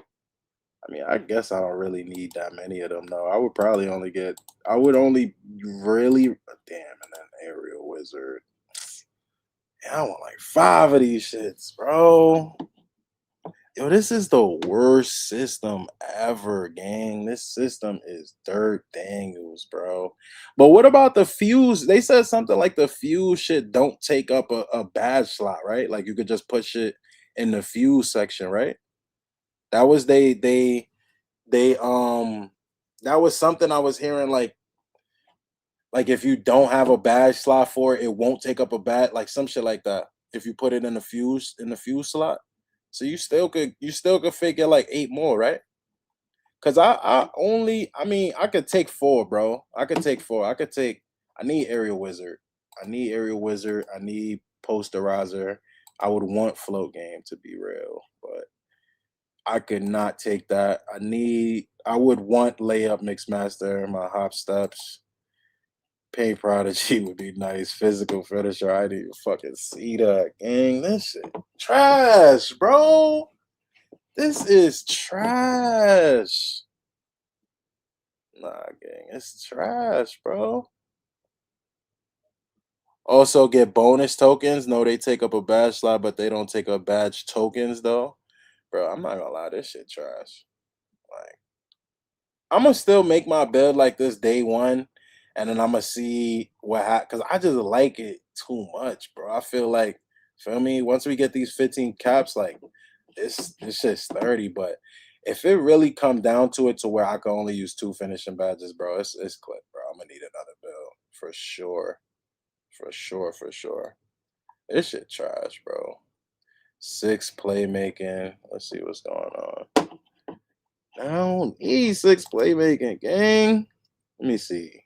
mean, I guess I don't really need that many of them though. I would probably only get. I would only really damn, and then aerial wizard. Yeah, I want like 5 of these shits, bro. Yo, this is the worst system ever, gang. This system is dirt dangles, bro. But what about the fuse? They said something like the fuse shit don't take up a badge slot, right? Like you could just push it in the fuse section, right? That was they that was something I was hearing like if you don't have a badge slot for it, it won't take up a badge, like some shit like that. If you put it in the fuse slot. So you still could figure like 8 more, right? Cause I mean I could take 4, bro. I could take 4. I need aerial wizard. I need aerial wizard. I need posterizer. I would want float game to be real, but I could not take that. I would want layup mix master, my hop steps. Paint prodigy would be nice. Physical finisher. I didn't even fucking see that. Gang, this shit trash, bro. This is trash. Nah, gang, it's trash, bro. Also get bonus tokens. No, they take up a badge slot, but they don't take up badge tokens though. Bro, I'm not gonna lie, this shit trash. Like, I'm gonna still make my build like this day one, and then I'm gonna see what happens. Cause I just like it too much, bro. I feel like, feel me. Once we get these 15 caps, like this shit's 30. But if it really come down to it, to where I can only use 2 finishing badges, bro, it's clip, bro. I'm gonna need another build for sure, for sure, for sure. This shit trash, bro. 6 playmaking. Let's see what's going on. I don't need 6 playmaking, gang. Let me see.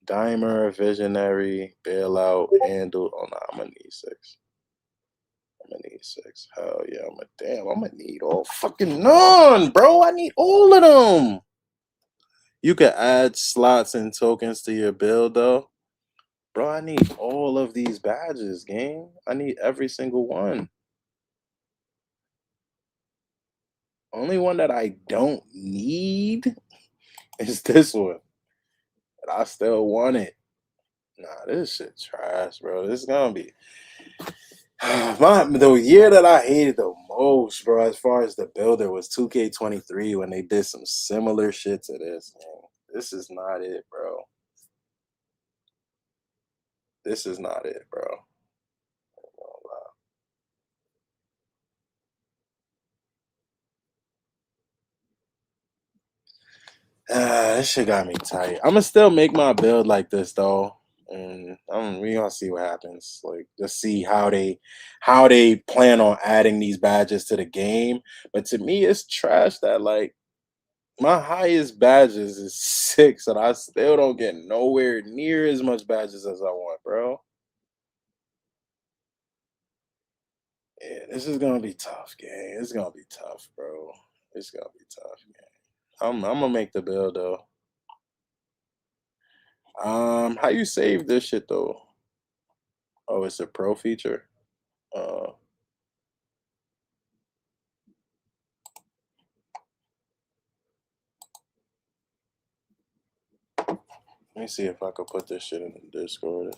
Dimer, visionary, bailout, handle. Oh no, I'm gonna need 6. I'm gonna need 6. Hell yeah, I'm gonna need all fucking none, bro. I need all of them. You could add slots and tokens to your build though. Bro, I need all of these badges, gang. I need every single one. Only one that I don't need is this one. But I still want it. Nah, this shit trash, bro. This is gonna be the year that I hated the most, bro, as far as the builder was 2K23 when they did some similar shit to this. Man. This is not it, bro. This is not it, bro. This shit got me tight. I'ma still make my build like this though. And we gonna see what happens. Like just see how they plan on adding these badges to the game. But to me, it's trash that like my highest badges is 6, and I still don't get nowhere near as much badges as I want, bro. Yeah, this is gonna be tough, gang. It's gonna be tough, bro. It's gonna be tough, gang. I'm gonna make the build though. How you save this shit though? Oh, it's a pro feature. Uh, Let me see if I could put this shit in the Discord.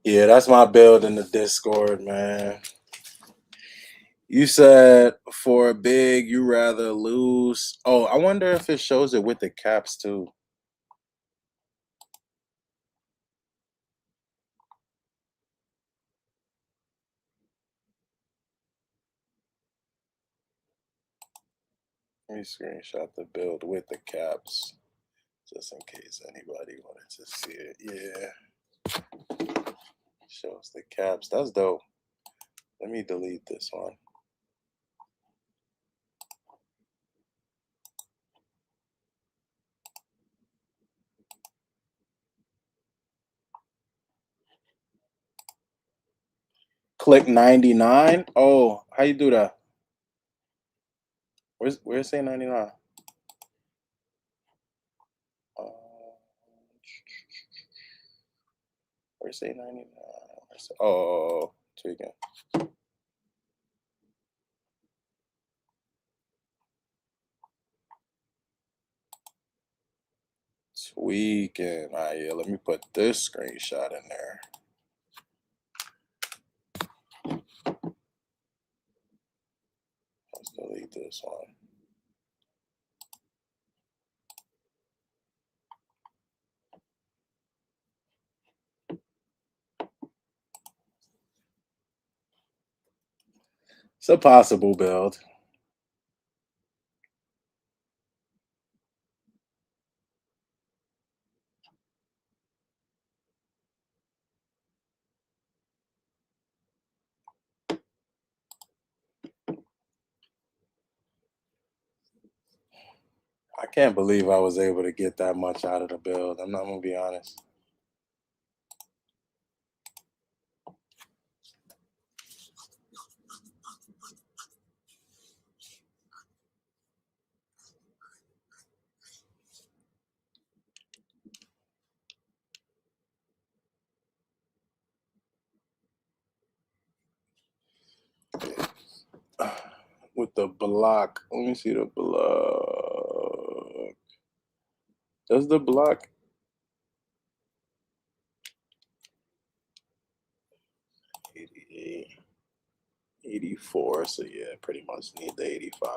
Yeah, that's my build in the Discord, man. You said for a big, you rather lose. Oh, I wonder if it shows it with the caps too. Let me screenshot the build with the caps, just in case anybody wanted to see it. Yeah, shows the caps. That's dope. Let me delete this one. Click 99. Oh, how you do that? Where's say 99? Uh, where's say 99? Oh, tweaking. Tweaking. All right, yeah, let me put this screenshot in there. Let's delete this one. It's a possible build. I can't believe I was able to get that much out of the build. I'm not gonna be honest. With the block, let me see the block. Does the block 88, 84? So yeah, pretty much need the 85.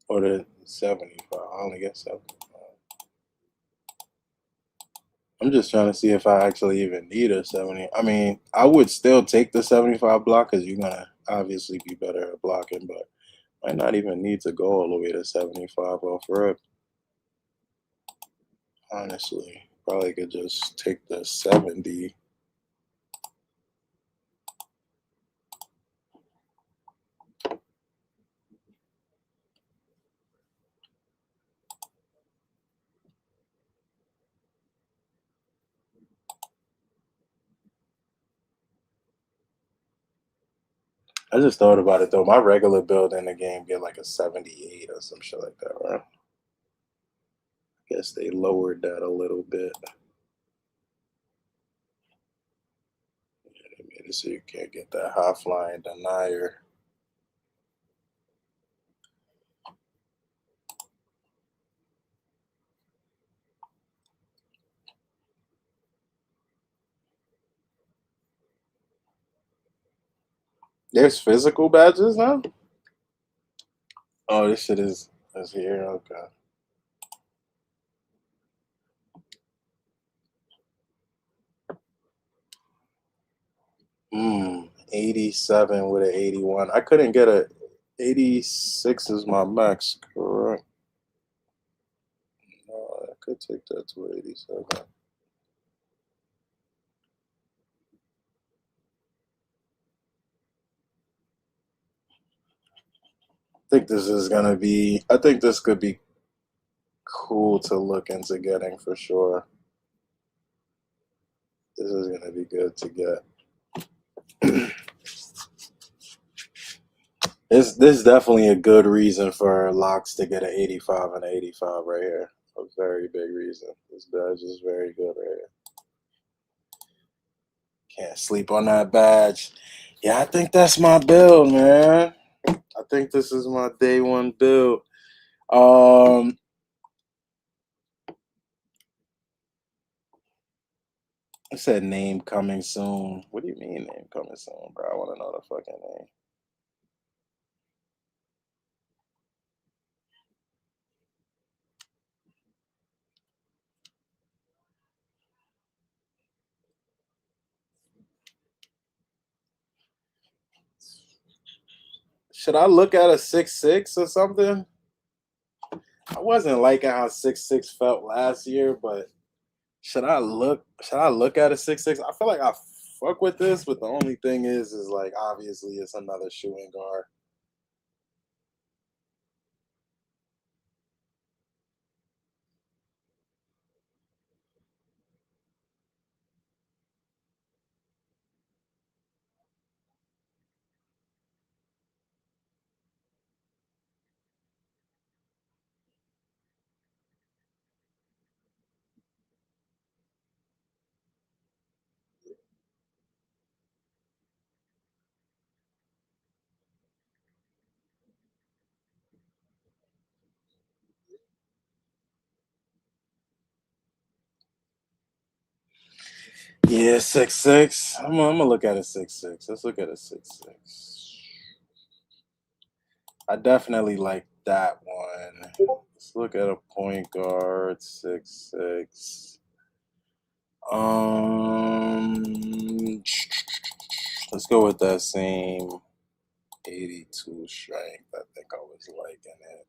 Or the 75. I only get 75. I'm just trying to see if I actually even need a 70. I mean, I would still take the 75 block because you're gonna obviously be better at blocking, but might not even need to go all the way to 75 off rip. Honestly, probably could just take the 70. I just thought about it though. My regular build in the game get like a 78 or some shit like that, right? Guess they lowered that a little bit. They made it so you can't get that high flying denier. There's physical badges now? Oh, this shit is here. Okay. 87 with an 81. I couldn't get a 86 is my max, correct? No, I could take that to 87. I think this is gonna be. I think this could be cool to look into getting for sure. This is gonna be good to get. This is definitely a good reason for locks to get an 85 and an 85 right here. A very big reason. This badge is very good right here. Can't sleep on that badge. Yeah, I think that's my build, man. I think this is my day one build. I said name coming soon. What do you mean name coming soon, bro? I want to know the fucking name. Should I look at a 6'6" or something? I wasn't liking how 6'6" felt last year, but should I look at a 6'6"? I feel like I fuck with this, but the only thing is like obviously it's another shooting guard. Yeah, 6'6". I'm gonna look at a 6'6". Let's look at a 6'6". I definitely like that one. Let's look at a point guard 6'6". Let's go with that same 82 strength. I think I was liking it.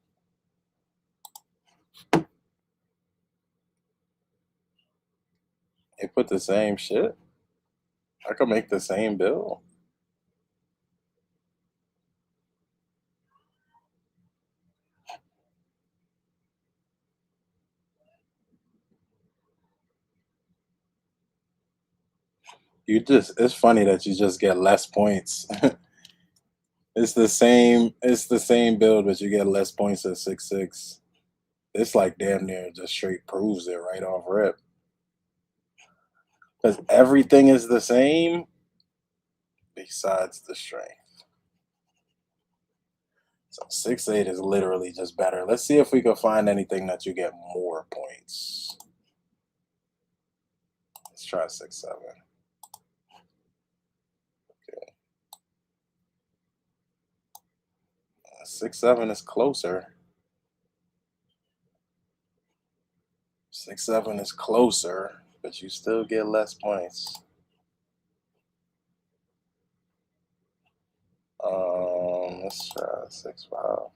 They put the same shit. I could make the same bill. It's funny that you just get less points. It's the same build, but you get less points at 6'6". It's like damn near just straight proves it right off rip. Because everything is the same besides the strength. So 6'8" is literally just better. Let's see if we can find anything that you get more points. Let's try 6'7". Okay. 6'7" is closer. 6'7" is closer, but you still get less points. Let's try 6'5".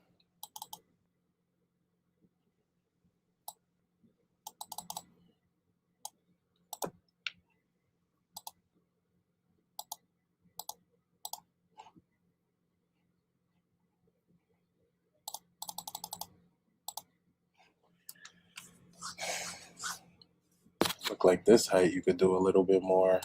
Look like this height you could do a little bit more.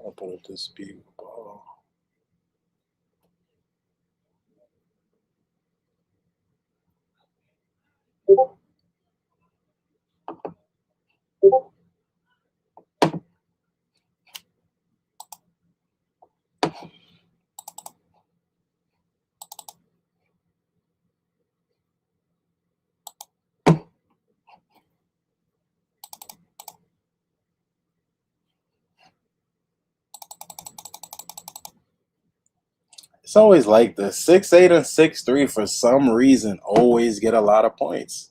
I'll put up this speed of the ball. It's always like this. 6'8" and 6'3" for some reason always get a lot of points.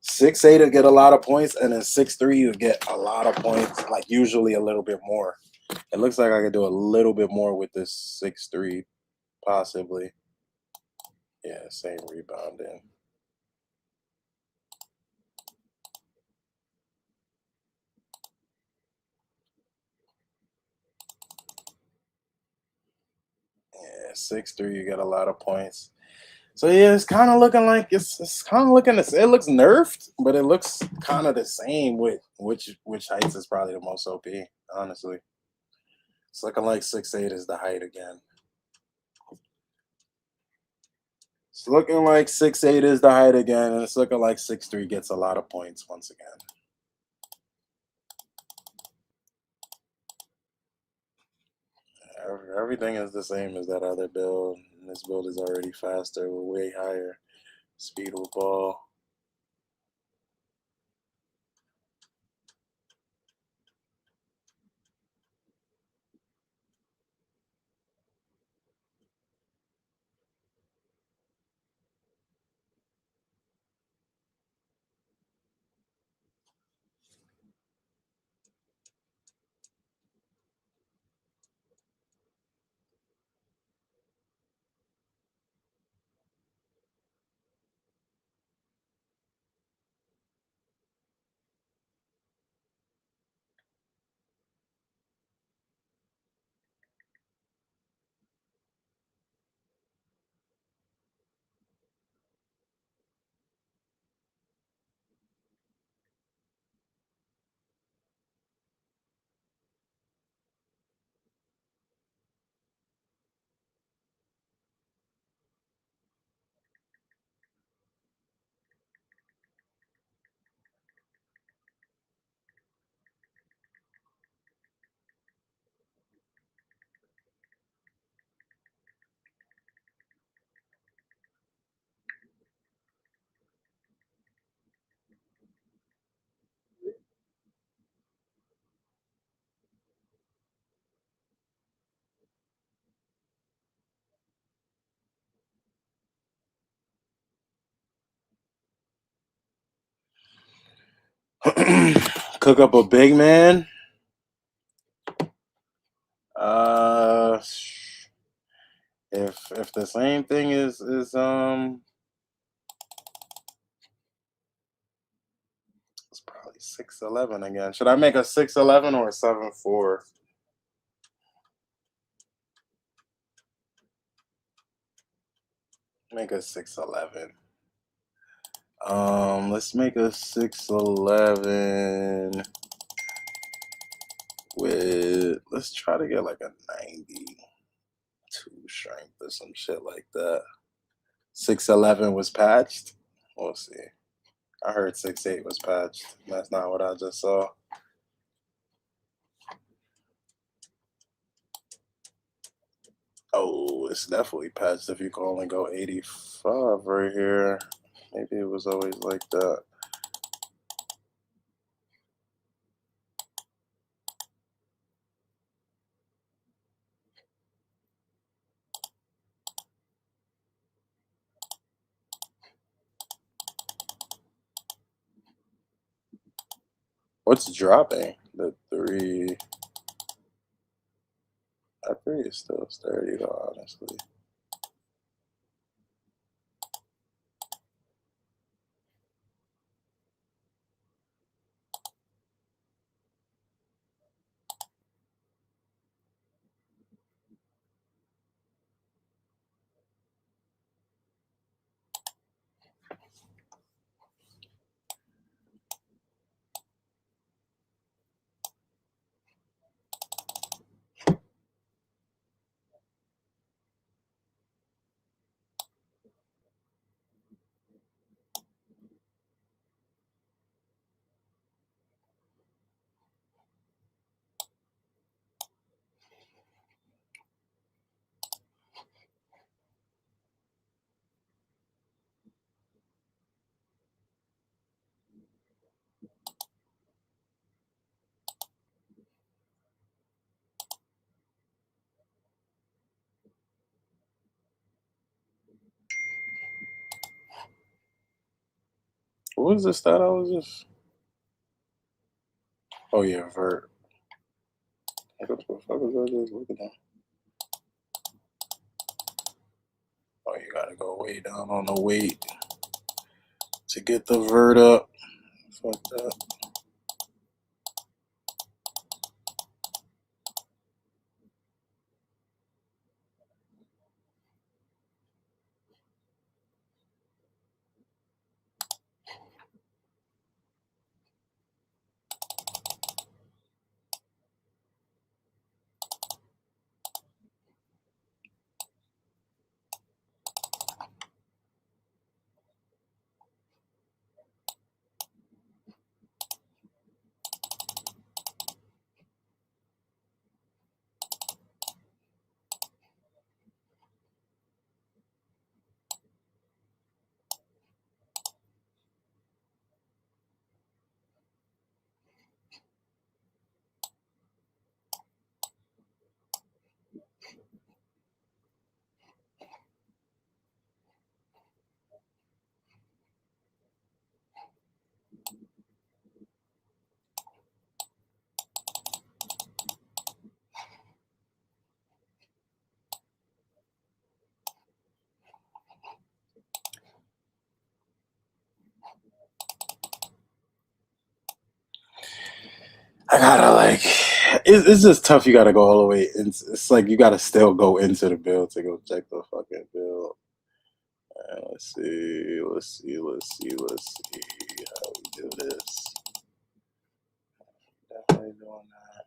6'8" will get a lot of points, and then 6'3" you get a lot of points, like usually a little bit more. It looks like I could do a little bit more with this 6'3", possibly. Yeah, same rebounding. Yeah, 6'3", you get a lot of points. So yeah, it's kind of looking like it's kind of looking it looks nerfed, but it looks kind of the same with which heights is probably the most OP. Honestly, it's looking like 6'8" is the height again. It's looking like 6'8" is the height again, and it's looking like 6'3" gets a lot of points once again. Everything is the same as that other build. And this build is already faster with way higher speed of ball. Cook up a big man. Uh, if the same thing is it's probably 6'11" again. Should I make a 6'11" or a 7'4"? Make a 6'11". Let's make a 6'11" with, let's try to get like a 92 strength or some shit like that. 6'11" was patched. We'll see. I heard 6'8" was patched. That's not what I just saw. Oh, it's definitely patched if you can only go 85 right here. Maybe it was always like that. What's dropping? The 3. That 3 is still sturdy though, honestly. What was this that I was just? Oh yeah, vert. What the fuck was I just looking at? Oh, you gotta go way down on the weight to get the vert up. Fuck that. I gotta like, it's just tough. You gotta go all the way. It's like you gotta still go into the build to go check the fucking build. Let's see. Let's see how we do this. Definitely doing that.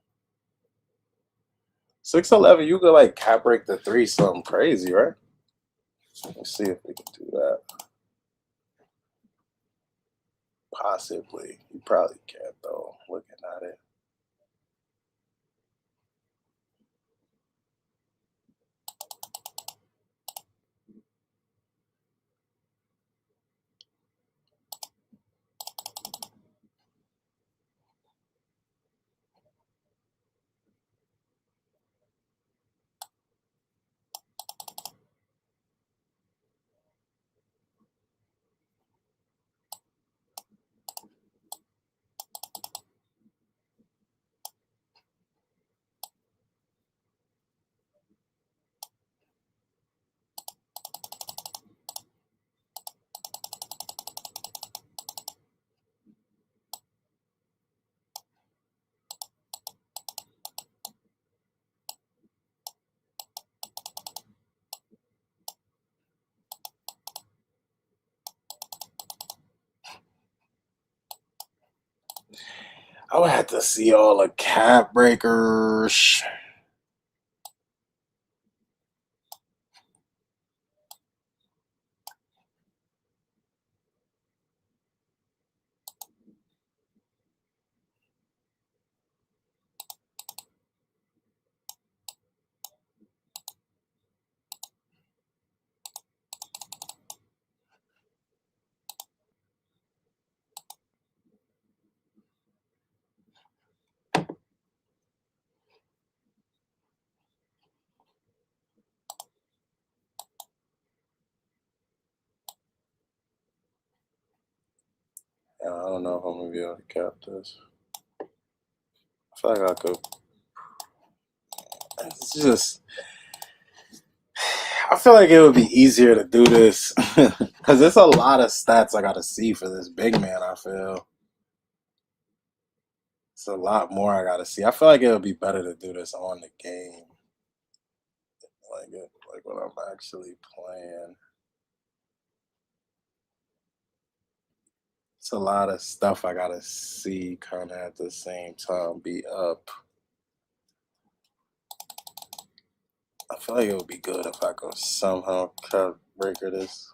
611, you could like cap break the three something crazy, right? Let's see if we can do that. Possibly. You probably can't though, looking at it. I would have to see all the cap breakers. I don't know if I'm gonna be able to cap this. I feel like I could. It's just, I feel like it would be easier to do this because there's a lot of stats I gotta see for this big man. I feel it's a lot more I gotta see. I feel like it would be better to do this on the game, like when I'm actually playing. It's a lot of stuff I gotta see kind of at the same time. Be up. I feel like it would be good if I could somehow cut breaker this.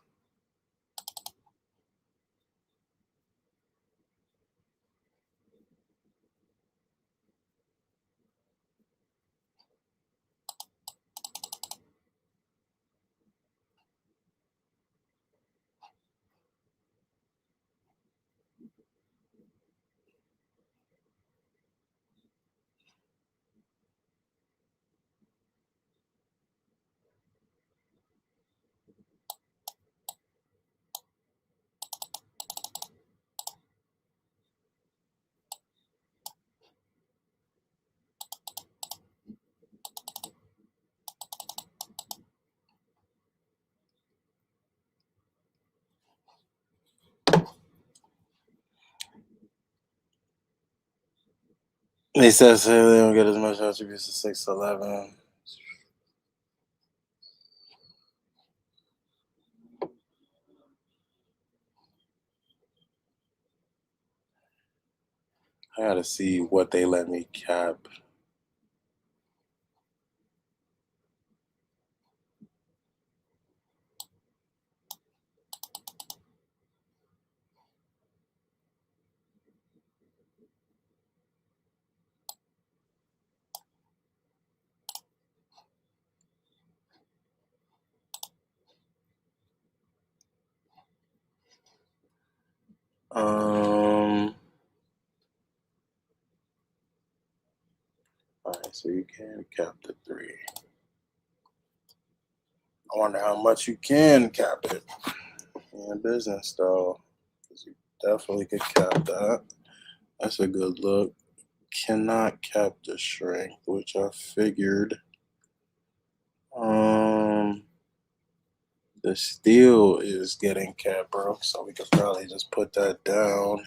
They said so they don't get as much attributes as 611. I gotta see what they let me cap. Alright, so you can cap the 3. I wonder how much you can cap it in business though. Because you definitely could cap that. That's a good look. Cannot cap the strength, which I figured. The steel is getting cap broke, so we could probably just put that down.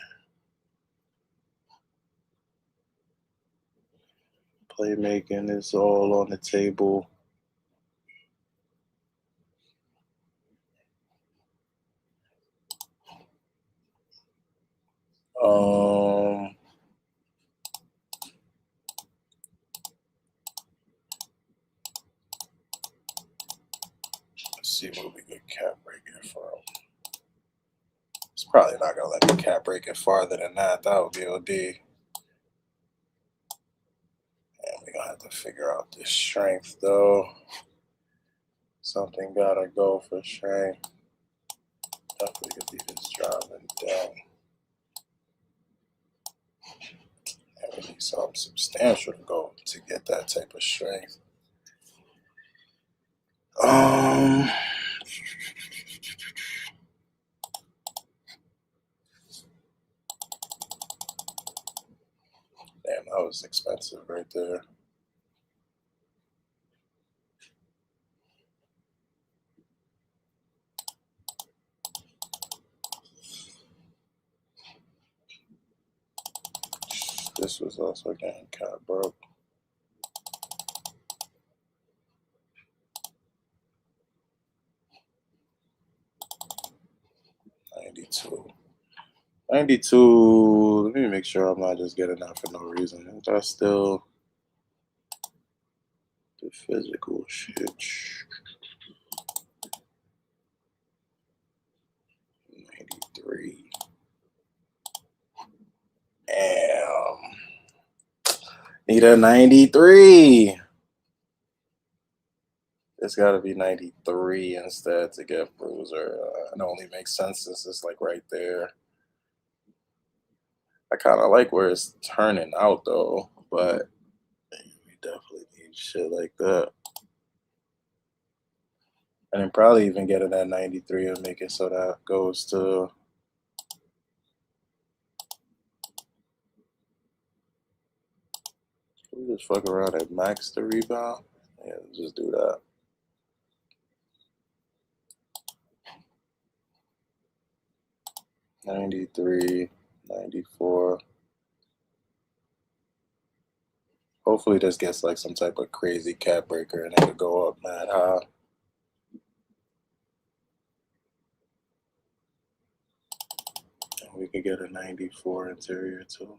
Playmaking is all on the table. Let's see what we could cap break it from. It's probably not gonna let me cap break it farther than that. That would be OD. And we're gonna have to figure out this strength though. Something gotta go for strength. Definitely could be this driving down. And we need something substantial to go to get that type of strength. Damn, that was expensive right there. This was also getting kind of broke. $92. Let me make sure I'm not just getting that for no reason. That's still the physical shit. 93. Damn. Need a 93. It's got to be 93 instead to get bruiser. It only makes sense since it's like right there. I kind of like where it's turning out though, but we definitely need shit like that. And then probably even getting that 93 and make it so that goes to we just fuck around and max the rebound. Yeah, just do that. $93, $94. Hopefully this gets like some type of crazy cap breaker and it could go up mad high. And we could get a 94 interior too.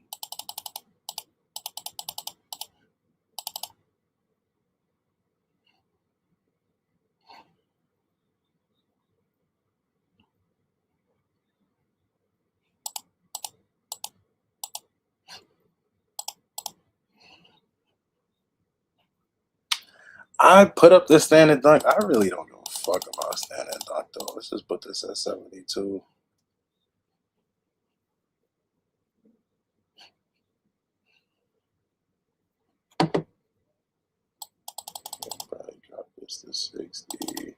I put up the standing dunk. I really don't give a fuck about standing dunk though. Let's just put this at 72. Probably drop this to 60.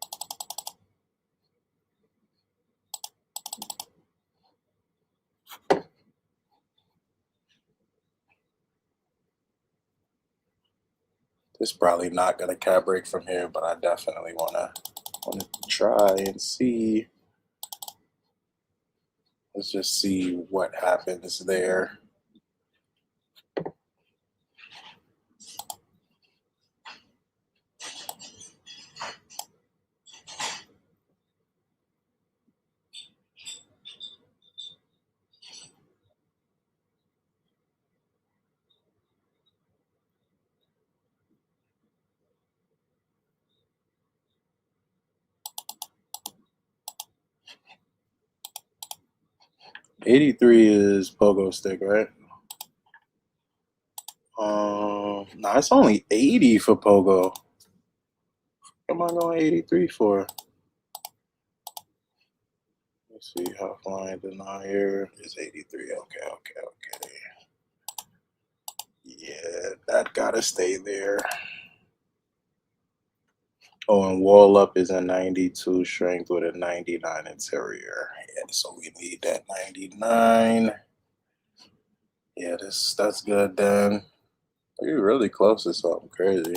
It's probably not gonna cap break from here, but I definitely wanna try and see. Let's just see what happens there. 83 is pogo stick, right? Nah, it's only 80 for pogo. What am I going 83 for? Let's see how flying denier is 83. Okay. Yeah, that gotta stay there. Oh, and wall up is a 92 strength with a 99 interior. Yeah, so we need that 99. Yeah, that's good then. You're really close to something crazy.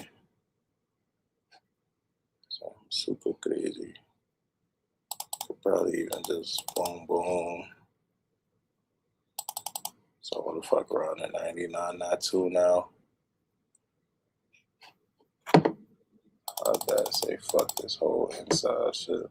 Something super crazy. Could probably even just boom boom. So what the fuck around the 99, not 2 now. I'd better say fuck this whole inside shit.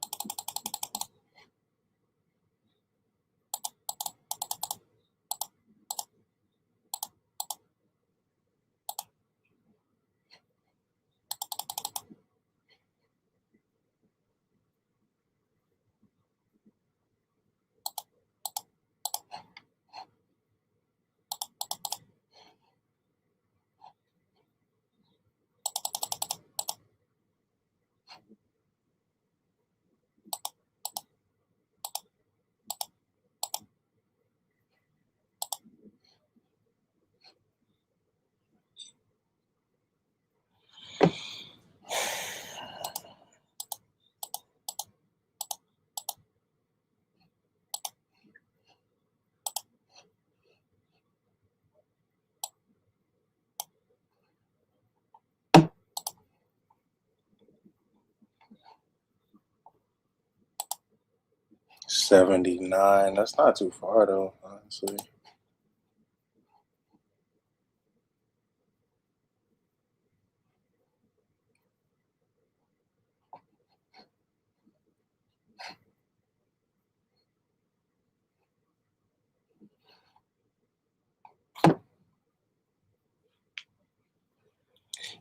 $79. That's not too far though, honestly.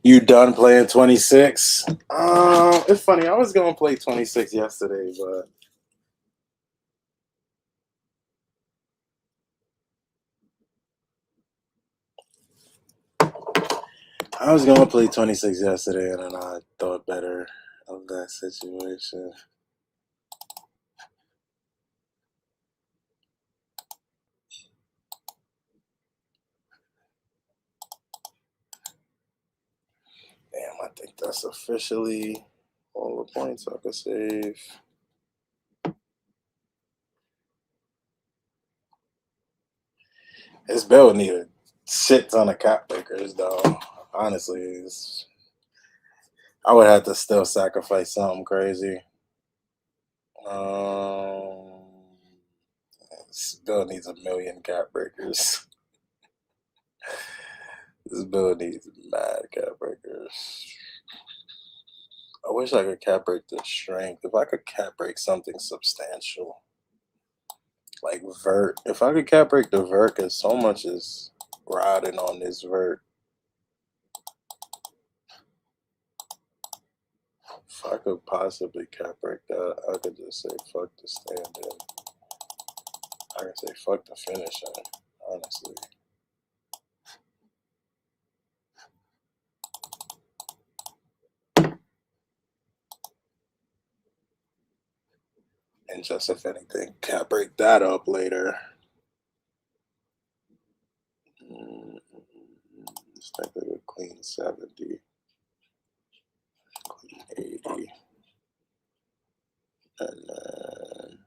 You done playing 26? It's funny. I was gonna play 26 yesterday, but I was gonna play 26 yesterday, and then I thought better of that situation. Damn, I think that's officially all the points I could save. This build need a shit ton of cap breakers, though. Honestly, I would have to still sacrifice something crazy. Um, this build needs a million cap breakers. This build needs mad cap breakers. I wish I could cap break the strength. If I could cap break something substantial, like vert. If I could cap break the vert, because so much is riding on this vert. If I could possibly cap break that, I could just say fuck the stand-in. I can say fuck the finishing, honestly. And just if anything, cap break that up later. It's like a clean 70, clean 80, and then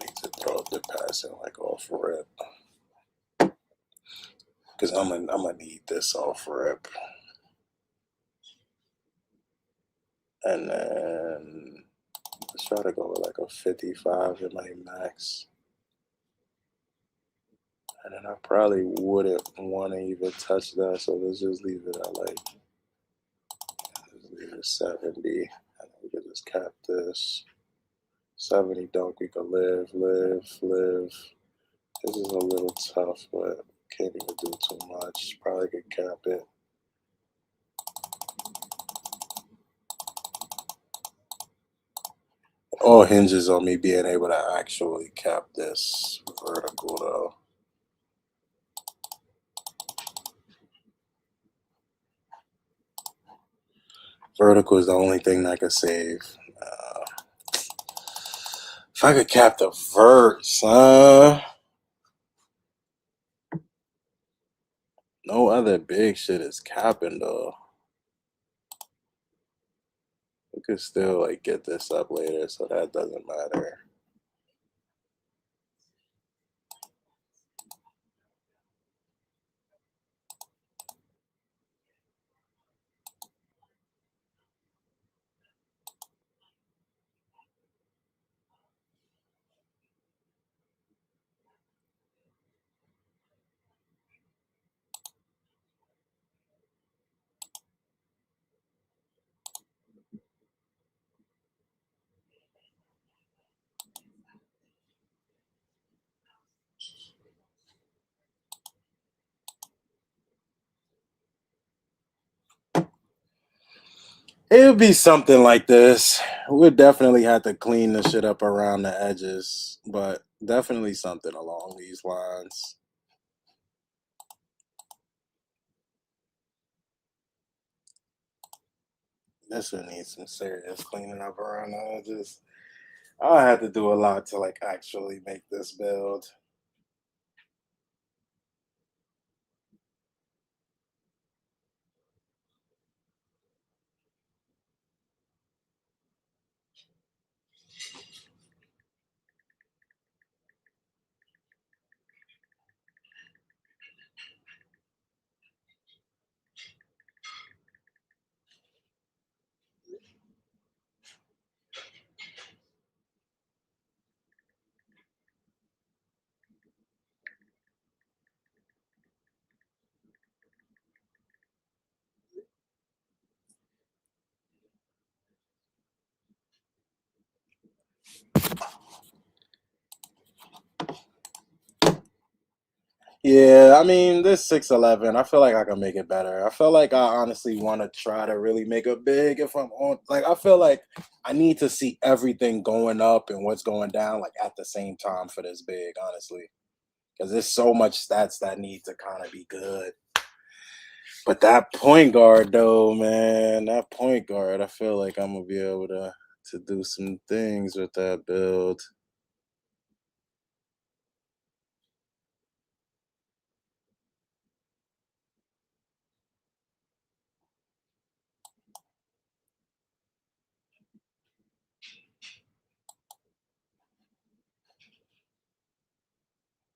need to throw up the passing like off rip. Because I'm gonna need this off rip. And then let's try to go with like a 55 in my max. And then I probably wouldn't want to even touch that, so let's just leave it at like, let's leave it 70. And then we can just cap this. 70 dunk, we could live. This is a little tough, but can't even do too much. Probably could cap it. all hinges on me being able to actually cap this vertical though. Vertical is the only thing that could save. If I could cap the vert, son. No other big shit is capping though. We could still like get this up later, so that doesn't matter. It would be something like this. We'd definitely have to clean the shit up around the edges, but definitely something along these lines. This would need some serious cleaning up around the edges. I'll have to do a lot to like actually make this build. Yeah, I mean, this 6'11", I feel like I can make it better. I feel like I honestly want to try to really make it big if I'm on. Like, I feel like I need to see everything going up and what's going down, like, at the same time for this big, honestly. Because there's so much stats that need to kind of be good. But that point guard, though, man, that point guard, I feel like I'm going to be able to do some things with that build.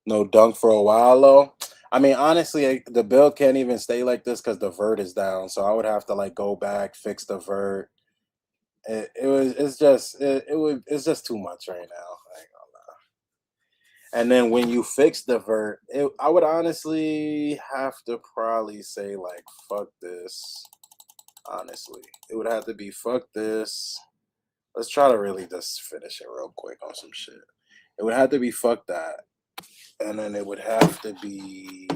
No dunk for a while though. I mean, honestly, the build can't even stay like this because the vert is down. So I would have to like go back, fix the vert. It's just too much right now. I ain't gonna lie. And then when you fix the vert, I would honestly have to probably say like fuck this. Honestly, it would have to be fuck this. Let's try to really just finish it real quick on some shit. It would have to be fuck that, and then it would have to be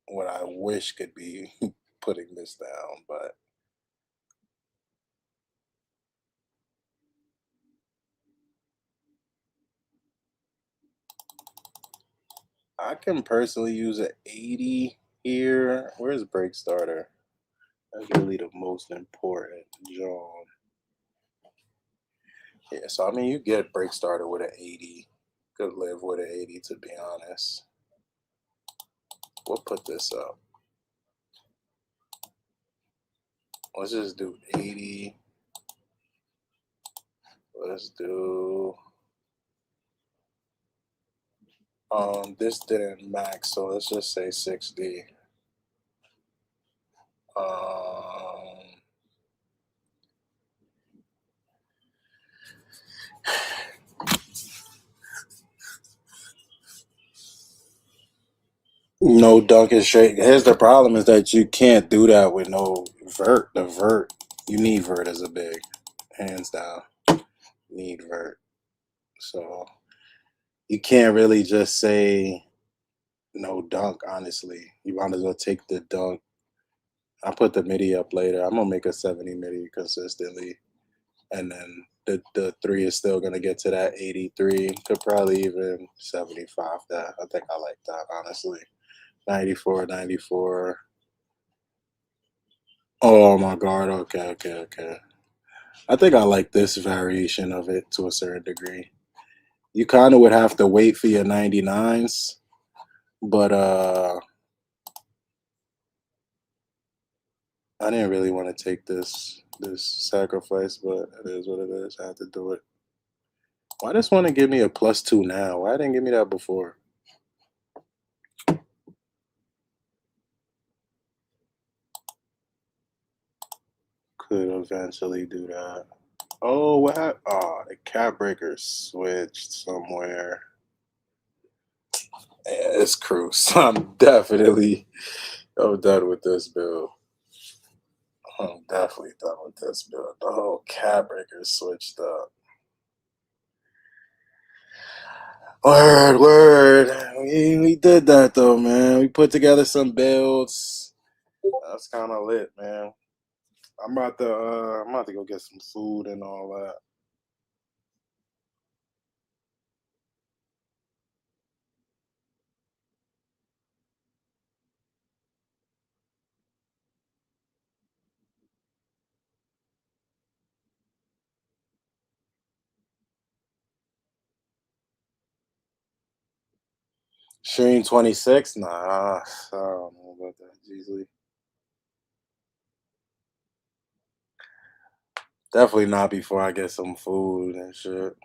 what I wish could be putting this down, but I can personally use an 80 here. Where's break starter? That's really the most important, John. Yeah, so I mean, you get break starter with an 80. Could live with an 80 to be honest. We'll put this up. Let's just do 80. Let's do this didn't max, so let's just say 60. Um No dunk is straight. Here's the problem is that you can't do that with no vert. The vert, you need vert as a big, hands down. Need vert. So you can't really just say no dunk, honestly. You might as well take the dunk I put the MIDI up later. I'm gonna make a 70 MIDI consistently, and then the 3 is still gonna get to that 83. Could probably even 75. That I think I like that honestly. 94, 94. Oh my god. Okay, okay, okay. I think I like this variation of it to a certain degree. You kind of would have to wait for your 99s, but I didn't really want to take this sacrifice, but it is what it is. I had to do it. Why does want to give me a +2 now? Why didn't give me that before? Could eventually do that. Oh, what? Oh, the cap breaker switched somewhere. Yeah, it's cruise. I'm done with this build. I'm definitely done with this build. The whole cap breaker switched up. Word, word. We did that though, man. We put together some builds. That's kind of lit, man. I'm about to go get some food and all that. Stream 26? Nah, I don't know about that. Easily. Definitely not before I get some food and shit.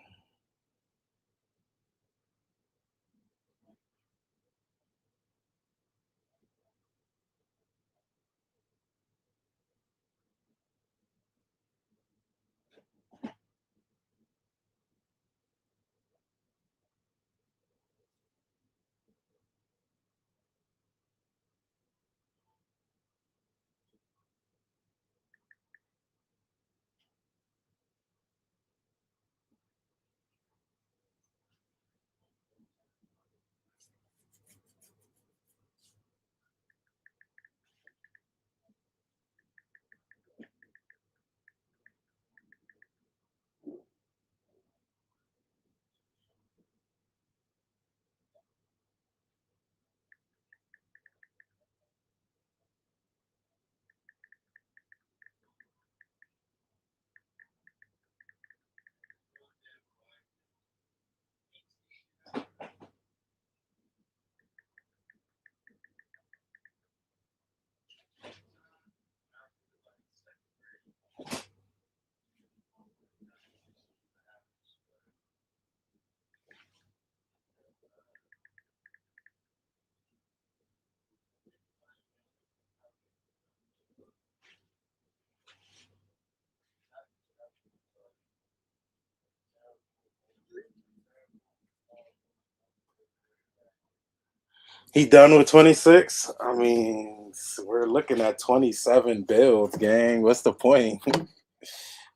He done with 26? I mean, we're looking at 27 builds, gang. What's the point?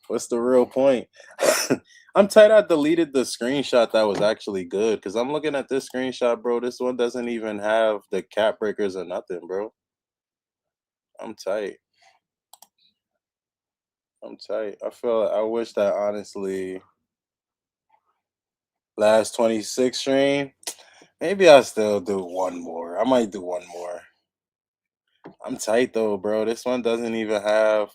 What's the real point? I'm tight. I deleted the screenshot that was actually good because I'm looking at this screenshot, bro. This one doesn't even have the cap breakers or nothing, bro. I'm tight. I'm tight. I wish that honestly last 26 stream. Maybe I'll still do one more. I might do one more. I'm tight though, bro. This one doesn't even have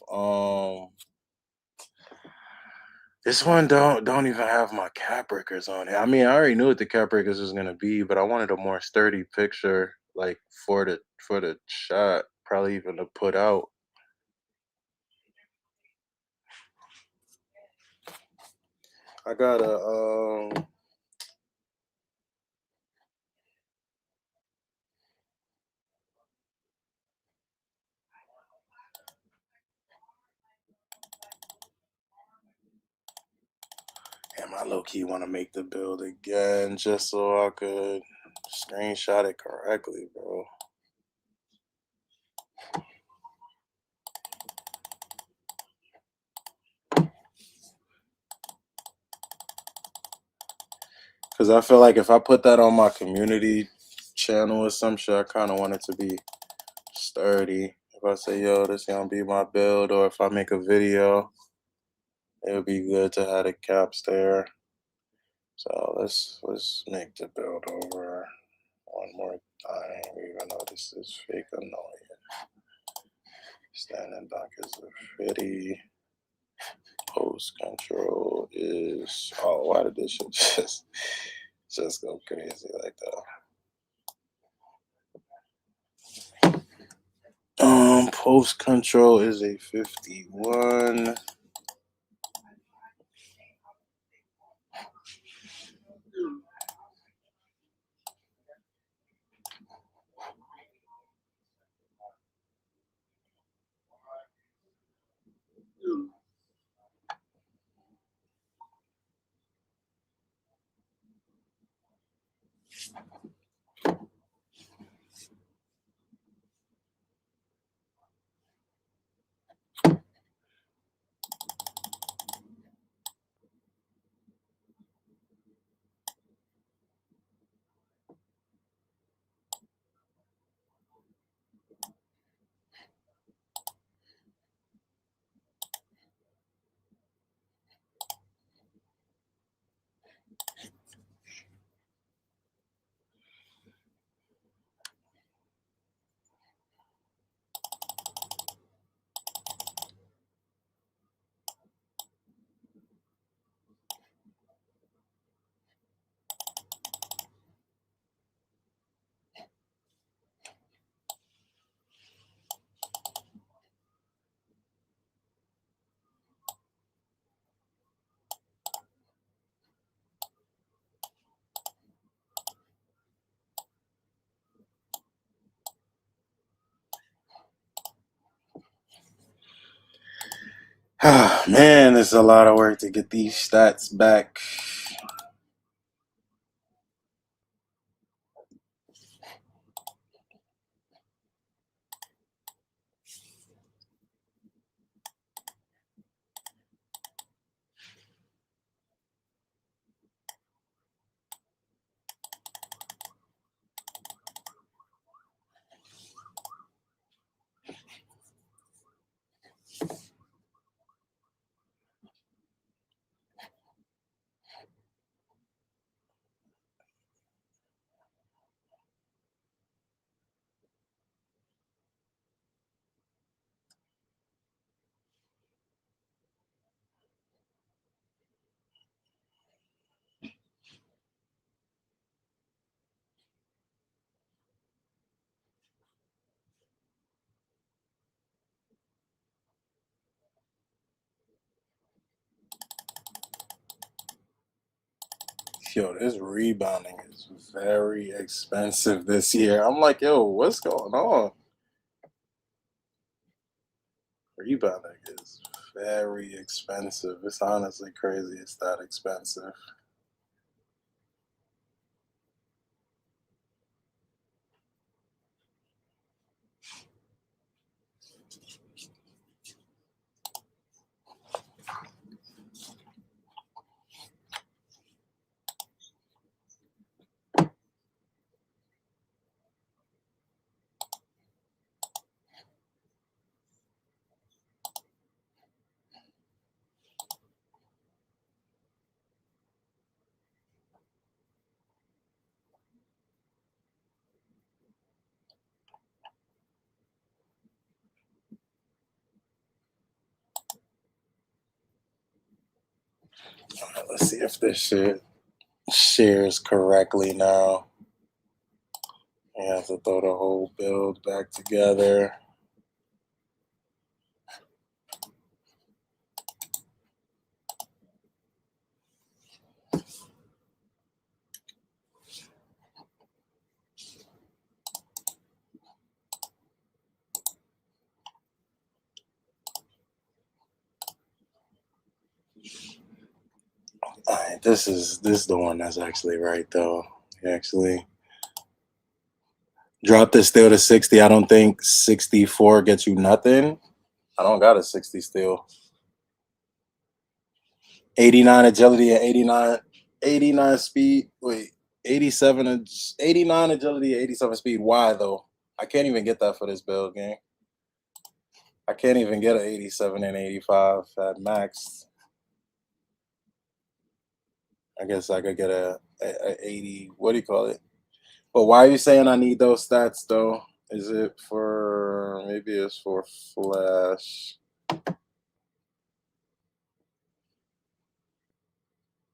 this one don't even have my cap breakers on it. I mean, I already knew what the cap breakers was gonna be, but I wanted a more sturdy picture, like for the shot, probably even to put out. I got a damn, I low key want to make the build again just so I could screenshot it correctly, bro. Cause I feel like if I put that on my community channel or some shit, I kind of want it to be sturdy. If I say, yo, this gonna be my build, or if I make a video, it would be good to have the caps there. So let's make the build over one more time, even though this is fake annoying. Standing dock is a fitty. Post control is, oh, why did this shit just go crazy like that? Post control is a 51. Man, it's a lot of work to get these stats back. Yo, this rebounding is very expensive this year. I'm like, yo, what's going on? Rebounding is very expensive. It's honestly crazy it's that expensive. All right, let's see if this shit shares correctly now. I have to throw the whole build back together. All right, this is the one that's actually right though. Actually, drop this still to 60. I don't think 64 gets you nothing. I don't got a 60 still. 89 agility and 89 speed. Wait, 89 agility and 87 speed. Why though? I can't even get that for this build game. I can't even get an 87 and 85 at max. I guess I could get a 80. What do you call it? But why are you saying I need those stats though? Is it for maybe it's for flash?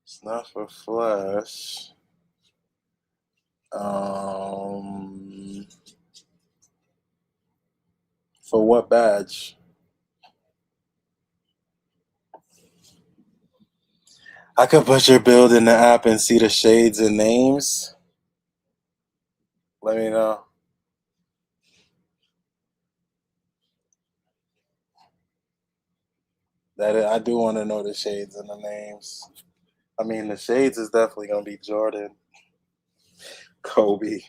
It's not for flash. Um, for what badge? I could put your build in the app and see the shades and names. Let me know. I do want to know the shades and the names. I mean, the shades is definitely gonna be Jordan, Kobe.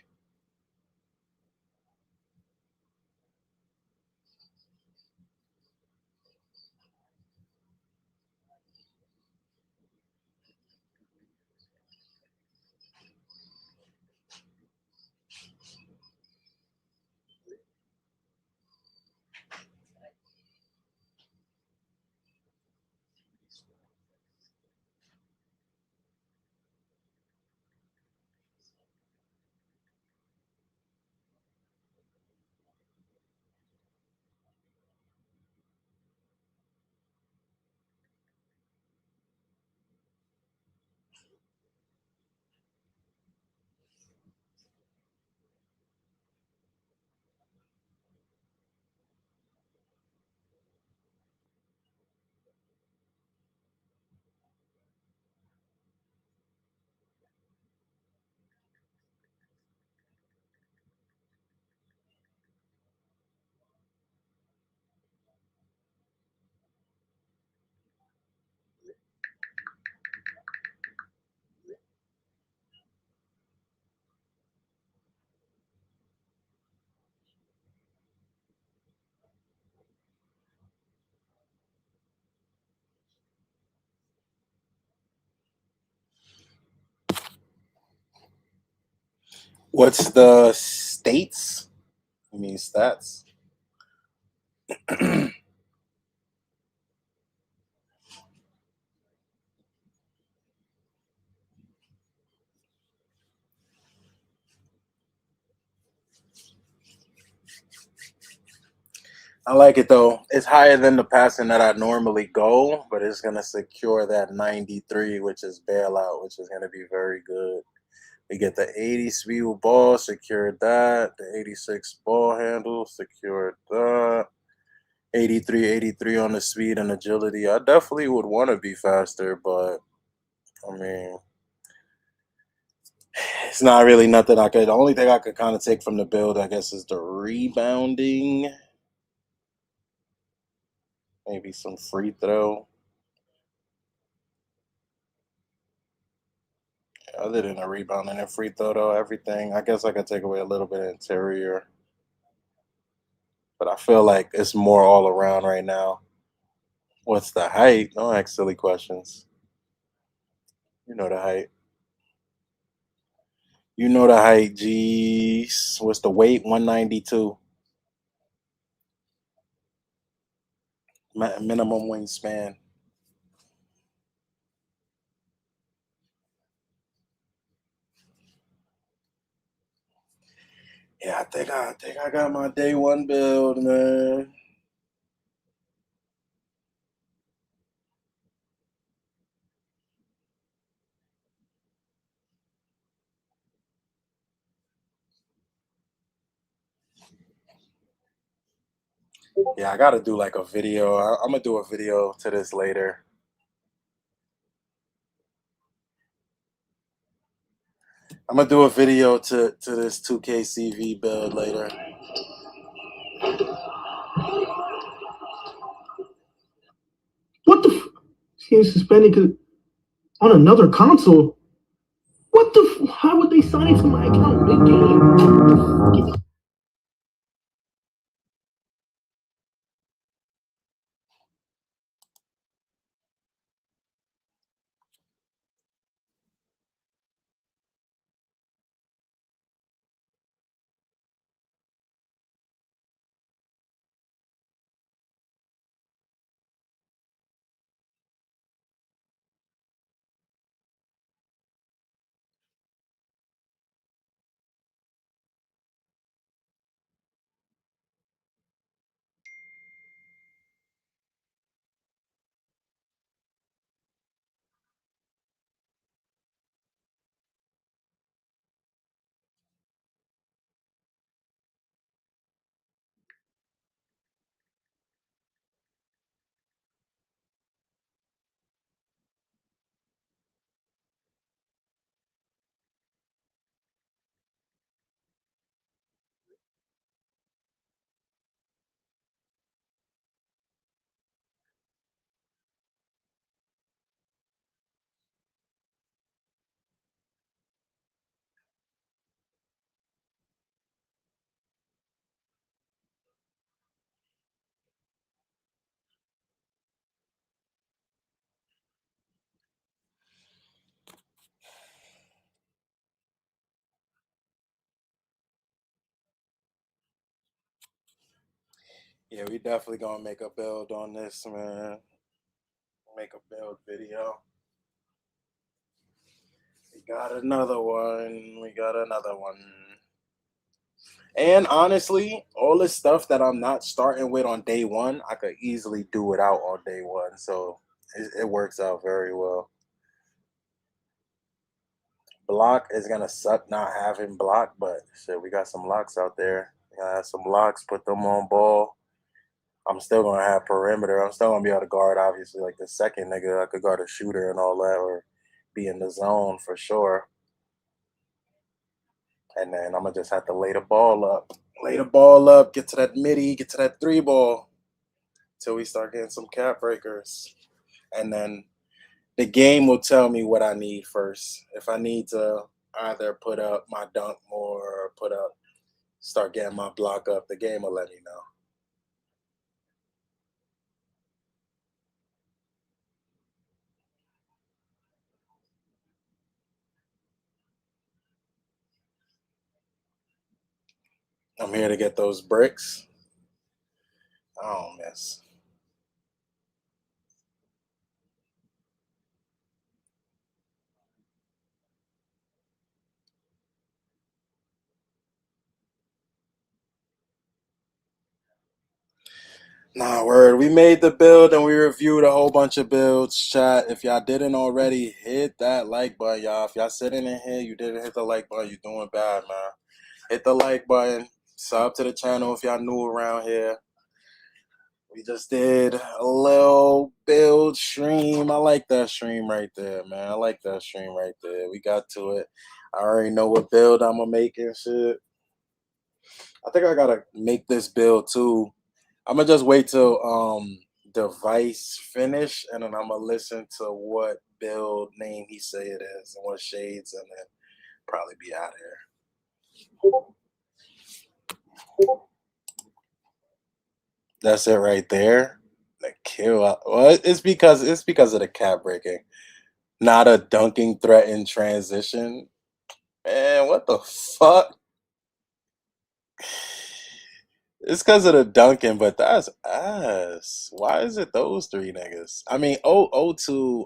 What's the states? I mean stats. I like it though. It's higher than the passing that I normally go, but it's gonna secure that 93, which is bailout, which is gonna be very good. We get the 80 speed ball, secured that. The 86 ball handle, secured that. 83, 83 on the speed and agility. I definitely would want to be faster, but I mean, it's not really nothing I could. The only thing I could kind of take from the build, I guess, is the rebounding. Maybe some free throw. Other than a rebounding and free throw, though, everything. I guess I could take away a little bit of interior, but I feel like it's more all around right now. What's the height? Don't ask silly questions. You know the height. You know the height. Jeez. What's the weight? 192. Minimum wingspan. Yeah, I think I got my day one build, man. Yeah, I gotta do like a video. I'm gonna do a video to this later. I'm gonna do a video to this 2K CV build later. What the? He was suspended on another console. What the? How would they sign into my account mid game? Yeah, we definitely gonna make a build on this, man. Make a build video. We got another one. We got another one. And honestly, all this stuff that I'm not starting with on day one, I could easily do it out on day one. So it works out very well. Block is gonna suck not having block, but shit, we got some locks out there. We gotta have some locks, put them on ball. I'm still gonna have perimeter. I'm still gonna be able to guard, obviously, like the second nigga. I could guard a shooter and all that, or be in the zone for sure. And then I'm gonna just have to lay the ball up. Lay the ball up, get to that midi, get to that three ball till we start getting some cap breakers. And then the game will tell me what I need first. If I need to either put up my dunk more or start getting my block up, the game will let me know. I'm here to get those bricks. I don't miss. Nah, word. We made the build and we reviewed a whole bunch of builds. Chat. If y'all didn't already, hit that like button, y'all. If y'all sitting in here, you didn't hit the like button, you're doing bad, man. Hit the like button. Sub to the channel if y'all new around here. We just did a little build stream. I like that stream right there, man. I like that stream right there. We got to it. I already know what build I'm gonna make and shit. I think I gotta make this build too. I'm gonna just wait till device finish, and then I'm gonna listen to what build name he say it is and what shades, and then probably be out of here. That's it right there. The kill. Well, it's because of the cap breaking, not a dunking threat in transition. Man, what the fuck? It's because of the dunking, but that's ass. Why is it those three niggas? I mean, O2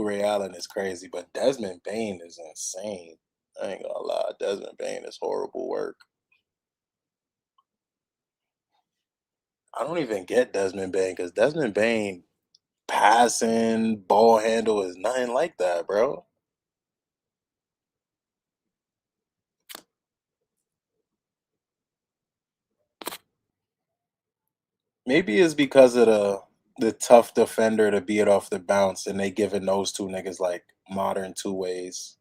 Ray Allen is crazy, but Desmond Bain is insane. I ain't gonna lie, Desmond Bain is horrible work. I don't even get Desmond Bain because Desmond Bain passing, ball handle is nothing like that, bro. Maybe it's because of the tough defender to beat off the bounce, and they giving those two niggas like modern two ways.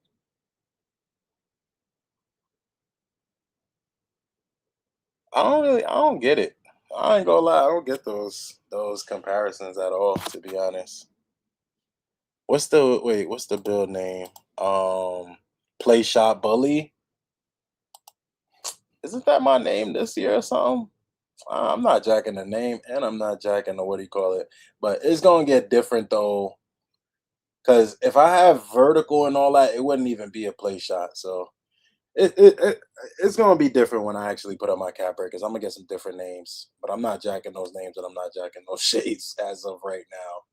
I don't get it. I ain't gonna lie, I don't get those comparisons at all, to be honest. What's the build name? Play Shot Bully. Isn't that my name this year or something? I'm not jacking the name, and I'm not jacking the what do you call it. But it's gonna get different though, because if I have vertical and all that, it wouldn't even be a play shot. So it's gonna be different when I actually put up my cap breakers. I'm gonna get some different names, but I'm not jacking those names, and I'm not jacking those shades as of right now.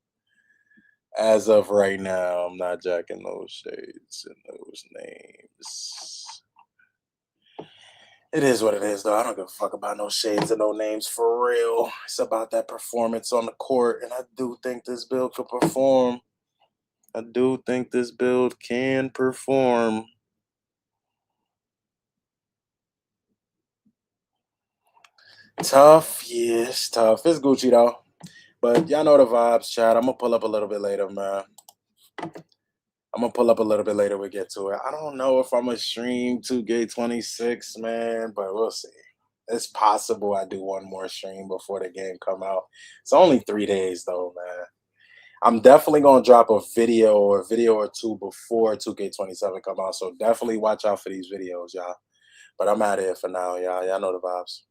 As of right now, I'm not jacking those shades and those names. It is what it is, though. I don't give a fuck about no shades and no names for real. It's about that performance on the court, and I do think this build could perform. I do think this build can perform. Tough, yes, tough. It's Gucci though. But y'all know the vibes, chat. I'm gonna pull up a little bit later, man. I'm gonna pull up a little bit later. We get to it. I don't know if I'm gonna stream 2K26, man, but we'll see. It's possible I do one more stream before the game come out. It's only 3 days though, man. I'm definitely gonna drop a video or two before 2K27 come out. So definitely watch out for these videos, y'all. But I'm out of here for now, y'all. Y'all know the vibes.